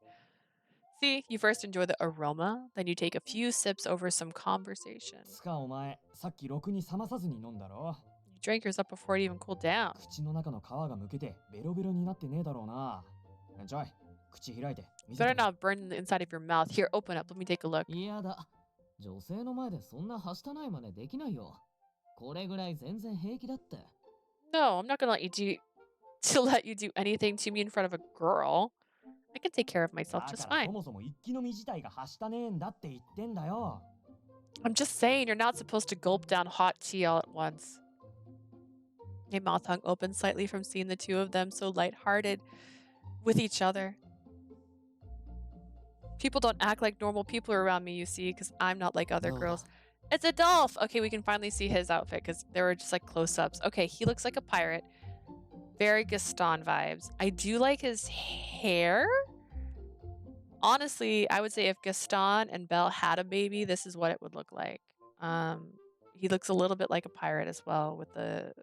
See, you first enjoy the aroma, then you take a few sips over some conversation. つかお前、さっきろくに冷まさずに飲んだろ。drink yours up before it even cooled down. 口の中の皮がむけてベロベロになってねえだろうな。ちょい、口開いて見せ Better てみろ。 not burn the inside of your mouth. Here, open up. Let me take a look. いやだ。女性の前でそんなはしたない真似できないよ。これぐらい全然平気だって。 No, I'm not gonna let you do anything to me in front of a girl. I can take care of myself だ just からそ fine. もそも一気飲み自体がはしたねえんだって言ってんだよ。 I'm just saying you're not supposed to gulp down hot tea all at once. My mouth hung open slightly from seeing the two of them so lighthearted with each other. People don't act like normal people around me, you see, because I'm not like other Oh. girls. It's Adolph! Okay, we can finally see his outfit because there were just like close-ups. Okay, he looks like a pirate. Very Gaston vibes. I do like his hair. Honestly, I would say if Gaston and Belle had a baby, this is what it would look like. He looks a little bit like a pirate as well with the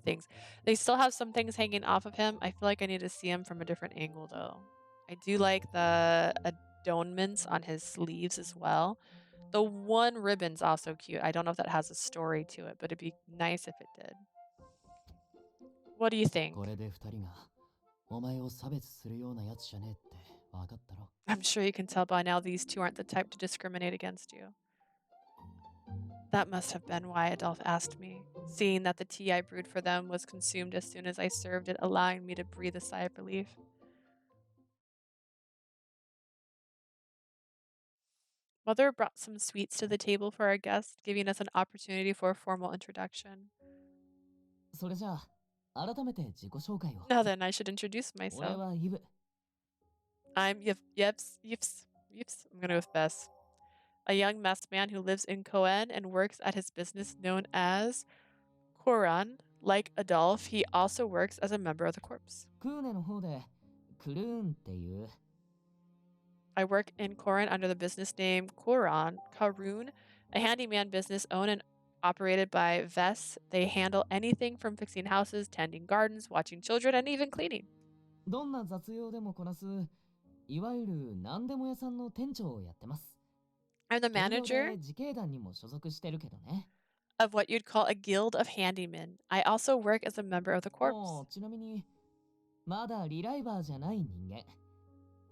things. They still have some things hanging off of him. I feel like I need to see him from a different angle though. I do like the adornments on his sleeves as well. The one ribbon's also cute. I don't know if that has a story to it, but it'd be nice if it did. What do you think? これで二人がお前を差別するようなやつじゃねえって分かったろ。 I'm sure you can tell by now these two aren't the type to discriminate against you. That must have been why Adolphe asked me, seeing that the tea I brewed for them was consumed as soon as I served it, allowing me to breathe a sigh of relief. Mother brought some sweets to the table for our guests, giving us an opportunity for a formal introduction. それじゃあ、改めて自己紹介を。 Now then, I should introduce 俺 myself. はイブ。 I'm Yips. I'm gonna go with Bess. A young masked man who lives in Coen and works at his business known as Koran. Like Adolphe, he also works as a member of the corps. クーネの方でクルーンっていう。 I work in Koran under the business name Karun, a handyman business owned and operated by Vess. They handle anything from fixing houses, tending gardens, watching children, and even cleaning. どんな雑用でもこなす、いわゆる何でも屋さんの店長をやってます。 I'm the 兼業 manager で自警団にも所属してるけどね。 of what you'd call a guild of handymen. I also work as a member of the も corps. うちなみに、まだリライバーじゃない人間。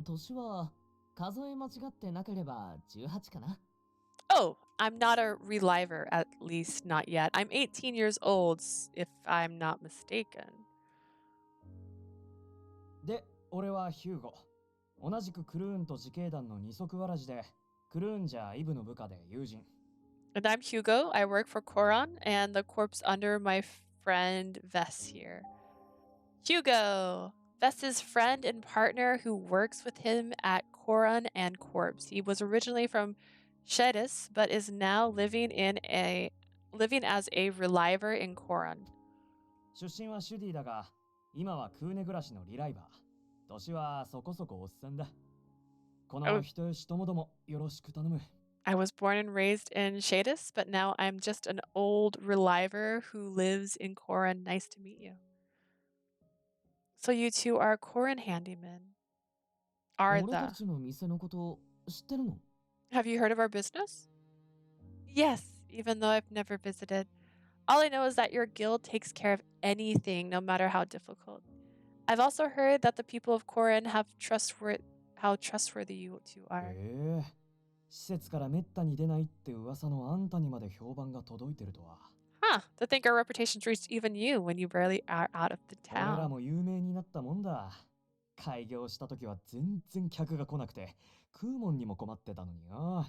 年は数え間違ってなければ18かな。 Oh, I'm not a reliver, at least not yet. I'm 18 years old, if I'm not mistaken. で、俺はヒューゴ。同じくクルーンと自警団の二足わらじで、クルーンじゃイブの部下で友人。 And I'm Hugo. I work for Koran and the corpse under my friend Vess here. Hugo! Vess's friend and partner who works with him at Koran and Corpse. He was originally from Shedis, but is now living as a reliver in Koran. 出身はシュディだが、今はクーネ暮らしのリライバー。年はそこそこおっさんだ。この人よしともどもよろしく頼む。 I was born and raised in Shadis, but now I'm just an old reliver who lives in Koran. Nice to meet you. So you two are Koran handymen. Are 俺た the... ちの店のこと知ってるの？ Have you heard of our business? Yes, even though I've never visited. All I know is that your guild takes care of anything, no matter how difficult. I've also heard that the people of Koran have how trustworthy you two are. 施設からめったに出ないって噂のあんたにまで評判が届いてるとは。 Huh, to think our reputations reached even you when you barely are out of the 俺ら town. も有名になったもんだ。開業した時は全然客が来なくて、食うもんにも困ってたのによ。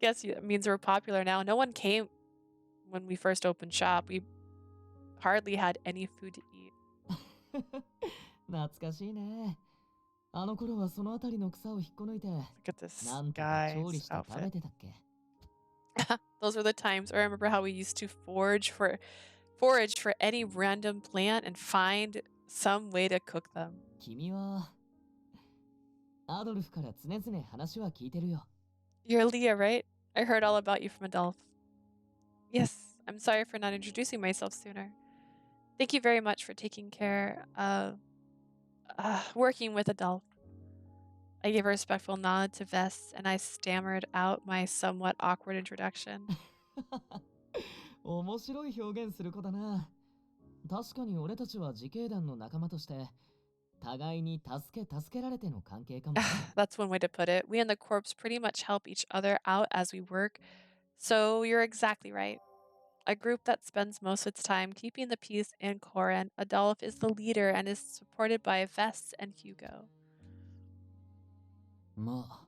Guess it means we're popular now. No one came when we first opened shop. We hardly had any food to eat. 懐かしいね。あの頃はそのあたりの草を引っこ抜いて、 Look at this なんとか guy's 調理して食べ outfit. てたっけ。 Those were the times. I remember how we used to forage for any random plant and find some way to cook them. 君はアドルフから常々話は聞いてるよ。 You're Leah, right? I heard all about you from Adolphe. Yes, I'm sorry for not introducing myself sooner. Thank you very much for taking care of working with Adolphe. I gave a respectful nod to Vess, and I stammered out my somewhat awkward introduction. 面白い表現する子だな。確かに俺たちは自警団の仲間として、互いに助けられての関係かも。That's one way to put it. We and the corpse pretty much help each other out as we work. So you're exactly right. A group that spends most of its time keeping the peace in Koran, Adolf is the leader and is supported by Vess and Hugo. まあ、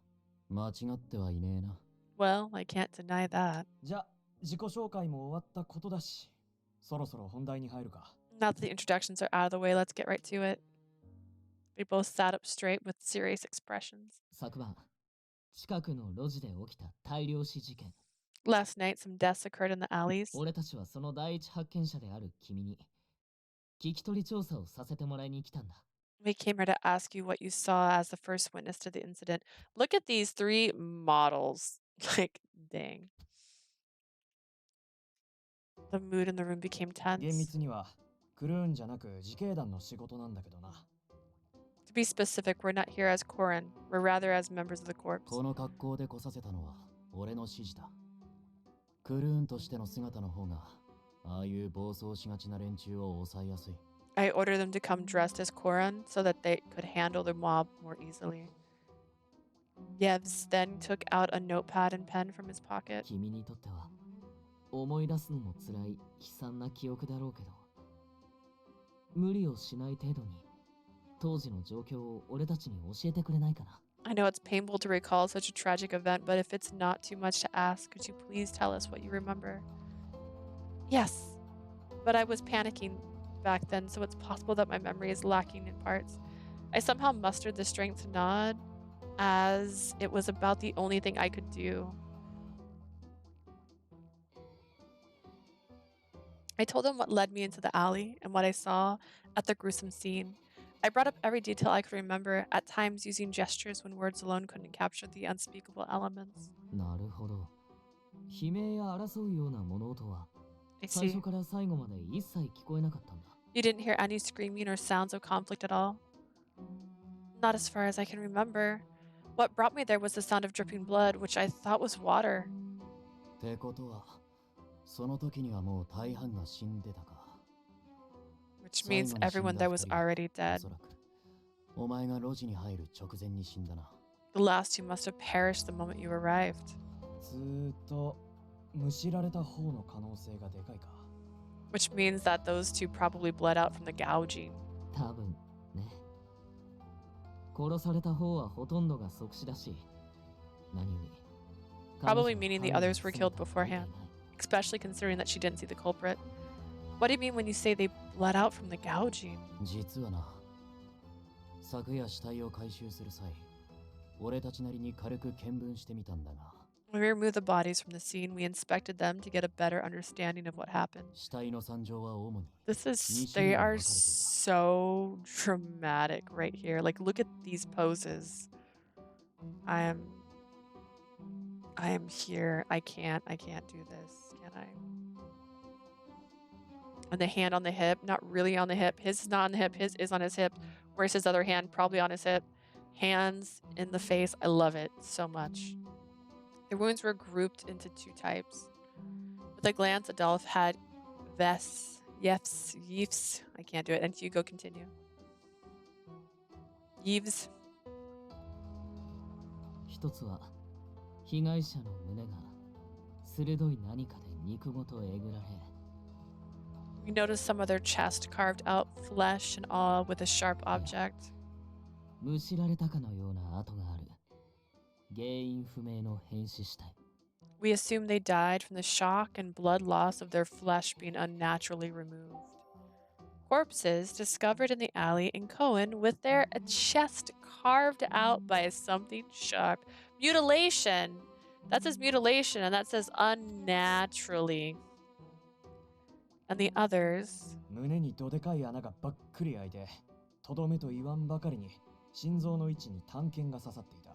間違ってはいねえな。Well, I can't deny that. じゃ、自己紹介も終わったことだし、そろそろ本題に入るか。Now that the introductions are out of the way, let's get right to it. They both sat up straight with serious expressions. 昨晩、近くの路地で起きた大量死事件。Last night, some deaths occurred in the alleys. 俺たちはその第一発見者である君に、聞き取り調査をさせてもらいに来たんだ。We came here to ask you what you saw as the first witness to the incident. Look at these 3 models. Like, dang. The mood in the room became 厳 tense. 密にはクルーンじゃなく自警団の仕事なんだけどな。To be specific, we're not here as Koran. We're rather as members of the corps. この格好で来させたのは俺の指示だ。クルーンとしての姿の方が、ああいう暴走しがちな連中を抑えやすい。I ordered them to come dressed as Koran so that they could handle the mob more easily. Yevs then took out a notepad and pen from his pocket. 君にとっては、思い出すのも辛い悲惨な記憶だろうけど、無理をしない程度に、当時の状況を俺たちに教えてくれないかな。I know it's painful to recall such a tragic event, but if it's not too much to ask, could you please tell us what you remember? Yes, but I was panicking back then, so it's possible that my memory is lacking in parts. I somehow mustered the strength to nod, as it was about the only thing I could do. I told him what led me into the alley and what I saw at the gruesome scene. I brought up every detail I could remember, at times using gestures when words alone couldn't capture the unspeakable elements. なるほど。悲鳴や争うような物音は、I 最 see. 初から最後まで一切聞こえなかったんだ。You didn't hear any screaming or sounds of conflict at all? Not as far as I can remember. What brought me there was the sound of dripping blood, which I thought was water. ってことは、その時にはもう大半が死んでたか。Which means everyone there was already お dead. そらく、お前が路地に入る直前に死んだな。The last two must have perished the moment you arrived. ずーっとむしられた方の可能性がでかいか。Which means that those two probably bled out from the gouging. 多分ね。殺された方はほとんどが即死だし、何より。 Probably meaning the others were killed beforehand, especially considering that she didn't see the culprit. What do you mean when you say they bled out from the gouging? 実はな、昨夜死体を回収する際、俺たちなりに軽く見聞してみたんだが。When we removed the bodies from the scene, we inspected them to get a better understanding of what happened. 死体の惨状は主に。 They are so dramatic right here. Like, look at these poses. I am here. I can't do this, can I? And the hand on the hip, not really on the hip. His is not on the hip. His is on his hip. Where's his other hand? Probably on his hip. Hands in the face. I love it so much. The wounds were grouped into 2 types. With a glance, Adolf had Vess, Yves, I can't do it, and Hugo continue. Yves. 一つは、被害者の胸が鋭い何かで肉ごとえぐられ。We noticed some of their chest carved out, flesh and all, with a sharp object. むしられたかのような跡がある。原因不明の変死死体。We assume they died from the shock and blood loss of their flesh being unnaturally removed. Corpses discovered in the alley in Cohen with their chest carved out by something sharp. Mutilation! That says mutilation, and that says unnaturally. And the others. 胸にどでかい穴がばっくり開いて、とどめと言わんばかりに心臓の位置に短剣が刺さっていた。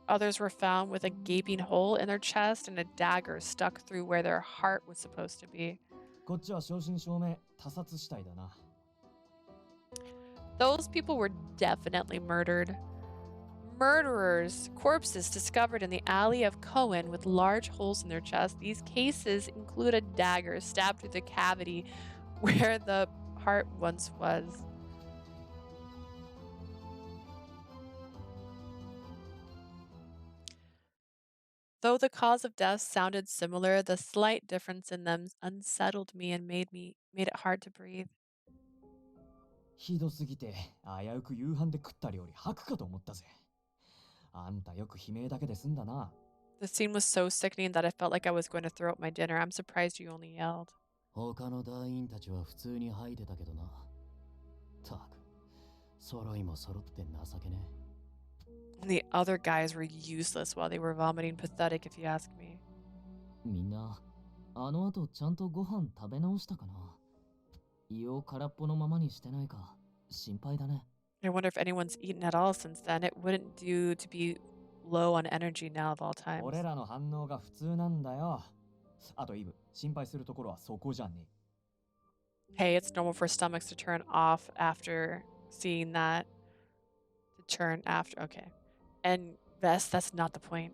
Others were found with a gaping hole in their chest and a dagger stuck through where their heart was supposed to be. こっちは正真正銘他殺死体だな。Those people were definitely murdered. murderers' corpses discovered in the alley of Cohen with large holes in their chest. These cases include a dagger stabbed through the cavity where the heart once was. Though the cause of death sounded similar, the slight difference in them unsettled me and made it hard to breathe. ひどすぎて危うく夕飯で食った料理吐くかと思ったぜ。あんたよく悲鳴だけで済んだな。The scene was so sickening that I felt like I was going to throw up my dinner. I'm surprised you only yelled. 他の団員たちは普通に吐いてたけどな。たく、揃いも揃って情けね。The other guys were useless while they were vomiting. Pathetic, if you ask me. みんな、あの後ちゃんとご飯食べ直したかな。胃を空っぽのままにしてないか心配だね。I wonder if anyone's eaten at all since then. It wouldn't do to be low on energy now of all times. 俺らの反応が普通なんだよ。あとイブ、心配するところはそこじゃねHey, it's normal for stomachs to turn off after seeing that. To turn after, okay. And that's not the point.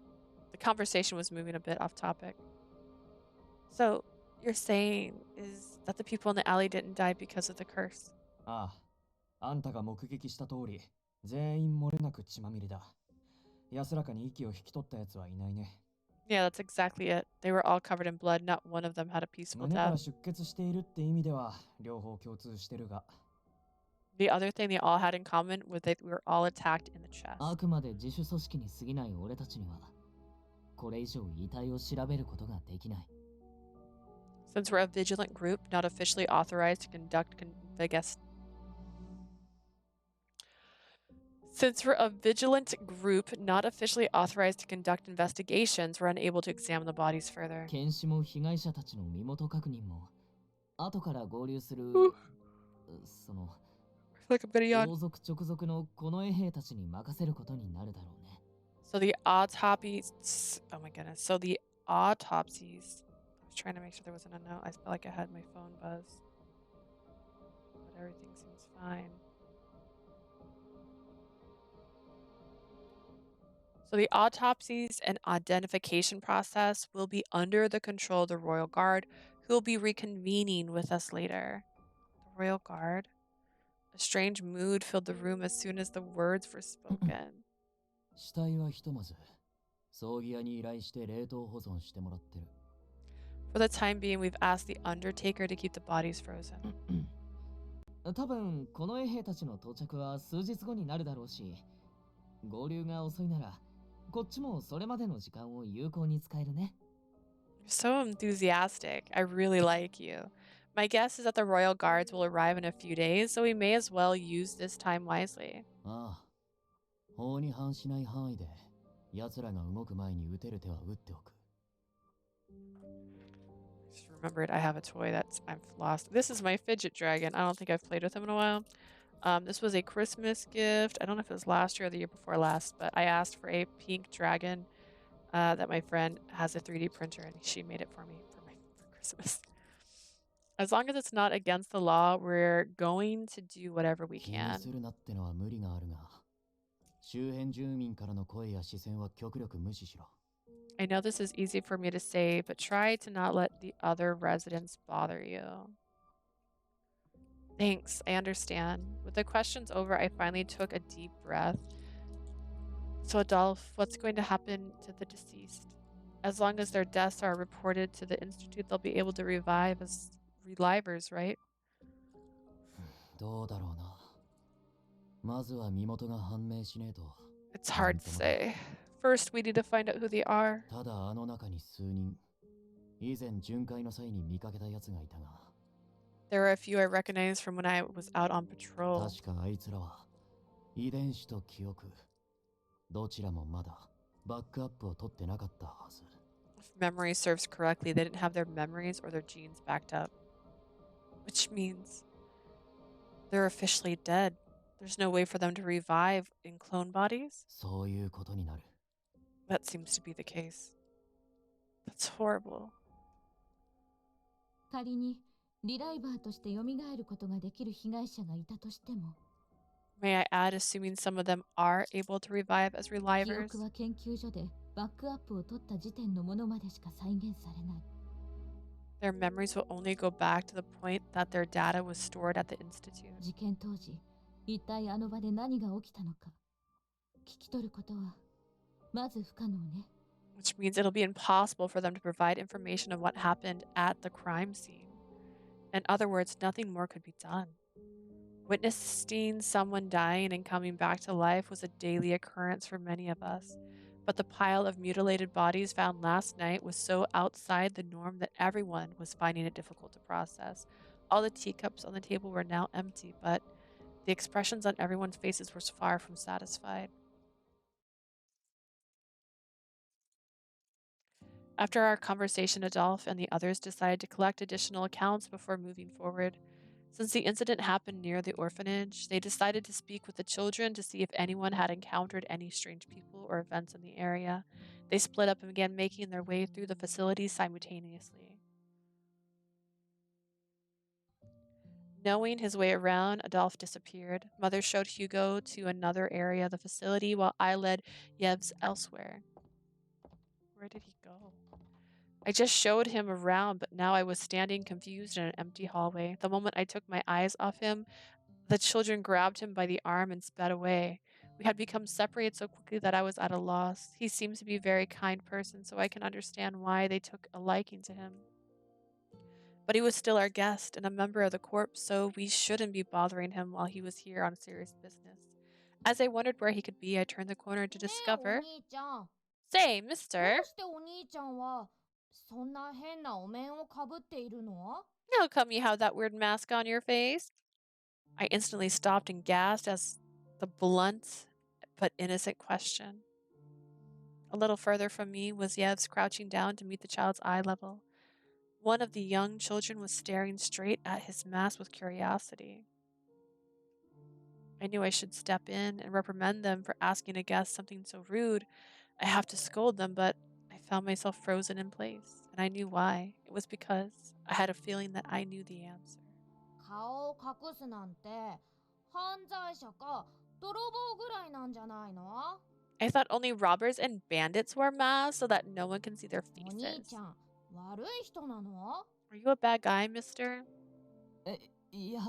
The conversation was moving a bit off topic. So, you're saying is that the people in the alley didn't die because of the curse? ああ、あんたが目撃した通り、全員漏れなく血まみれだ。安らかに息を引き取ったやつはいないね。Yeah, that's exactly it. They were all covered in blood. Not one of them had a peaceful 胸から death. 出血しているって意味では両方共通してるが。The other thing they all had in common was that we were all attacked in the chest. あくまで自主組織に過ぎない俺たちには、これ以上遺体を調べることができない。Since we're a vigilant group, not officially authorized to conduct Since we're a vigilant group not officially authorized to conduct investigations, we're unable to examine the bodies further. 検視も被害者たちの身元確認も、後から合流する、その、I feel like I'm getting yawn. 王族直属の近衛兵たちに任せることになるだろうね。So the autopsies. Oh my goodness. So the autopsies. I was trying to make sure there wasn't a note. I felt like I had my phone buzz. But everything seems fine. So the autopsies and identification process will be under the control of the Royal Guard, who will be reconvening with us later. The Royal Guard? A strange mood filled the room as soon as the words were spoken. 死体はひとまず葬儀屋に依頼して冷凍保存してもらってる。 For the time being, we've asked the Undertaker to keep the bodies frozen. 多分近衛兵たちの到着は数日後になるだろうし、合流が遅いならこっちもそれまでの時間を有効に使えるね。So enthusiastic. I really like you. My guess is that the Royal Guards will arrive in a few days, so we may as well use this time wisely. ああ、法に反しない範囲で奴らが動く前に撃てる手は撃っておく。 Just remembered I have a toy that's I've lost. This is my fidget dragon. I don't think I've played with him in a while. This was a Christmas gift. I don't know if it was last year or the year before last, but I asked for a pink dragon that my friend has a 3D printer, and she made it for me for Christmas. As long as it's not against the law, we're going to do whatever we 気に can. するなってのは無理があるが、周辺住民からの声や視線は極力無視しろ。 I know this is easy for me to say, but try to not let the other residents bother you. Thanks, I understand. With the questions over, I finally took a deep breath. So, Adolphe, what's going to happen to the deceased? As long as their deaths are reported to the Institute, they'll be able to revive as relivers, right? どうだろうな。まずは身元が判明しねえと。 It's hard to say. First, we need to find out who they are. ただあの中に数人、以前巡回の際に見かけた奴がいたが。 There are a few I recognize from when I was out on patrol. 確かあいつらは遺伝子と記憶、どちらもまだバックアップを取ってなかったはず。 If memory serves correctly, they didn't have their memories or their genes backed up. Which means they're officially dead. There's no way for them to revive in clone bodies? そういうことになる。 That seems to be the case. That's horrible. 仮にリライバーとして蘇ることができる被害者がいたとしても、May I add, assuming some of them are able to revive as 記 relivers? 憶は研究所でバックアップを取った時点のものまでしか再現されない。 Their memories will only go back to the point that their data was stored at the Institute. 事件当時、一体あの場で何が起きたのか聞き取ることはまず不可能ね。 Which means it'll be impossible for them to provide information of what happened at the crime scene. In other words, nothing more could be done. Witnessing someone dying and coming back to life was a daily occurrence for many of us, but the pile of mutilated bodies found last night was so outside the norm that everyone was finding it difficult to process. All the teacups on the table were now empty, but the expressions on everyone's faces were far from satisfied. After our conversation, Adolphe and the others decided to collect additional accounts before moving forward. Since the incident happened near the orphanage, they decided to speak with the children to see if anyone had encountered any strange people or events in the area. They split up and began making their way through the facility simultaneously. Knowing his way around, Adolphe disappeared. Mother showed Hugo to another area of the facility while I led Yevs elsewhere. Where did he go? I just showed him around, but now I was standing confused in an empty hallway. The moment I took my eyes off him, the children grabbed him by the arm and sped away. We had become separated so quickly that I was at a loss. He seems to be a very kind person, so I can understand why they took a liking to him. But he was still our guest and a member of the corps, so we shouldn't be bothering him while he was here on serious business. As I wondered where he could be, I turned the corner to ねえお discover. 兄ちゃん、 Say, ど mister. うしてお兄ちゃんはそんな変なお面をかぶっているの？ How come you have that weird mask on your face? I instantly stopped and gasped as the blunt but innocent question. A little further from me was Yevs crouching down to meet the child's eye level. One of the young children was staring straight at his mask with curiosity. I knew I should step in and reprimand them for asking a guest something so rude. I have to scold them, but I found myself frozen in place, and I knew why. It was because I had a feeling that I knew the answer. 顔を隠すなんて犯罪者か泥棒ぐらいなんじゃないの？ I thought only robbers and bandits wore masks so that no one can see their お兄 faces. ちゃん、悪い人なの？ Are you a bad guy, mister? いや、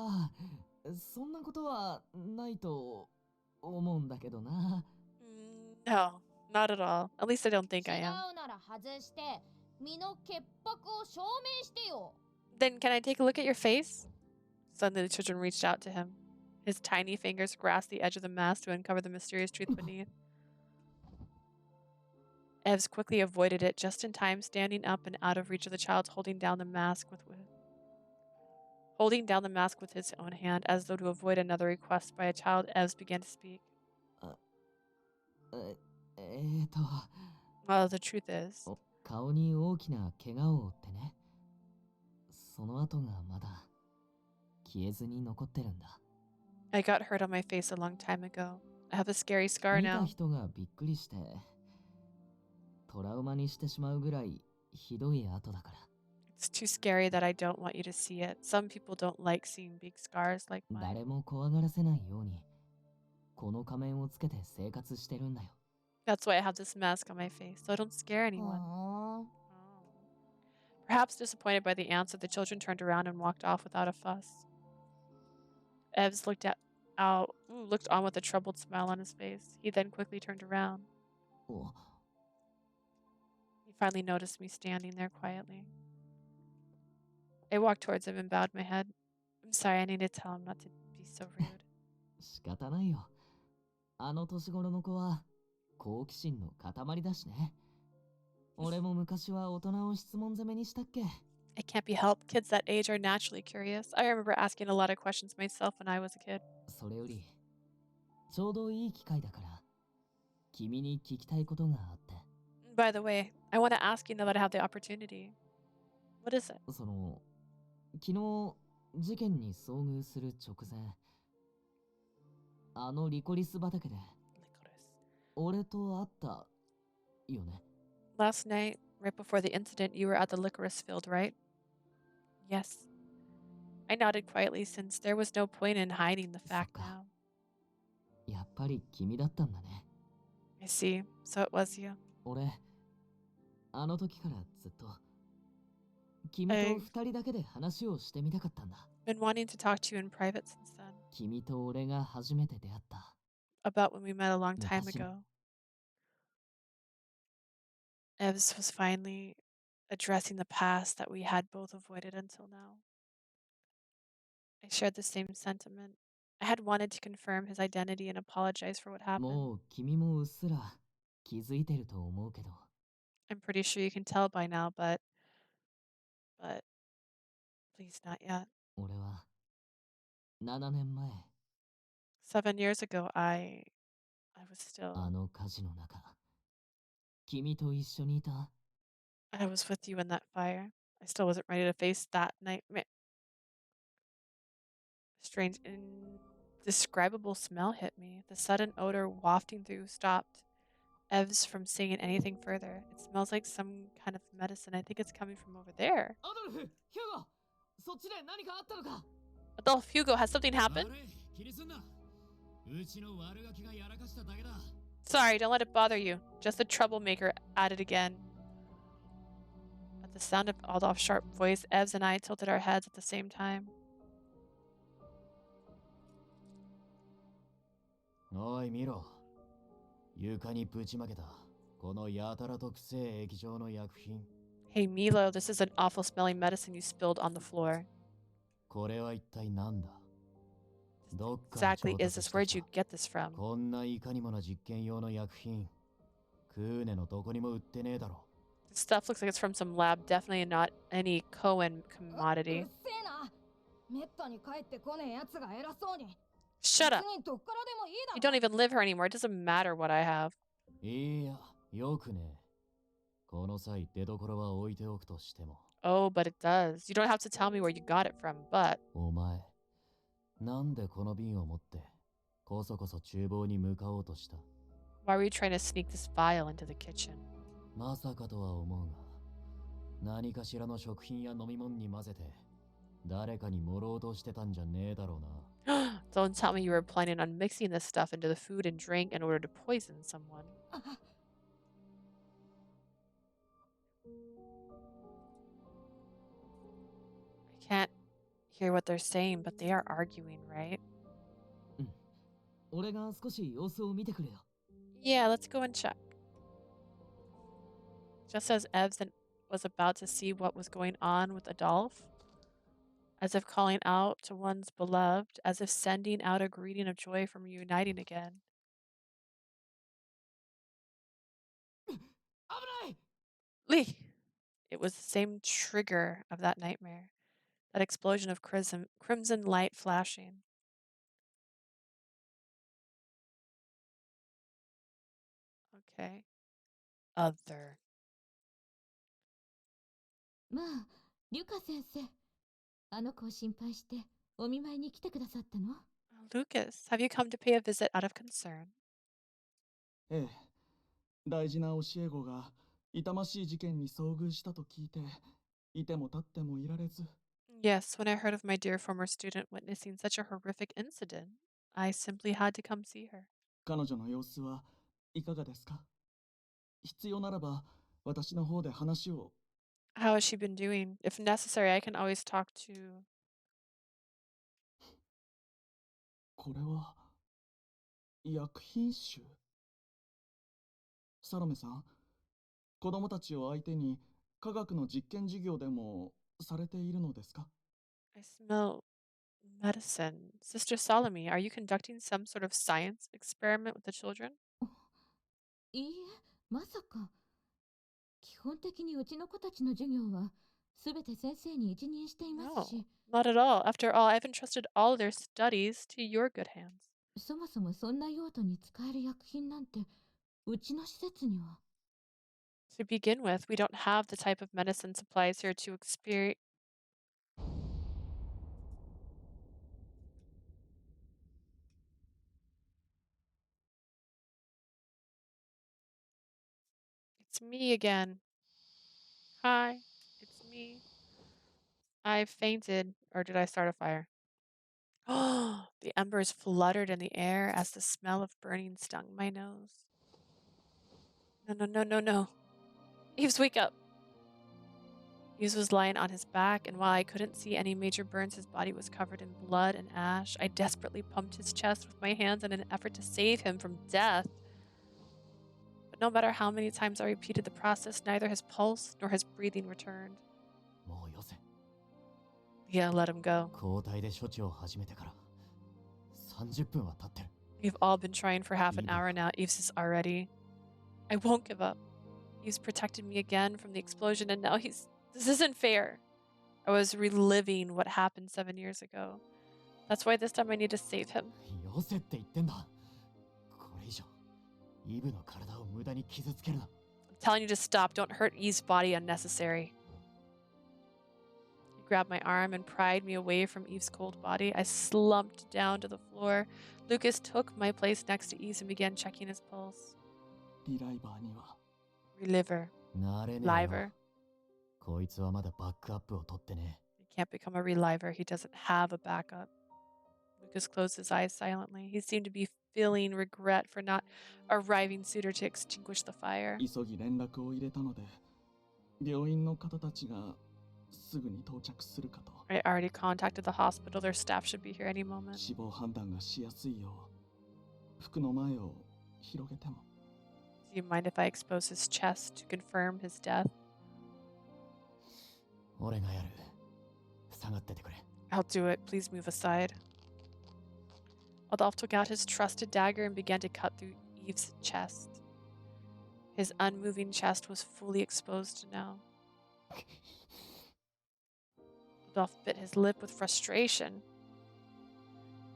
そんなことはないと思うんだけどな。No, not at all. At least I don't 違 think I う am. なら外して身の潔白を証明してよ。 Then can I take a look at your face? Suddenly the children reached out to him. His tiny fingers grasped the edge of the mask to uncover the mysterious truth beneath. Evs quickly avoided it just in time, standing up and out of reach of the child, holding down the mask with his own hand, as though to avoid another request by a child. Evs began to speak. と、 Well, the truth is, 顔に大きな怪我を負ってね。その後がまだ消えずに残ってるんだ。 I got hurt on my face a long time ago. I have a scary scar 見た now. 人がびっくりしてトラウマにしてしまうぐらいひどい跡だから。 It's too scary that I don't want you to see it. Some people don't like seeing big scars like mine. 誰も怖がらせないようにこの仮面をつけて生活してるんだよ。 That's why I have this mask on my face, so I don't scare う anyone. ん。 Perhaps disappointed by the answer, the children turned around and walked off without a fuss. Evs looked on with a troubled smile on his face. He then quickly turned around. お He finally noticed me standing there quietly. I walked towards him and bowed my head. I'm sorry, I need to tell him not to be so rude. 仕方ないよ。あの年頃の子は好奇心の塊だしね。俺も昔は大人を質問攻めにしたっけ。 It can't be helped. Kids that age are naturally curious. I remember asking a lot of questions myself when I was a kid. それよりちょうどいい機会だから君に聞きたいことがあって。 By the way, I want to ask you now that I have the opportunity. What is it? その昨日事件に遭遇する直前あのリコリス畑で Licorice. 俺と会ったよね。 Last night, right before the incident, you were at the licorice field, right? Yes. I nodded quietly since there was no point in hiding the fact Suka. now. やっぱり君だったんだね。I see. So it was you. 俺、あの時からずっと、君と I've 二人だけで話をしてみたかったんだ。 been wanting to talk to you in private since then. 君と俺が初めて出会った About when we met a long time 昔の ago. Evs was finally addressing the past that we had both avoided until now. I shared the same sentiment. I had wanted to confirm his identity and apologize for what happened. もう君もうっすら気づいてると思うけど、 I'm pretty sure you can tell by now, but please not yet. 俺は7年前 7 years ago, I was あ still の火事の中、君と一緒にいた I was with you in that fire. I still wasn't ready to face that nightmare. Strange, indescribable smell hit me. The sudden odor wafting through stopped Evs from saying anything further. It smells like some kind of medicine. I think it's coming from over there. アドルフ、ヒューゴ、そっちで何かあったのか Adolf Hugo, has something happened? 悪い、気にすんな。うちの悪ガキがやらかしただけだ。Sorry, don't let it bother you. Just a troublemaker at it again. At the sound of Adolf's sharp voice, Evs and I tilted our heads at the same time. おい見ろ。床にぶちまけた。このやたらとくせえ液状の薬品。Hey Milo, this is an awful smelling medicine you spilled on the floor. これは一体何だ？どっか Exactly is this? Where'd you get this from? こんないかにもな実験用の薬品。クーネのどこにも売ってねえだろ。This stuff looks like it's from some lab, definitely not any Cohen commodity. めったに帰ってこねえやつが偉そうに。 Shut up. 別にどっからでもいいだ You ろ。 don't even live here anymore. It doesn't matter what I have. いや、よくね。この際出所は置いておくとしても。Oh, but it does. You don't have to tell me where you got it from, but お前、なんでこの瓶を持ってこそこそ厨房に向かおうとした？ why were you trying to sneak this vial into the kitchen? まさかとは思うが、何かしらの食品や飲み物に混ぜて誰かに盛ろうとしてたんじゃねえだろうな。Don't tell me you were planning on mixing this stuff into the food and drink in order to poison someone. I can't hear what they're saying, but they are arguing, right? 俺が少し様子を見てくれよ。 Yeah, let's go and check. Just as was about to see what was going on with Adolf, as if calling out to one's beloved, as if sending out a greeting of joy from reuniting again. 危ない Lee! It was the same trigger of that nightmare, that explosion of crimson light flashing. Okay. Other. まあ、リュカ先生。あの子を心配してお見舞いに来てくださったの？ Lucas, have you come to pay a visit out of concern? ええ、大事な教え子が痛ましい事件に遭遇したと聞いて、いても立ってもいられず。Yes, when I heard of my dear former student witnessing such a horrific incident, I simply had to come see her. 彼女の様子はいかがですか？必要ならば私の方で話を。How has she been doing? If necessary, I can always talk to... これは薬品種。サロメさん、子供たちを相手に科学の実験授業でもされているのですか？ I smell medicine. Sister Salome, are you conducting some sort of science experiment with the children? いいえ、まさか。基本的にうちの子たちの授業はすべて先生に一任していま No, すし、 not at all. After all, I've entrusted all their studies to your good hands. そもそもそんな用途に使える薬品なんてうちの施設には。 To begin with, we don't have the type of medicine supplies here to experience. It's me again. Hi, it's me. I fainted, or did I start a fire? The embers fluttered in the air as the smell of burning stung my nose. No, no, no, no, no. Eves, wake up. Eves was lying on his back, and while I couldn't see any major burns, his body was covered in blood and ash. I desperately pumped his chest with my hands in an effort to save him from death. But no matter how many times I repeated the process, neither his pulse nor his breathing returned. Leah let him go. We've all been trying for half an hour now. Eves is already. I won't give up. Eves protected me again from the explosion, and now he's. This isn't fair. I was reliving what happened 7 years ago. That's why this time I need to save him. I'm telling you to stop. Don't hurt Eve's body unnecessary. He grabbed my arm and pried me away from Eve's cold body. I slumped down to the floor. Lucas took my place next to Eve's and began checking his pulse. Reliver. Liver. He can't become a reliver. He doesn't have a backup. Lucas closed his eyes silently. He seemed to be feeling regret for not arriving sooner to extinguish the fire. I already contacted the hospital. Their staff should be here any moment. Do you mind if I expose his chest to confirm his death? I'll do it. Please move aside. Adolf took out his trusted dagger and began to cut through Eve's chest. His unmoving chest was fully exposed now. Adolf bit his lip with frustration.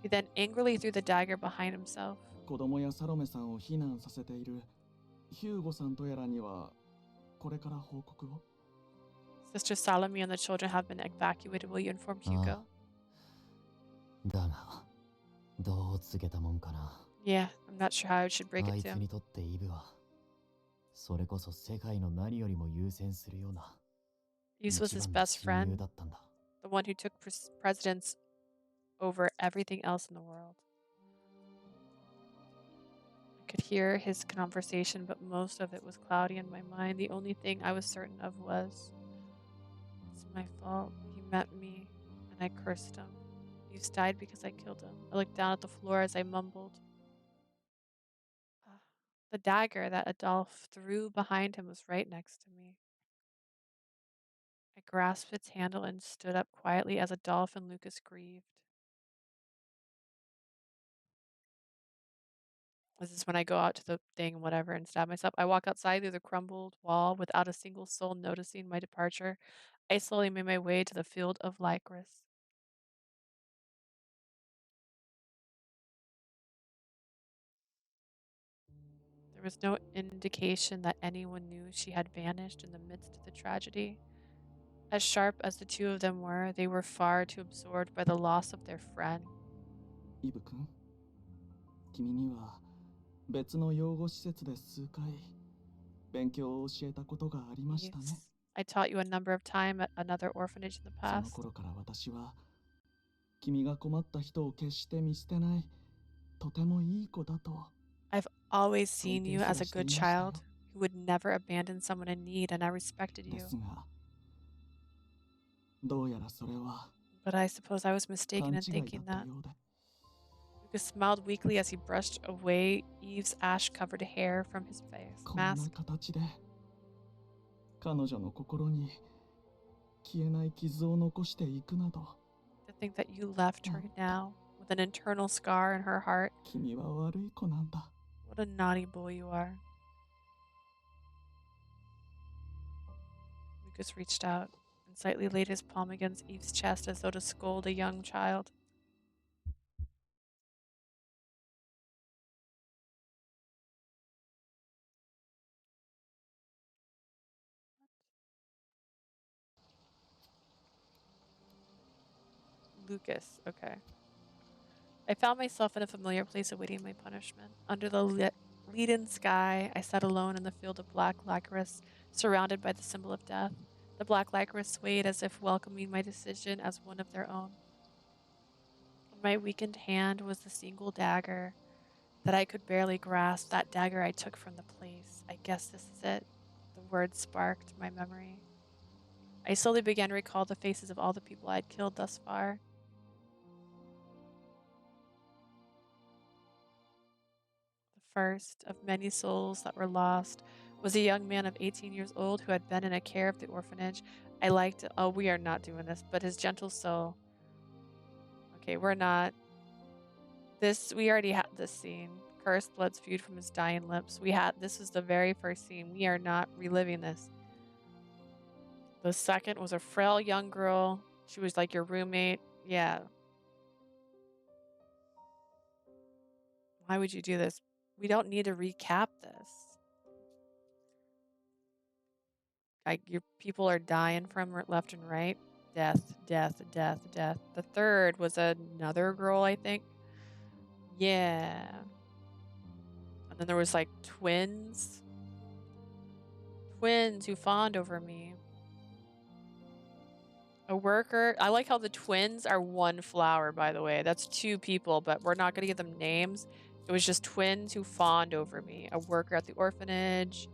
He then angrily threw the dagger behind himself. Sister Salome and the children have been evacuated. Will you inform Hugo? Yeah, I'm not sure how I should break it to him. Eve was his best friend, the one who took precedence over everything else in the world. I could hear his conversation, but most of it was cloudy in my mind. The only thing I was certain of was, it's my fault. He met me, and I cursed him. Eve died because I killed him. I looked down at the floor as I mumbled. The dagger that Adolf threw behind him was right next to me. I grasped its handle and stood up quietly as Adolf and Lucas grieved. This is when I go out to the thing, whatever, and stab myself. I walk outside through the crumbled wall without a single soul noticing my departure. I slowly made my way to the field of Lycris. There was no indication that anyone knew she had vanished in the midst of the tragedy. As sharp as the two of them were, they were far too absorbed by the loss of their friend. I taught you a number of times at another orphanage in the past. I've always seen you as a good child who would never abandon someone in need, and I respected you. But I suppose I was mistaken in thinking that. Lucas smiled weakly as he brushed away Eve's ash-covered hair from his face mask. To think that you left her now with an internal scar in her heart. What a naughty boy you are. Lucas reached out and slightly laid his palm against Eve's chest as though to scold a young child. Lucas, okay. I found myself in a familiar place awaiting my punishment. Under the leaden sky, I sat alone in the field of black licorice, surrounded by the symbol of death. The black licorice swayed as if welcoming my decision as one of their own. my weakened hand was the single dagger that I could barely grasp, that dagger I took from the place. I guess this is it. The word sparked my memory. I slowly began to recall the faces of all the people I had killed thus far. The first of many souls that were lost was a young man of 18 years old who had been in a care of the orphanage. I liked it. Oh, we are not doing this, but his gentle soul. Okay, we're not. We already had this scene. Cursed blood spewed from his dying lips. This was the very first scene. We are not reliving this. The second was a frail young girl. She was like your roommate. Yeah. Why would you do this? We don't need to recap this. Your people are dying from left and right. Death, death, death, death. The third was another girl, I think. Yeah. And then there was like twins. Twins who fawned over me. A worker. I like how the twins are one flower, by the way. That's two people, but we're not going to give them names. It was just twins who fawned over me. A worker at the orphanage.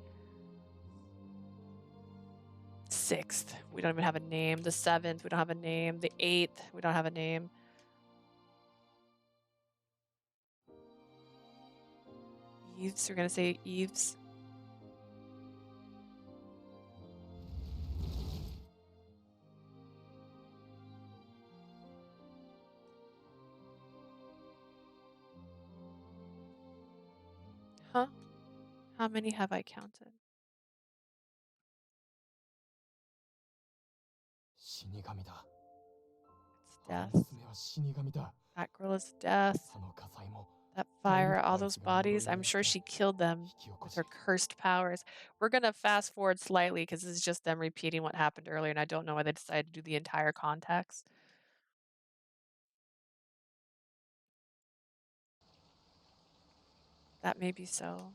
Sixth, we don't even have a name. The seventh, we don't have a name. The eighth, we don't have a name. Eves, we're going to say Eves. Huh? How many have I counted? 死神だ。 It's あの death. 娘は死神だ。 That girl is death. その火災も That fire, all those bodies, I'm sure she killed them with her cursed powers. We're going to fast forward slightly because this is just them repeating what happened earlier, and I don't know why they decided to do the entire context. That may be so.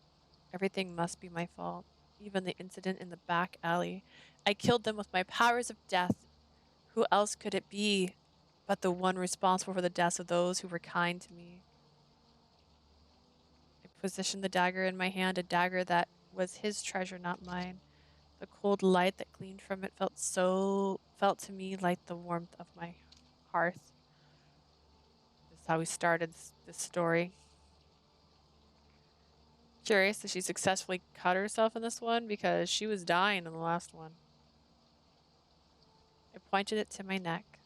Everything must be my fault. Even the incident in the back alley. I killed them with my powers of death. Who else could it be but the one responsible for the deaths of those who were kind to me? I positioned the dagger in my hand, a dagger that was his treasure, not mine. The cold light that gleamed from it felt to me like the warmth of my hearth. This is how we started this story. Curious that she successfully cut herself in this one because she was dying in the last one. I pointed it to my neck.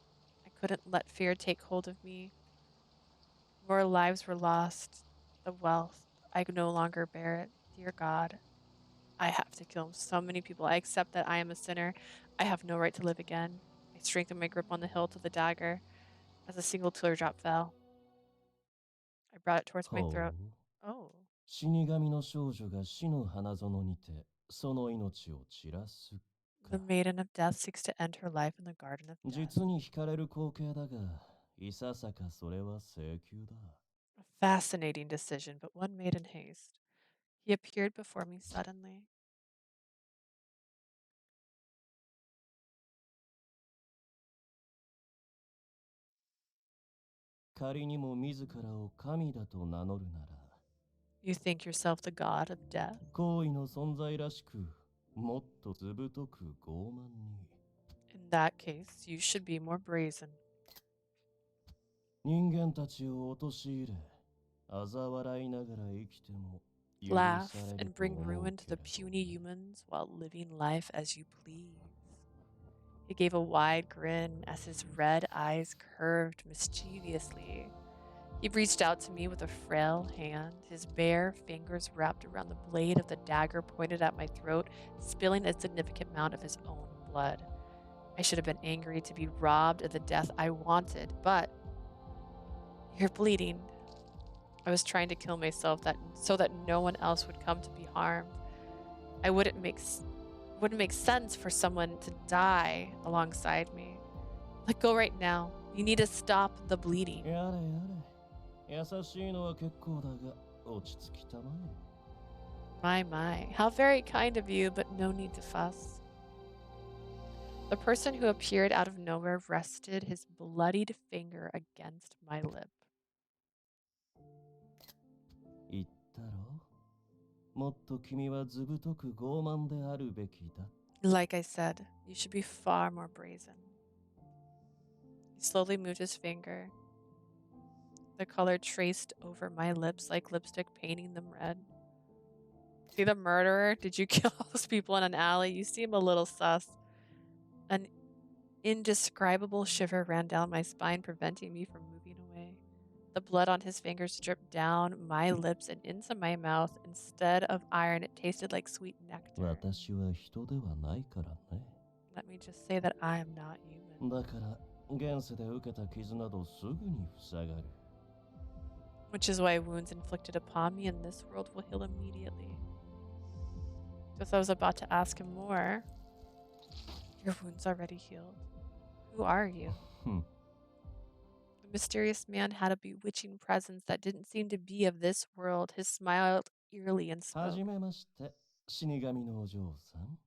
I couldn't let fear take hold of me. More lives were lost. The wealth. I could no longer bear it. Dear God, I have to kill so many people. I accept that I am a sinner. I have no right to live again. I strengthened my grip on the hilt of the dagger as a single teardrop fell. I brought it towards my throat. Oh. 死神の少女が死の花園にてその命を散らす The maiden of death seeks to end her life in the garden of death. 実に惹かれる光景だが、いささかそれは請求だ。A fascinating decision, but one made in haste. He appeared before me suddenly. You think yourself the god of death? 行為の存在らしく、もっとずぶとく傲慢に。In that case, you should be more brazen. 人間たちを陥れ、嘲笑いながら生きても。Laugh and bring ruin to the puny humans while living life as you please. He gave a wide grin as his red eyes curved mischievously. He reached out to me with a frail hand, his bare fingers wrapped around the blade of the dagger pointed at my throat, spilling a significant amount of his own blood. I should have been angry to be robbed of the death I wanted, but you're bleeding. I was trying to kill myself so that no one else would come to be harmed. It wouldn't make sense for someone to die alongside me. Let go right now. You need to stop the bleeding. やれやれ。優しいのは結構だが、落ち着きたまえ。My, how very kind of you, but no need to fuss. The person who appeared out of nowhere rested his bloodied finger against my lip. もっと君はずぶとく傲慢であるべきだ。 Like I said, you should be far more brazen. He slowly moved his finger. The color traced over my lips like lipstick, painting them red. See the murderer? Did you kill all those people in an alley? You seem a little sus. An indescribable shiver ran down my spine, preventing me from moving away. The blood on his fingers dripped down my lips and into my mouth. Instead of iron, it tasted like sweet nectar. 私は人ではないからね。 Let me just say that I am not human. だから現世で受けた傷などすぐに塞がる。 Which is why wounds inflicted upon me in this world will heal immediately. Just I was about to ask him more. Your wound's already healed. Who are you? The mysterious man had a bewitching presence that didn't seem to be of this world. His smile eerily and は spoke. じめまして、死神のお嬢さん。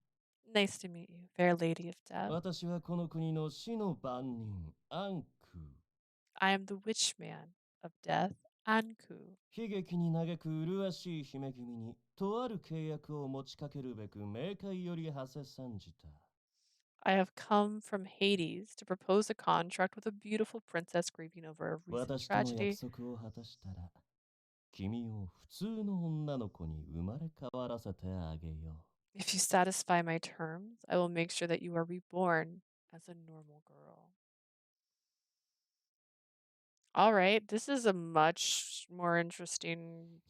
Nice to meet you, fair lady of death. 私はこの国の死の番人、アンク。 I am the witch man of death, Anku. 悲劇に嘆く麗しい姫君に、とある契約を持ちかけるべく冥界より馳せ参じた。 I have come from Hades to propose a contract with a beautiful princess grieving over a recent 私との tragedy. 約束を果たしたら、君を普通の女の子に生まれ変わらせてあげよう。 If you satisfy my terms, I will make sure that you are reborn as a normal girl. All right, this is a much more interesting.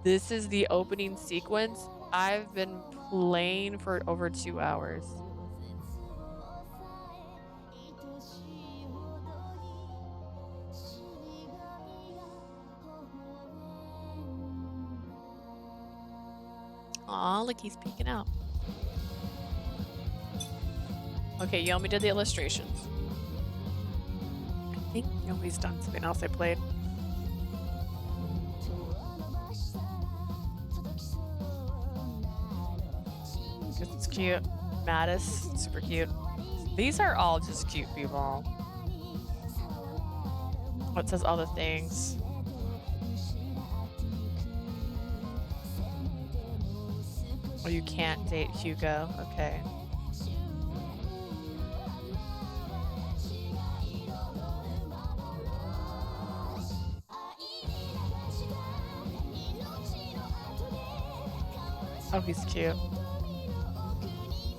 This is the opening sequence. I've been playing for over 2 hours. Aw, look, he's peeking out. Okay, Yomi did the illustrations. I think Yomi's done something else I played. It's cute. Mattis, super cute. These are all just cute people. What says all the things? Oh, you can't date Hugo. Okay. Oh, he's cute.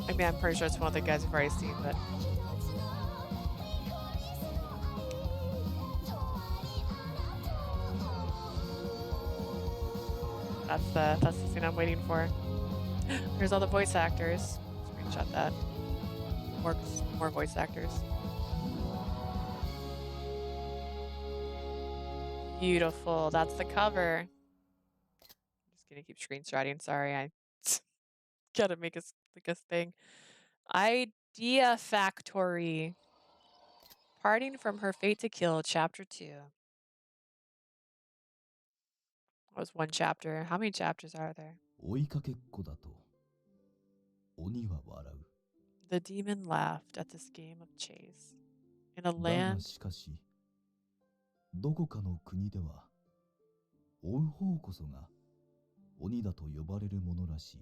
I mean, I'm pretty sure it's one of the guys we've already seen, but... That's the scene I'm waiting for. Here's all the voice actors. Screenshot that. More voice actors. Beautiful. That's the cover. I'm just gonna keep screenshotting. Sorry, I gotta make a thing. Idea Factory. Parting from her fate to kill, chapter 2. That was one chapter. How many chapters are there? 追いかけっこだと鬼は笑う。 The demon laughed at this game of chase. In a だが land しかし、どこかの国では、追う方こそが鬼だと呼ばれるものらしい。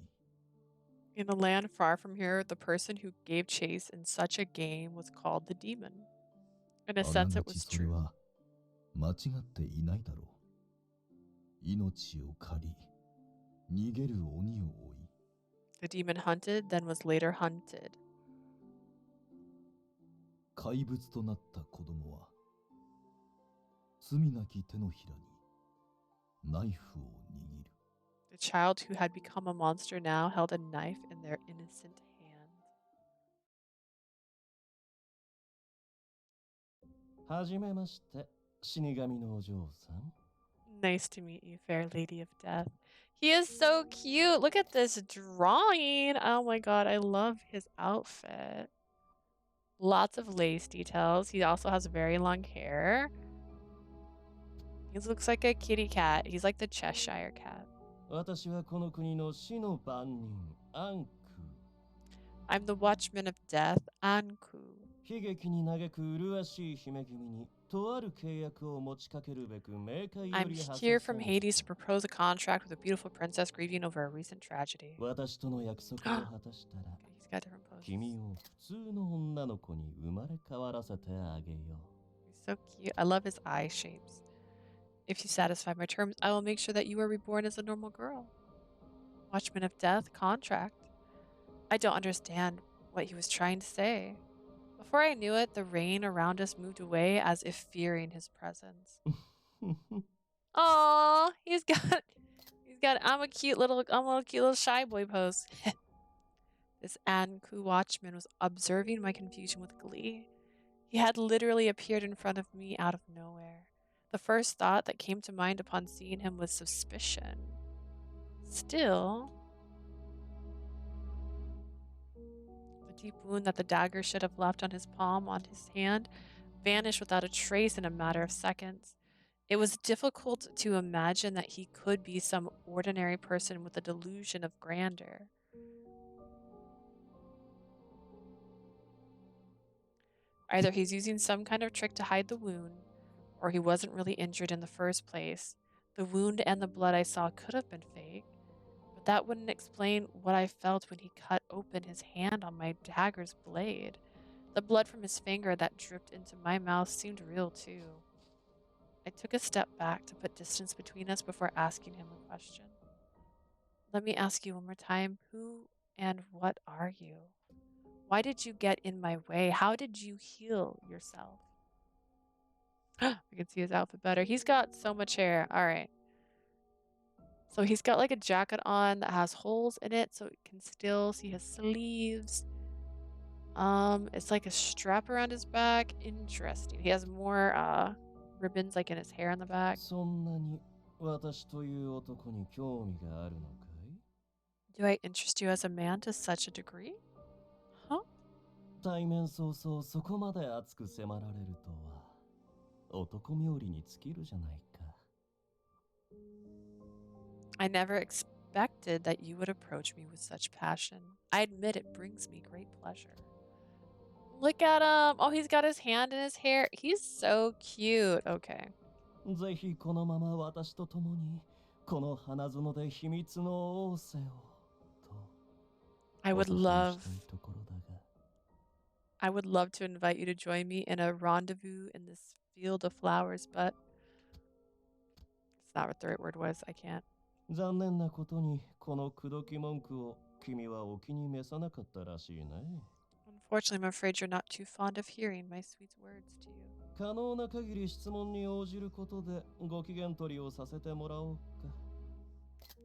in a land far from here, the person who gave chase in such a game was called the demon. In a あな sense, が it ち was それ true. は間違っていないだろう。命を狩り、逃げる鬼を追い。 The demon hunted, then was later hunted. 怪物となった子供は、罪なき手のひらにナイフを握る。 The child who had become a monster now held a knife in their innocent hand. はじめまして、死神のお嬢さん。 Nice to meet you, fair lady of death. He is so cute. Look at this drawing. Oh my god, I love his outfit. Lots of lace details. He also has very long hair. He looks like a kitty cat. He's like the Cheshire cat. 私はこの国の死の番人、アンク。 I'm the watchman of death, Anku. 悲劇に嘆く麗しい姫君に、とある契約を持ちかけるべく冥界よ I'm り派 here せさ from れ Hades to propose a contract with a beautiful princess grieving over a recent tragedy. 私との約束を果たしたら He's got different poses. 君を普通の女の子に生まれ変わらせてあげよう。 He's so cute. I love his eye shapes. If you satisfy my terms, I will make sure that you are reborn as a normal girl. Watchman of Death contract. I don't understand what he was trying to say. Before I knew it, the rain around us moved away as if fearing his presence. Oh, he's got I'm a cute little shy boy pose. This Anku watchman was observing my confusion with glee. He had literally appeared in front of me out of nowhere. The first thought that came to mind upon seeing him was suspicion. Still, the deep wound that the dagger should have left on his palm, on his hand, vanished without a trace in a matter of seconds. It was difficult to imagine that he could be some ordinary person with a delusion of grandeur. Either he's using some kind of trick to hide the wound, or he wasn't really injured in the first place. The wound and the blood I saw could have been fake, but that wouldn't explain what I felt when he cut open his hand on my dagger's blade. The blood from his finger that dripped into my mouth seemed real too. I took a step back to put distance between us before asking him a question. Let me ask you one more time, who and what are you? Why did you get in my way? How did you heal yourself? We can see his outfit better. He's got so much hair. All right. So he's got like a jacket on that has holes in it so it can still see his sleeves. It's like a strap around his back. Interesting. He has more ribbons like in his hair on the back. そんなに私という男に興味があるのかい？ Do I interest you as a man to such a degree? Huh? 対面早々そこまで熱く迫られるとは男冥利に尽きるじゃないか。 I never expected that you would approach me with such passion. I admit it brings me great pleasure. Look at him. Oh, he's got his hand in his hair. He's so cute. Okay. ぜひこのまま私と共にこの花園で秘密の仰せをと I お would 勧め love したいところだが。 I would love to invite you to join me in a rendezvous in this field of flowers, but it's not what the right word was. I can't. 残念なことにこの口説き文句を君はお気に召さなかったらしいね。 Unfortunately, I'm afraid you're not too fond of hearing my sweet words to you. 可能な限り質問に応じることでご機嫌取りをさせてもらおうか。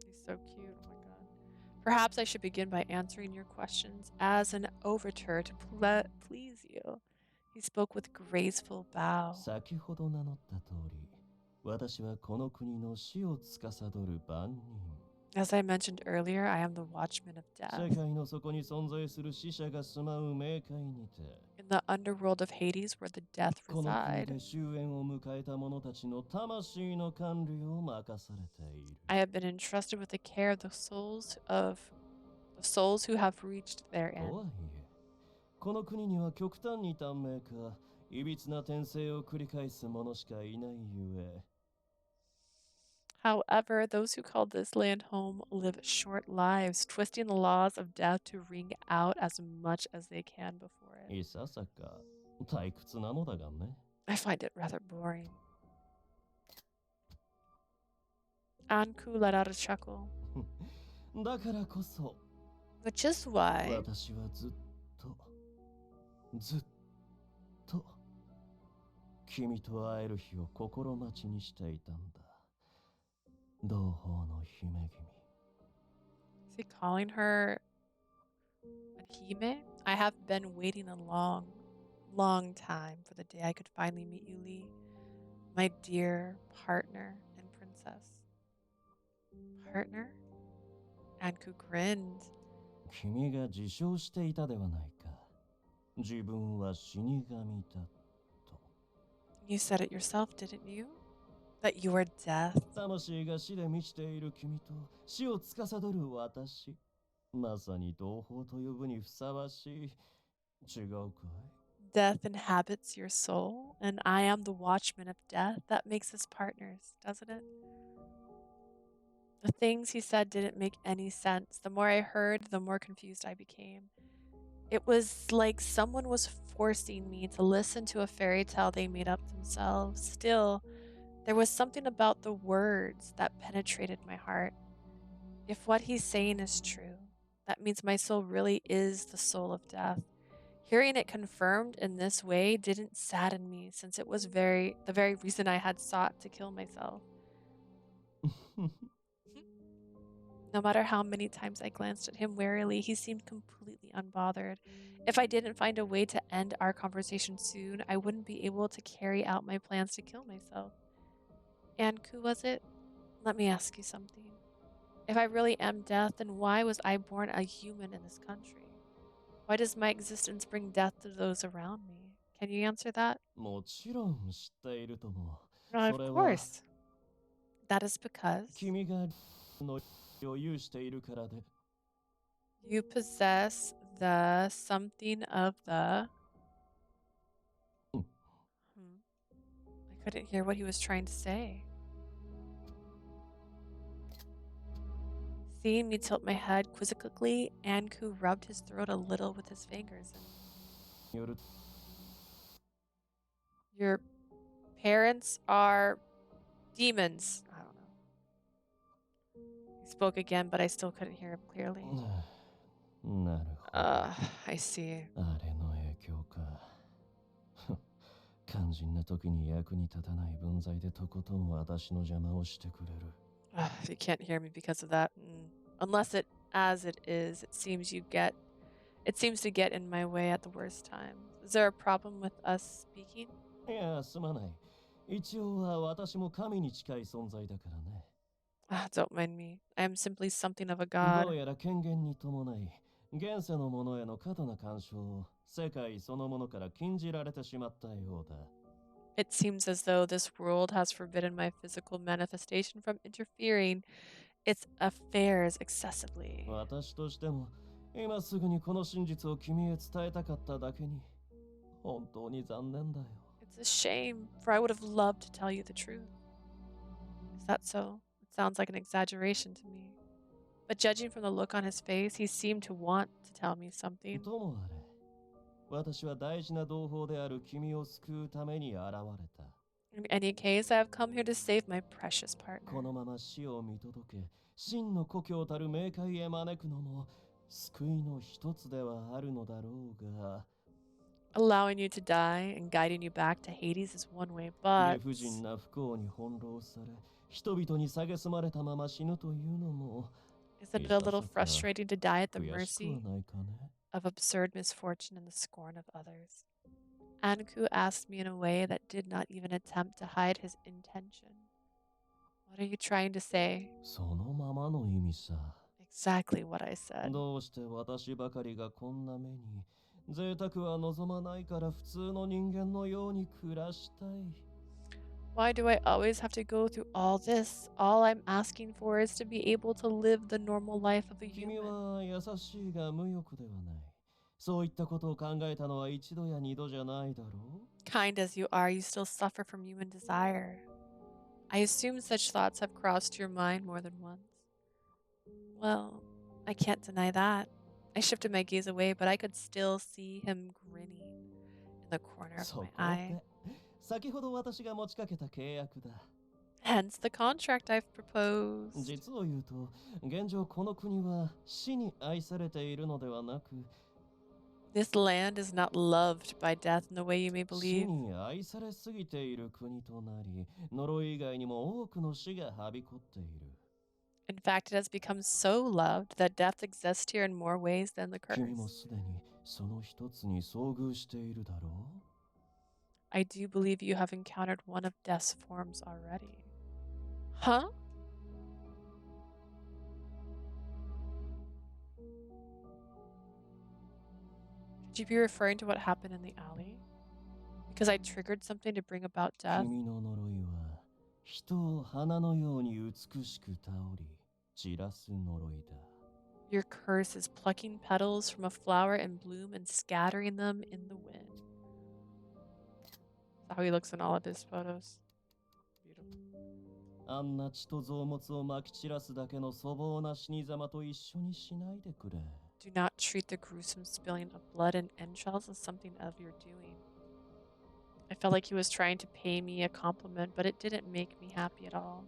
He's so cute. Oh my god. Perhaps I should begin by answering your questions as an overture to please you. He spoke with graceful bow. 先ほど名乗った通り、私はこの国の死を司る番人。 As I mentioned earlier, I am the Watchman of 世 Death. 界の底に存在する死者が住まう冥界にて、 In the underworld of Hades where the death この国 reside, で終焉を迎えた者たちの魂の管理を任されている。 I have been entrusted with the care of the souls who have reached their とは end. いえ、この国には極端に短命か、いびつな転生を繰り返す者しかいないゆえ。 However, those who call this land home live short lives, twisting the laws of death to wring out as much as they can before it. いささか退屈なのだがね。 I find it rather boring. Anku let out a chuckle, だからこそ、 which is why 私はずっと君と会える日を心待ちにしていたんだ。同胞の姫君。 is he calling her a hime? I have been waiting a long, long time for the day I could finally meet you, Lee, my dear partner and princess. Partner? Anku grinned. 君が自称していたではないか。自分は死神だと。 You said it yourself, didn't you? That you are death. 魂が死で満ちている君と死を司る私。まさに同胞と呼ぶにふさわしい。違うかい？ Death inhabits your soul, and I am the watchman of death. That makes us partners, doesn't it? The things he said didn't make any sense. The more I heard, the more confused I became. It was like someone was forcing me to listen to a fairy tale they made up themselves. Still, there was something about the words that penetrated my heart. If what he's saying is true, that means my soul really is the soul of death. Hearing it confirmed in this way didn't sadden me, since it was the very reason I had sought to kill myself. No matter how many times I glanced at him warily, he seemed completely unbothered. If I didn't find a way to end our conversation soon, I wouldn't be able to carry out my plans to kill myself. Anku, was it? Let me ask you something. If I really am death, then why was I born a human in this country? Why does my existence bring death to those around me? Can you answer that? もちろん知っているとも。Of それは course. That is because 君がのを有しているからで。you possess the something of the. I couldn't hear what he was trying to say. Seeing me tilt my head quizzically, Anku rubbed his throat a little with his fingers. Your parents are demons. I don't know. He spoke again, but I still couldn't hear him clearly. なるほど。I see. あれの影響か。肝心な時に役に立たない分際でとことん私の邪魔をしてくれる。You can't hear me because of that. Unless it, as it is, it seems to get in my way at the worst times. Is there a problem with us speaking? いや、すまない。一応は私も神に近い存在だからね。Don't mind me. I am simply something of a ど god. うやら権限に伴い、現世のものへの過度な干渉を世界そのものから禁じられてしまったようだ。It seems as though this world has forbidden my physical manifestation from interfering its affairs excessively. 私としても、今すぐにこの真実を君へ伝えたかっただけに、本当に残念だよ。It's a shame, for I would have loved to tell you the truth. Is that so? It sounds like an exaggeration to me. But judging from the look on his face, he seemed to want to tell me something. ともあれ、私は大事な同胞である君を救うために現れた。In any case, I have come here to save my precious partner. このまま死を見届け、真の故郷たる冥界へ招くのも救いの一つではあるのだろうが。Allowing you to die and guiding you back to Hades is one way, but 理不尽な不幸に翻弄され、人々に蔑まれたまま死ぬというのも。isn't it a little frustrating to die at the 悔しく mercy はないかね。of absurd misfortune and the scorn of others? Anku asked me in a way that did not even attempt to hide his intention. What are you trying to say? そのままの意味さ。Exactly what I said. どうして私ばかりがこんな目に。贅沢は望まないから普通の人間のように暮らしたい。Why do I always have to go through all this? All I'm asking for is to be able to live the normal life of a 君 human. は優しいが無欲ではない。そういったことを考えたのは一度や二度じゃないだろう。Kind as you are, you still suffer from human desire. I assume such thoughts have crossed your mind more than once. Well, I can't deny that. I shifted my gaze away, but I could still see him grinning in the corner of my eye. 先ほど私が持ちかけた契約だ。Hence the contract I've proposed. 実を言うと、現状この国は死に愛されているのではなく、This land is not loved by death in the way you may 死 believe. に愛されすぎている国となり、呪い以外にも多くの死がはびこっている。In fact, it has become so loved that death exists here in more ways than the curse. 君もすでにその一つに遭遇しているだろう。I do believe you have encountered one of death's forms already. Huh? Could you be referring to what happened in the alley? Because I triggered something to bring about death? 君の呪いは人を花のように美しく倒り散らす呪いだ。 Your curse is plucking petals from a flower in bloom and scattering them in the wind. How he looks in all of his photos. Beautiful. あんな血と臓物をまき散らすだけの粗暴な死に様と一緒にしないでくれ。Do not treat the gruesome spilling of blood and entrails as something of your doing. I felt like he was trying to pay me a compliment, but it didn't make me happy at all.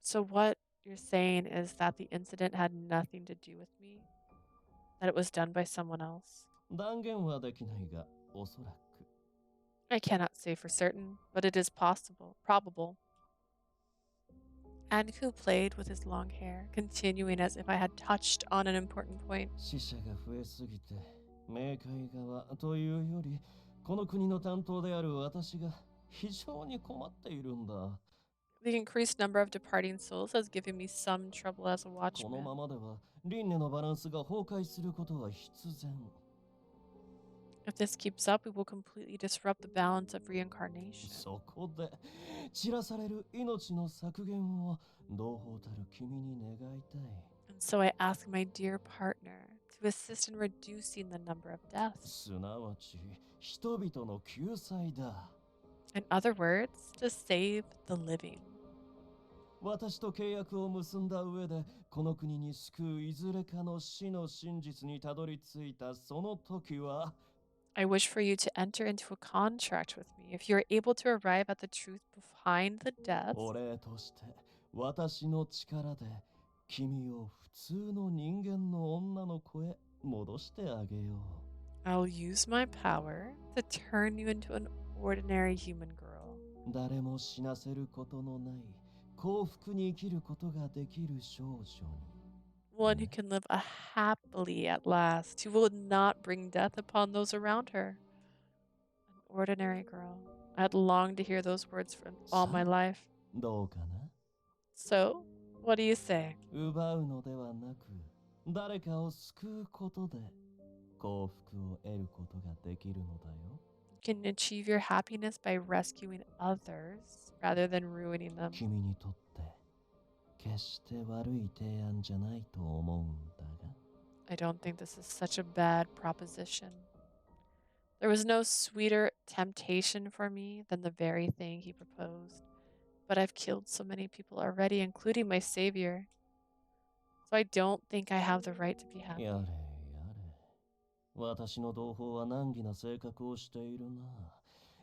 So what you're saying is that the incident had nothing to do with me? That it was done by someone else? 断言はできないが、おそらく。I cannot say for certain, but it is probable. And who played with his long hair, continuing as if I had touched on an important point. 死者が増えすぎて、冥界側というより、この国の担当である私が非常に困っているんだ。The increased number of departing souls has given me some trouble as a この watchman. ままでは、輪廻のバランスが崩壊することは必然。If this keeps up, we will completely disrupt the balance of reincarnation. そこで、散らされる命の削減を同胞たる君に願いたい。And so I ask my dear partner to assist in reducing the number of deaths. すなわち、人々の救済だ。In other words, to save the living. 私と契約を結んだ上で、この国に救ういずれかの死の真実にたどり着いたその時は、I wish for you to enter into a contract with me if you are able to arrive at the truth behind the deaths. お礼として私の力で君を普通の人間の女の子へ戻してあげよう。I'll use my power to turn you into an ordinary human girl. 誰も死なせることのない幸福に生きることができる少女に。One who can live happily at last, who will not bring death upon those around her. An ordinary girl. I had longed to hear those words for all my life. どうかな？ So, what do you say? 奪うのではなく、誰かを救うことで幸福を得ることができるのだよ。You can achieve your happiness by rescuing others rather than ruining them. 君にとって決して悪い提案じゃないと思うんだが。I don't think this is such a bad proposition. There was no sweeter temptation for me than the very thing he proposed. But I've killed so many people already, including my savior. So I don't think I have the right to be happy. やれやれ。私の同胞は難儀な性格をしているな。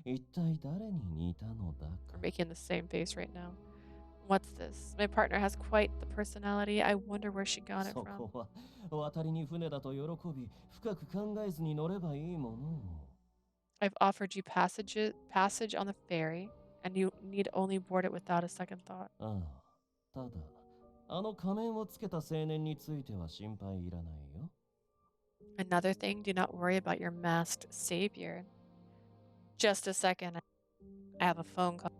一体誰に似たのだか。We're making the same face right now. What's this? My partner has quite the personality. I wonder where she got it そ from. こは渡りに船だと喜び、深く考えずに乗ればいいもの。I've offered you passage on the ferry, and you need only board it without a second thought. ああ、ただ、あの仮面をつけた青年については心配いらないよ。Another thing, do not worry about your masked savior. Just a second. I have a phone call.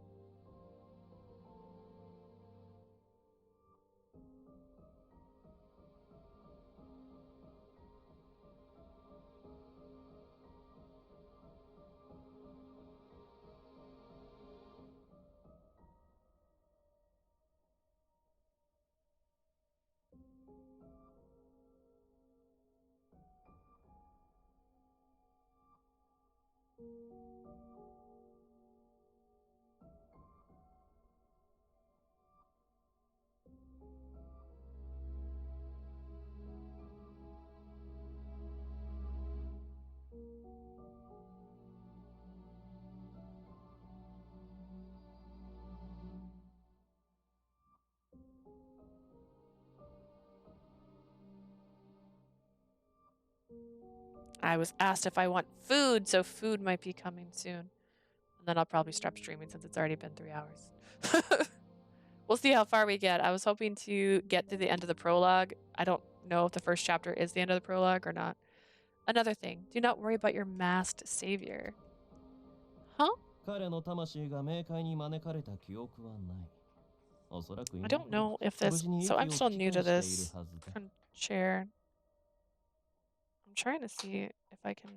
I was asked if I want food, so food might be coming soon. And then I'll probably stop streaming since it's already been 3 hours. We'll see how far we get. I was hoping to get to the end of the prologue. I don't know if the first chapter is the end of the prologue or not. Another thing, do not worry about your masked savior. Huh? 彼の魂が冥界に招かれた記憶はない。おそらく I 今 don't know if this... So I'm still new to this chair. I'm trying to see if I can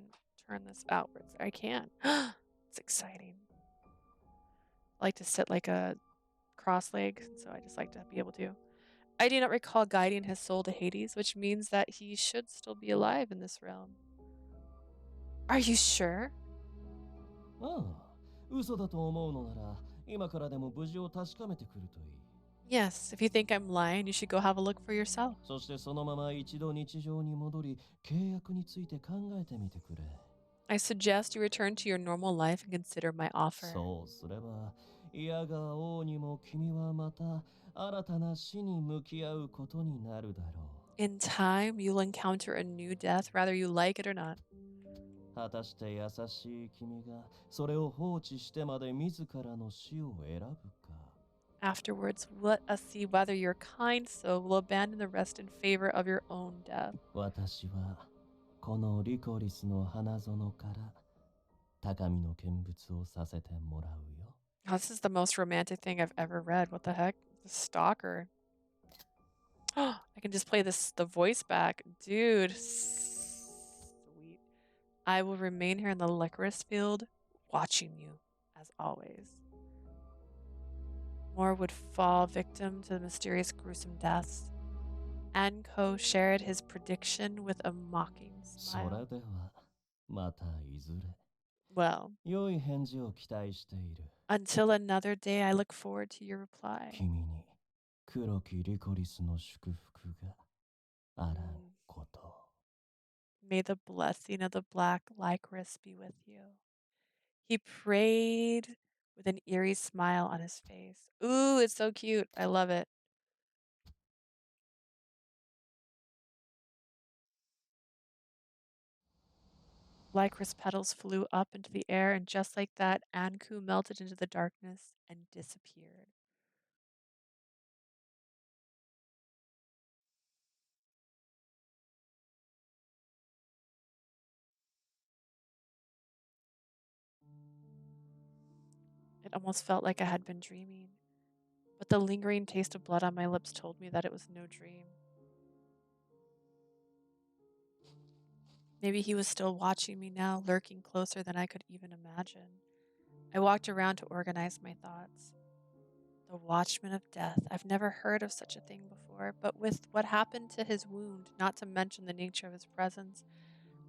turn this outwards. I can. It's exciting. I like to sit like a cross-legged, so I just like to be able to. I do not recall guiding his soul to Hades, which means that he should still be alive in this realm. Are you sure? ああ、嘘だと思うのなら、今からでも無事を確かめてくるといい。Yes, if you think I'm lying, you should go have a look for yourself. そしてそのまま一度日常に戻り、契約について考えてみてくれ。I suggest you return to your normal life and consider my offer. そうすれば、嫌が王にも君はまた新たな死に向き合うことになるだろう。In time, you'll encounter a new death, whether you like it or not. 果たして優しい君がそれを放置してまで自らの死を選ぶか。Afterwards, let us see whether your kind soul will abandon the rest in favor of your own death. 私はこのリコリスの花園から高みの見物をさせてもらうよ。Oh, this is the most romantic thing I've ever read. What the heck? The stalker. I can just play the voice back. Dude. Sweet. I will remain here in the licorice field, watching you, as always. More would fall victim to the mysterious gruesome deaths. Anko shared his prediction with a mocking それ smile. ではまたいずれ。 Well, 良い返事を期待している。 until another day, I look forward to your reply. 君に黒きリコリスの祝福があらんこと。 May the blessing of the black licorice be with you. He prayed with an eerie smile on his face. Ooh, it's so cute. I love it. Licorice petals flew up into the air, and just like that, Anku melted into the darkness and disappeared. It almost felt like I had been dreaming, but the lingering taste of blood on my lips told me that it was no dream. Maybe he was still watching me now, lurking closer than I could even imagine. I walked around to organize my thoughts. The Watchman of Death. I've never heard of such a thing before, but with what happened to his wound, not to mention the nature of his presence,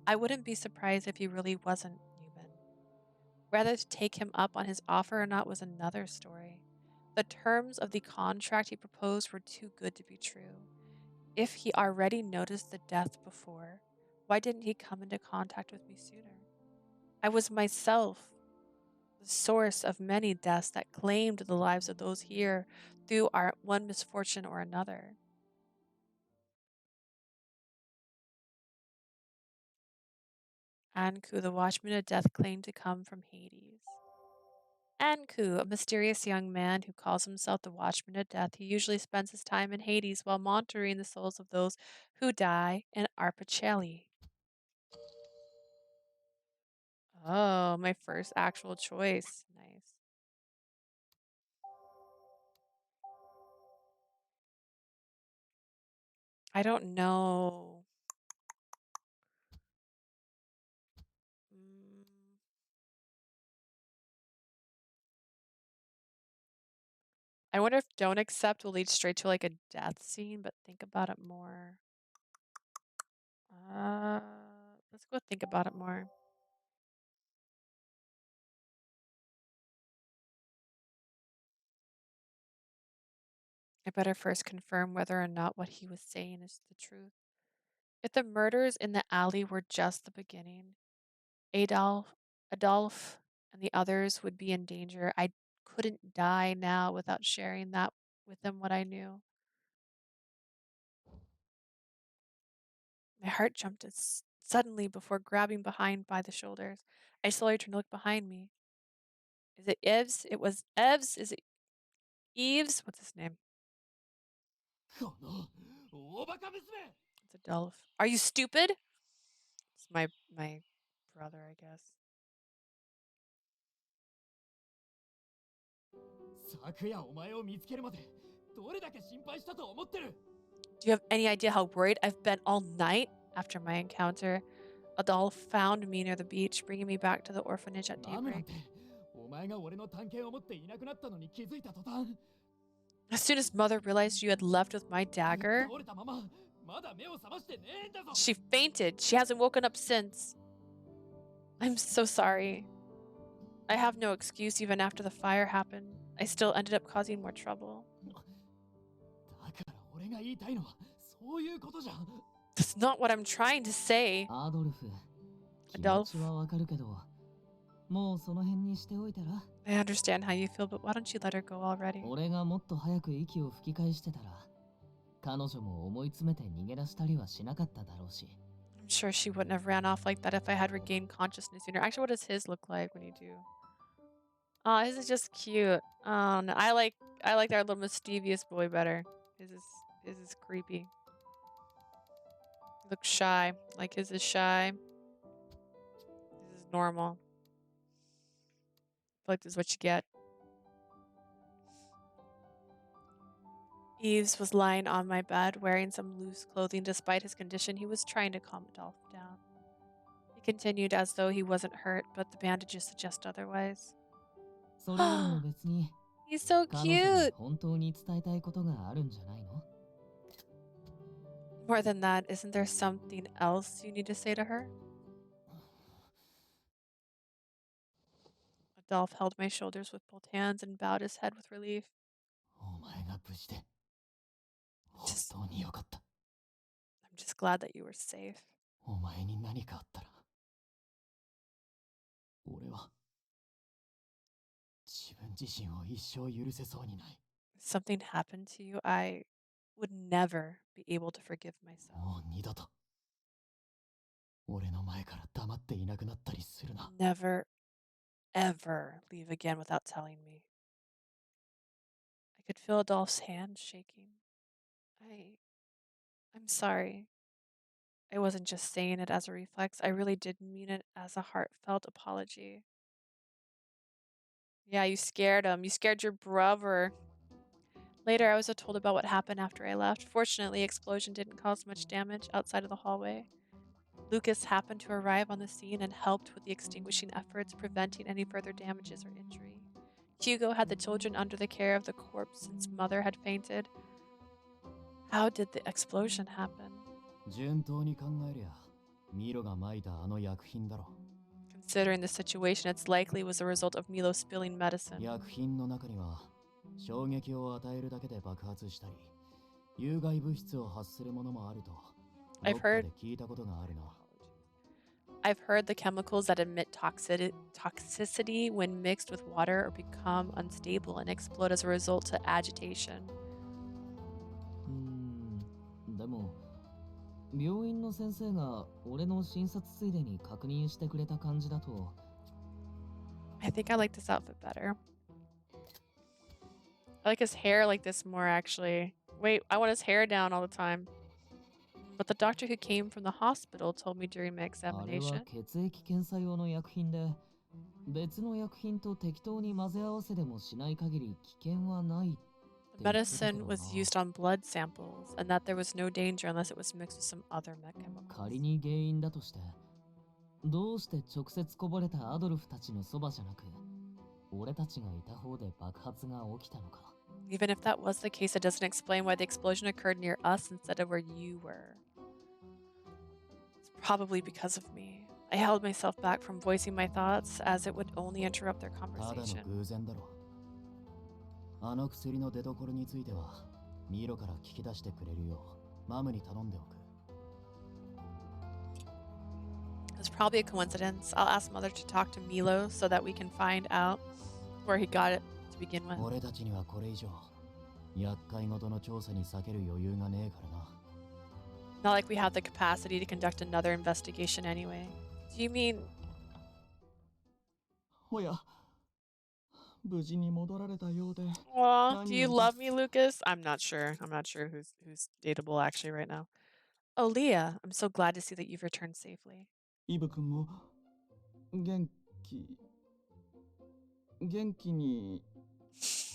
I wouldn't be surprised if he really wasn't human. Whether to take him up on his offer or not was another story. The terms of the contract he proposed were too good to be true. If he already noticed the death before, why didn't he come into contact with me sooner? I was myself the source of many deaths that claimed the lives of those here through our one misfortune or another. Anku, the Watchman of Death, claimed to come from Hades. Anku, a mysterious young man who calls himself the Watchman of Death, he usually spends his time in Hades while monitoring the souls of those who die in Arpacelli. Oh, my first actual choice. Nice. I don't know. Mm, I wonder if don't accept will lead straight to like a death scene, but think about it more. Uh, let's go think about it more. I better first confirm whether or not what he was saying is the truth. If the murders in the alley were just the beginning, Adolf, and the others would be in danger. I couldn't die now without sharing that with them what I knew. My heart jumped suddenly before grabbing behind by the shoulders. I slowly turned to look behind me. Is it Eves? It was Eves? Is it Eves? What's his name? It's Adolf. Are you stupid? It's my brother, I guess. 昨夜お前を見つけるまでどれだけ心配したと思ってる Do you have any idea how worried I've been all night after my encounter? Adolf found me near the beach, bringing me back to the orphanage at マムなん daybreak. てお前が俺の探検を持っていなくなったのに気づいた途端 As soon as Mother realized you had left with my dagger, 倒れたまままだ目を覚ましてねえんだぞ she fainted. She hasn't woken up since. I'm so sorry. I have no excuse even after the fire happened. I still ended up causing more trouble. だから俺が言いたいのはそういうことじゃん。 That's not what I'm trying to say. アドルフ、気持 Adolf, ちはわかるけど、もうその辺にしておいたら。 I understand how you feel, but why don't you let her go already? 俺がもっと早く息を吹き返してたら、彼女も思い詰めて逃げ出したりはしなかっただろうし。 I'm sure she wouldn't have ran off like that if I had regained consciousness sooner. Actually, what does his look like when you do? Oh, his is just cute. Oh no, I like our little mischievous boy better. His is creepy. He looks shy. Like his is shy. His is normal. I feel like this is what you get. Eves was lying on my bed, wearing some loose clothing. Despite his condition, he was trying to calm Adolf down. He continued as though he wasn't hurt, but the bandages suggest otherwise. それよりも別に、 He's so 彼女に cute! 本当に伝えたいことがあるんじゃないの？ More than that, isn't there something else you need to say to her? Adolf held my shoulders with both hands and bowed his head with relief. お前が無事で本当によかった。 I'm just glad that you were safe. お前に何かあったら俺は自分自身を一生許せそうにない。 If something happened to you, I would never be able to forgive myself. もう二度と俺の前から黙っていなくなったりするな。 Never, ever leave again without telling me. I could feel Adolph's hand shaking. I'm sorry. I wasn't just saying it as a reflex. I really did mean it as a heartfelt apology. Yeah, you scared him. You scared your brother. Later, I was told about what happened after I left. Fortunately, the explosion didn't cause much damage outside of the hallway. Lucas happened to arrive on the scene and helped with the extinguishing efforts, preventing any further damages or injury. Hugo had the children under the care of the corpse since Mother had fainted. How did the explosion happen? 順当に考えりゃミロが撒いたあの薬品だろ。 Considering the situation, it's likely it was a result of Milo spilling medicine. 薬品の中には衝撃を与えるだけで爆発したり有害物質を発するものもあるとどっかで聞いたことがあるな。 I've heard the chemicals that emit toxicity when mixed with water or become unstable and explode as a result to agitation. でも病院の先生が俺の診察ついでに確認してくれた感じだと。 I think I like this outfit better. I like his hair like this more, actually. Wait, I want his hair down all the time. But the doctor who came from the hospital told me during my あれは examination. 血液検査用の薬品で、別の薬品と適当に混ぜ合わせでもしない限り危険はないって言ってたけ Medicine どな。 was used on blood samples, and that there was no danger unless it was mixed with some other chemicals. 仮に原因だとして、どうして直接こぼれたアドルフたちのそばじゃなく、俺たちがいた方で爆発が起きたのか。 Even if that was the case, it doesn't explain why the explosion occurred near us instead of where you were. It's probably because of me. I held myself back from voicing my thoughts as it would only interrupt their ただの conversation. 偶然だろ。あの薬の出所についてはミロから聞き出してくれるようマムに頼んでおく。 It's probably a coincidence. I'll ask Mother to talk to Milo so that we can find out where he got it to begin with. 俺たちにはこれ以上厄介ごとの調査に避ける余裕がねえからな。 Not like we have the capacity to conduct another investigation anyway. Do you mean おや、無事に戻られたようで。 Aw, do you 何より love です。 me, Lucas? I'm not sure. I'm not sure who's dateable actually right now. Oh, Leah, I'm so glad to see that you've returned safely. イブ君も元気に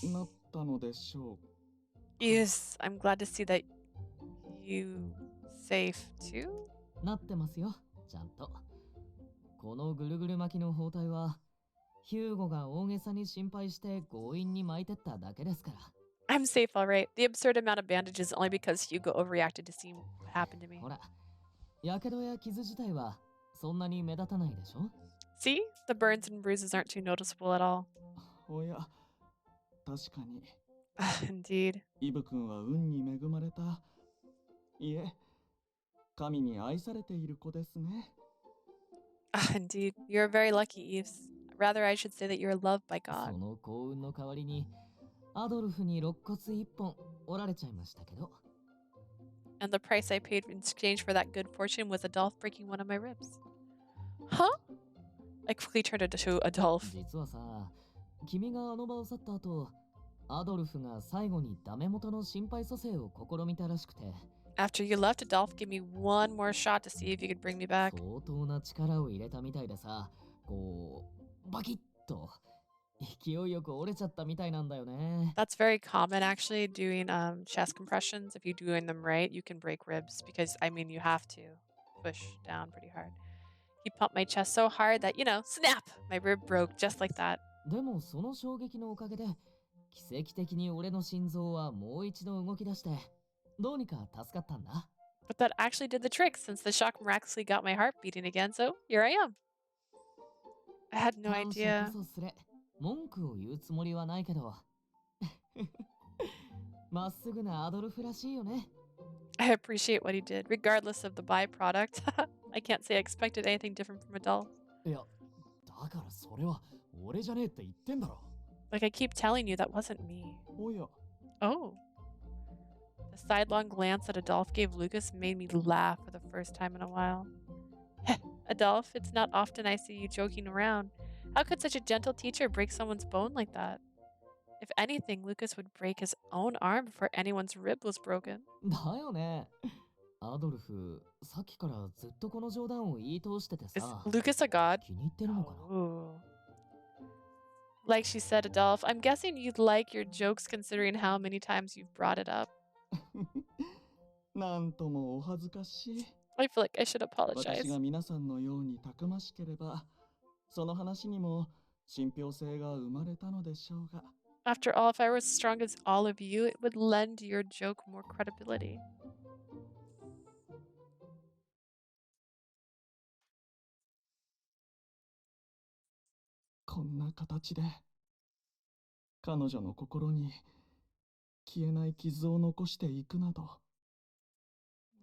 なったのでしょう。 Yes, I'm glad to see that you safe too. なってますよ、ちゃんと。このぐるぐる巻きの包帯は、ヒューゴが大げさに心配して強引に巻いてっただけですから。 I'm safe, all right. The absurd amount of bandages is only because Hugo overreacted to see what happened to me. ほら、やけどや傷自体はそんなに目立たないでしょ？ See? The burns and bruises aren't too noticeable at all. おや、確かに。Indeed. イブ君は運に恵まれた。いえ、神に愛されている子ですね。Indeed. You're very lucky, Eves. Rather, I should say that you're loved by そ God. の幸運の代わりにアドルフに肋骨一本折られちゃいましたけど。 And the price I paid in exchange for that good fortune was Adolf breaking one of my ribs. Huh? I quickly turned it to Adolf. 実はさ、君があの場を去った後、アドルフが最後にダメ元の心肺蘇生を試みたらしくて。 After you left, Adolf gave me one more shot to see if you could bring me back. 相当な力を入れたみたいでさ、こうバキッと勢いよく折れちゃったみたいなんだよね。 That's very common, actually, doing chest compressions. If you're doing them right, you can break ribs because, I mean, you have to push down pretty hard. He pumped my chest so hard that, snap! My rib broke just like that. でもその衝撃のおかげで奇跡的に俺の心臓はもう一度動き出してどうにか助かったんだ。 But that actually did the trick since the shock miraculously got my heart beating again, so here I am. I had no 感謝 idea. こそすれ、文句を言うつもりはないけど。まっすぐなアドルフらしいよね。 I appreciate what he did, regardless of the byproduct. I can't say I expected anything different from Adolf. いや、だからそれは俺じゃねえって言ってんだろ。 Like I keep telling you, that wasn't me. おや、 Oh. The sidelong glance that Adolf gave Lucas made me laugh for the first time in a while. Adolf, it's not often I see you joking around. How could such a gentle teacher break someone's bone like that? If anything, Lucas would break his own arm before anyone's rib was broken. だよね。アドルフ、さっきからずっとこの冗談を言い通してて Is さ。 Lucas a god? 気に入ってるのかな。 Ooh. Like she said, Adolf, I'm guessing you'd like your jokes considering how many times you've brought it up. なんともお恥ずかしい。 I feel like I should apologize. 私が皆さんのようにたくましければ、その話にも信憑性が生まれたのでしょうが。 After all, if I were as strong as all of you, it would lend your joke more credibility. こんな形で彼女の心に消えない傷を残していくなど。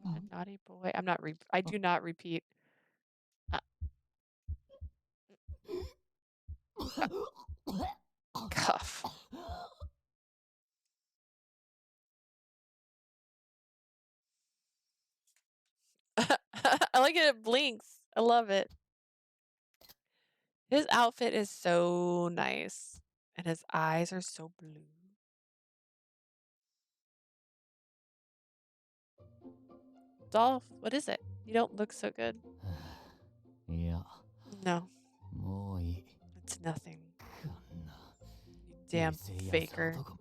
What a naughty boy. I do not repeat. Cuff. I like it. It blinks. I love it. His outfit is so nice. And his eyes are so blue. Dolph, what is it? You don't look so good. いや、 No, もういい。 it's nothing. こんな You damn 冷静やさ faker. 男。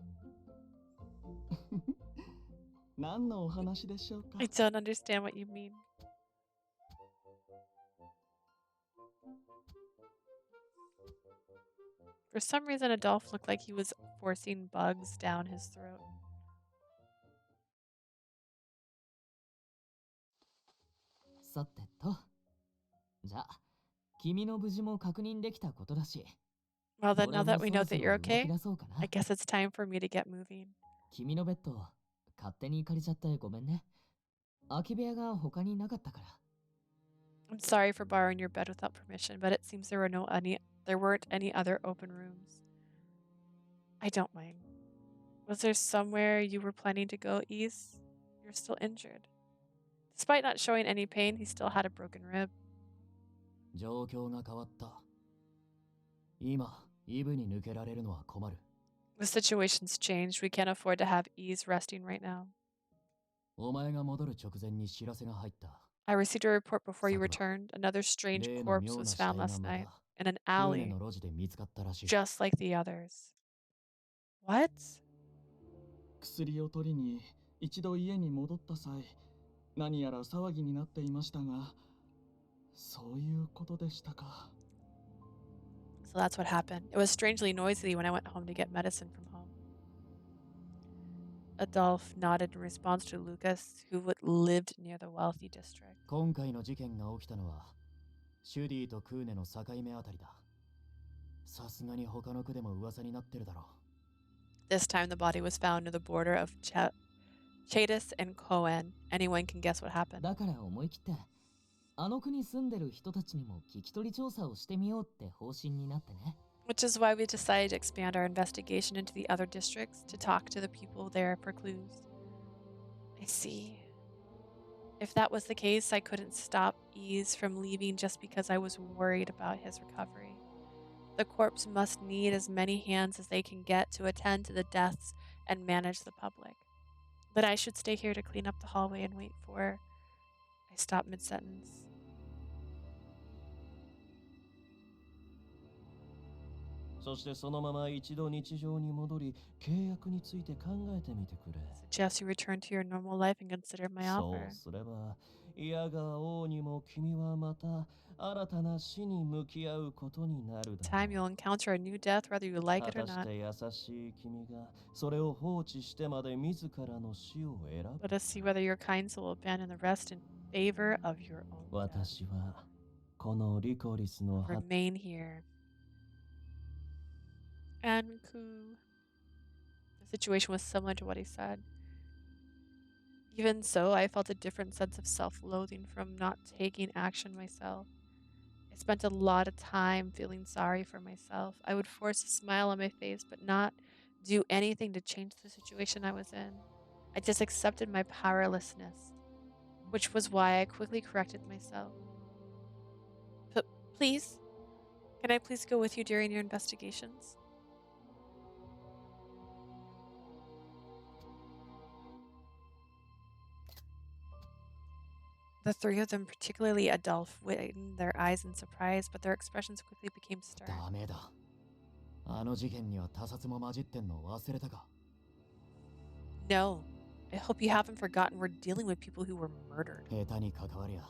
何のお話でしょうか。 I don't understand what you mean. For some reason, Adolf looked like he was forcing bugs down his throat. さてと。じゃあ、君の無事も確認できたことだし。 Well, then, now 俺 that も we そ know ろそ that ろ you're 動き okay, 出そうかな。 I guess it's time for me to get moving. 君のベッド、勝手に借りちゃってごめんね。空き部屋が他になかったから。 I'm sorry for borrowing your bed without permission, but it seems there weren't any other open rooms. I don't mind. Was there somewhere you were planning to go, Ease? You're still injured. Despite not showing any pain, he still had a broken rib. 状況が変わった。今、イブに抜けられるのは困る。 The situation's changed. We can't afford to have Ease resting right now. お前が戻る直前に知らせが入った。 I received a report before you 昨晩、 returned. Another strange 例の corpse 妙な was 死体 found が last ま night た in an プーネ alley, の路地で見つかったらしい。 just like the others. What? 薬を取りに一度家に戻った際、何やら騒ぎになっていましたが、そういうことでしたか。 So that's what happened. It was strangely noisy when I went home to get medicine from home. Adolf nodded in response to Lucas, who lived near the wealthy district. 今回の事件が起きたのはシュディとクーネの境目あたりだ。さすがに他の区でも噂になってるだろう。This time the body was found near the border of Chadis and Cohen. Anyone can guess what happened. だから思い切って、あの国住んでる人たちにも聞き取り調査をしてみようって方針になってね。Which is why we decided to expand our investigation into the other districts to talk to the people there for clues. I see. If that was the case, I couldn't stop Ease from leaving just because I was worried about his recovery. The corpse must need as many hands as they can get to attend to the deaths and manage the public. But I should stay here to clean up the hallway and wait for... I stopped mid-sentence. そしてそのまま一度日常に戻り、契約について考えてみてくれ。Suggest you return to your normal life and consider my そ offer. うすれば、嫌が王にも君はまた新たな死に向き合うことになるだろ Time you'll encounter a new death whether you like う。 it 果 or たし not. て優しい君がそれを放置してまで自らの死を選ぶ。 Let us see whether your kind soul will abandon the rest in favor of your own death. 私はこのリコリスの葉 Remain here. And Ku. The situation was similar to what he said. Even so, I felt a different sense of self-loathing from not taking action myself. I spent a lot of time feeling sorry for myself. I would force a smile on my face, but not do anything to change the situation I was in. I just accepted my powerlessness, which was why I quickly corrected myself. Please, can I please go with you during your investigations? The three of them, particularly Adolphe, widened their eyes in surprise, but their expressions quickly became stern. ダメだ。あの事件には他殺も混じってんの忘れたか。 No, I hope you haven't forgotten we're dealing with people who were murdered. 下手に関わりゃ、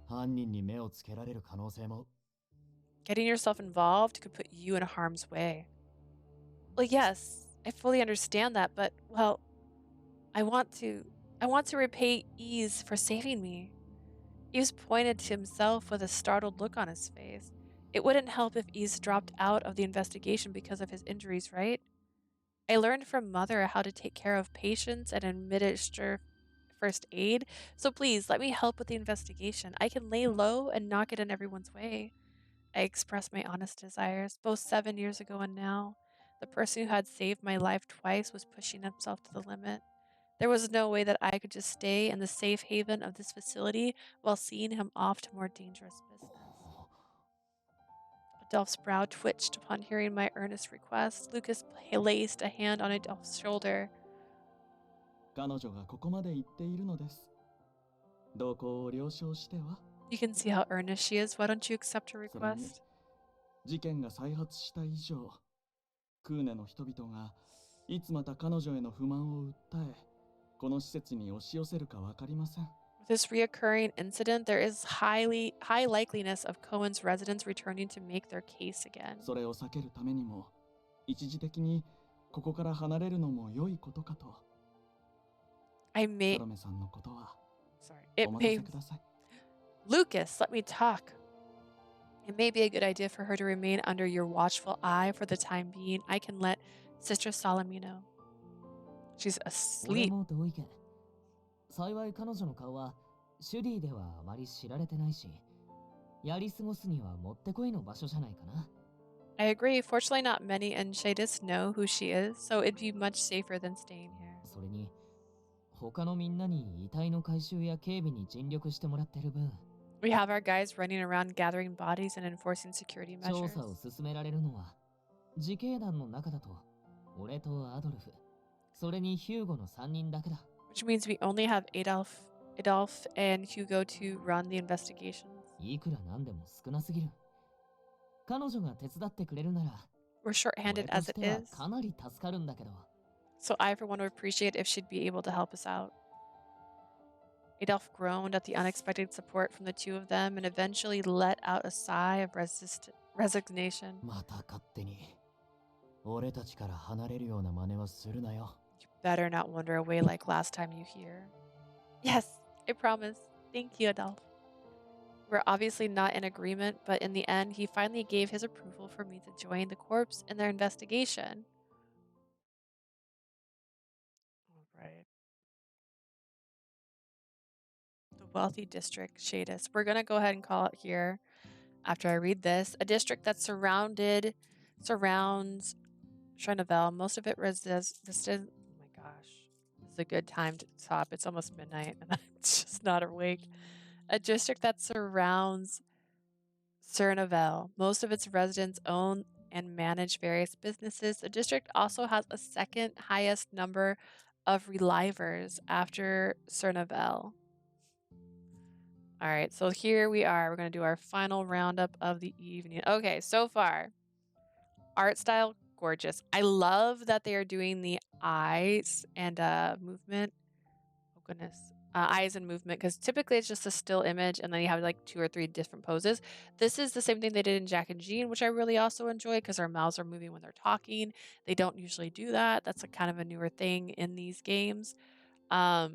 犯人に目をつけられる可能性も。 Getting yourself involved could put you in harm's way. Well, yes, I fully understand that, but, well, I want to repay Ease for saving me. Ease pointed to himself with a startled look on his face. It wouldn't help if Ease dropped out of the investigation because of his injuries, right? I learned from Mother how to take care of patients and administer first aid, so please let me help with the investigation. I can lay low and not get in everyone's way. I expressed my honest desires, both 7 years ago and now. The person who had saved my life twice was pushing himself to the limit. There was no way that I could just stay in the safe haven of this facility while seeing him off to more dangerous business. Adolphe's brow twitched upon hearing my earnest request. Lucas placed a hand on Adolphe's shoulder. 彼女がここまで言っているのです。動向を了承しては。 You can see how earnest she is. Why don't you accept her それに request? 事件が再発した以上、クーネの人々がいつまた彼女への不満を訴え、この施設に押し寄せるかわかりません。 With this reoccurring incident, there is high likeliness of Cohen's residents returning to make their case again. それを避けるためにも、一時的にここから離れるのも良いことかと。I may... サロメさんのことは Sorry. お任せください。 Lucas, let me talk. It may be a good idea for her to remain under your watchful eye for the time being. I can let Sister Salome know. She's 俺 asleep. も同意見。幸い彼女の顔はシュディではあまり知られてないし、やり過ごすにはもってこいの場所じゃないかな。I agree. Fortunately, not many in Shadis know who she is, so it'd be much safer than staying here. それに、他のみんなに遺体の回収や警備に尽力してもらってる分、 We have our guys running around gathering bodies and enforcing security 調 measures. 査を進められるのは、自警団の中だと、俺とアドルフ、それにヒューゴの3人だけだ。Which means we only have Adolphe and Hugo to run the investigations. いくらなんでも少なすぎる。彼女が手伝ってくれるなら、 We're short-handed 俺と as し it ては is, かなり助かるんだけど。 so I for one would appreciate if she'd be able to help us out. Adolphe groaned at the unexpected support from the two of them and eventually let out a sigh of resignation. また勝手に俺たちから離れるような真似はするなよ。 You better not wander away like last time, you hear. Yes, I promise. Thank you, Adolphe. We're obviously not in agreement, but in the end, he finally gave his approval for me to join the corps in their investigation. All right. The wealthy district, Shadis. We're going to go ahead and call it here after I read this. A district that surrounds Chernivelle. Most of it oh my gosh. This is a good time to stop. It's almost midnight and I'm just not awake. A district that surrounds Cernivelle. Most of its residents own and manage various businesses. The district also has a second highest number of relievers after Cernivelle. All right, so here we are. We're going to do our final roundup of the evening. Okay, so far, art style, gorgeous. I love that they are doing the eyes and movement. Oh, goodness. Eyes and movement, because typically it's just a still image and then you have like 2 or 3 different poses. This is the same thing they did in Jack and Jean, which I really also enjoy because our mouths are moving when they're talking. They don't usually do that. That's a kind of a newer thing in these games. I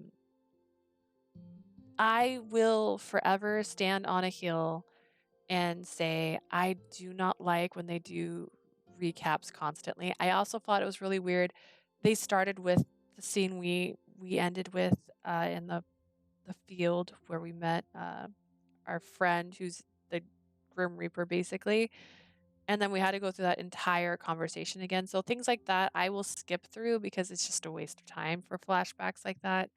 will forever stand on a hill and say I do not like when they do recaps constantly. I also thought it was really weird. They started with the scene we ended with in the field where we met our friend who's the Grim Reaper basically. And then we had to go through that entire conversation again. So things like that I will skip through because it's just a waste of time for flashbacks like that.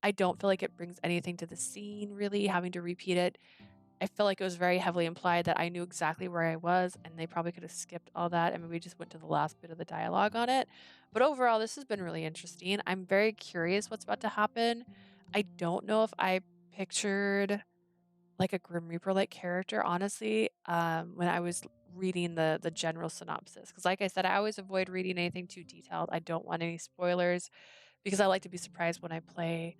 I don't feel like it brings anything to the scene really, having to repeat it. I feel like it was very heavily implied that I knew exactly where I was and they probably could have skipped all that and maybe just went to the last bit of the dialogue on it. But overall, this has been really interesting. I'm very curious what's about to happen. I don't know if I pictured like a Grim Reaper like character, honestly, when I was reading the general synopsis. Because like I said, I always avoid reading anything too detailed. I don't want any spoilers because I like to be surprised when I play.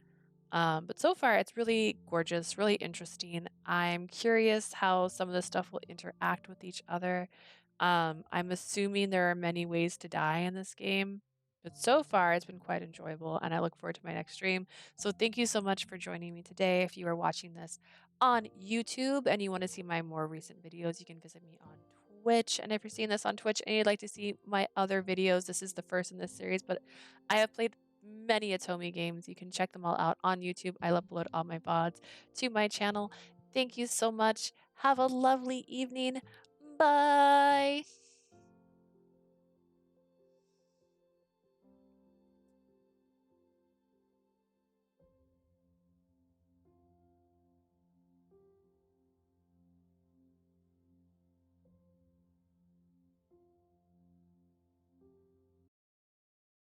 But so far, it's really gorgeous, really interesting. I'm curious how some of this stuff will interact with each other. I'm assuming there are many ways to die in this game, but so far, it's been quite enjoyable, and I look forward to my next stream. So, thank you so much for joining me today. If you are watching this on YouTube and you want to see my more recent videos, you can visit me on Twitch. And if you're seeing this on Twitch and you'd like to see my other videos, this is the first in this series, but I have played many Atomi games. You can check them all out on YouTube. I upload all my VODs to my channel. Thank you so much. Have a lovely evening. Bye.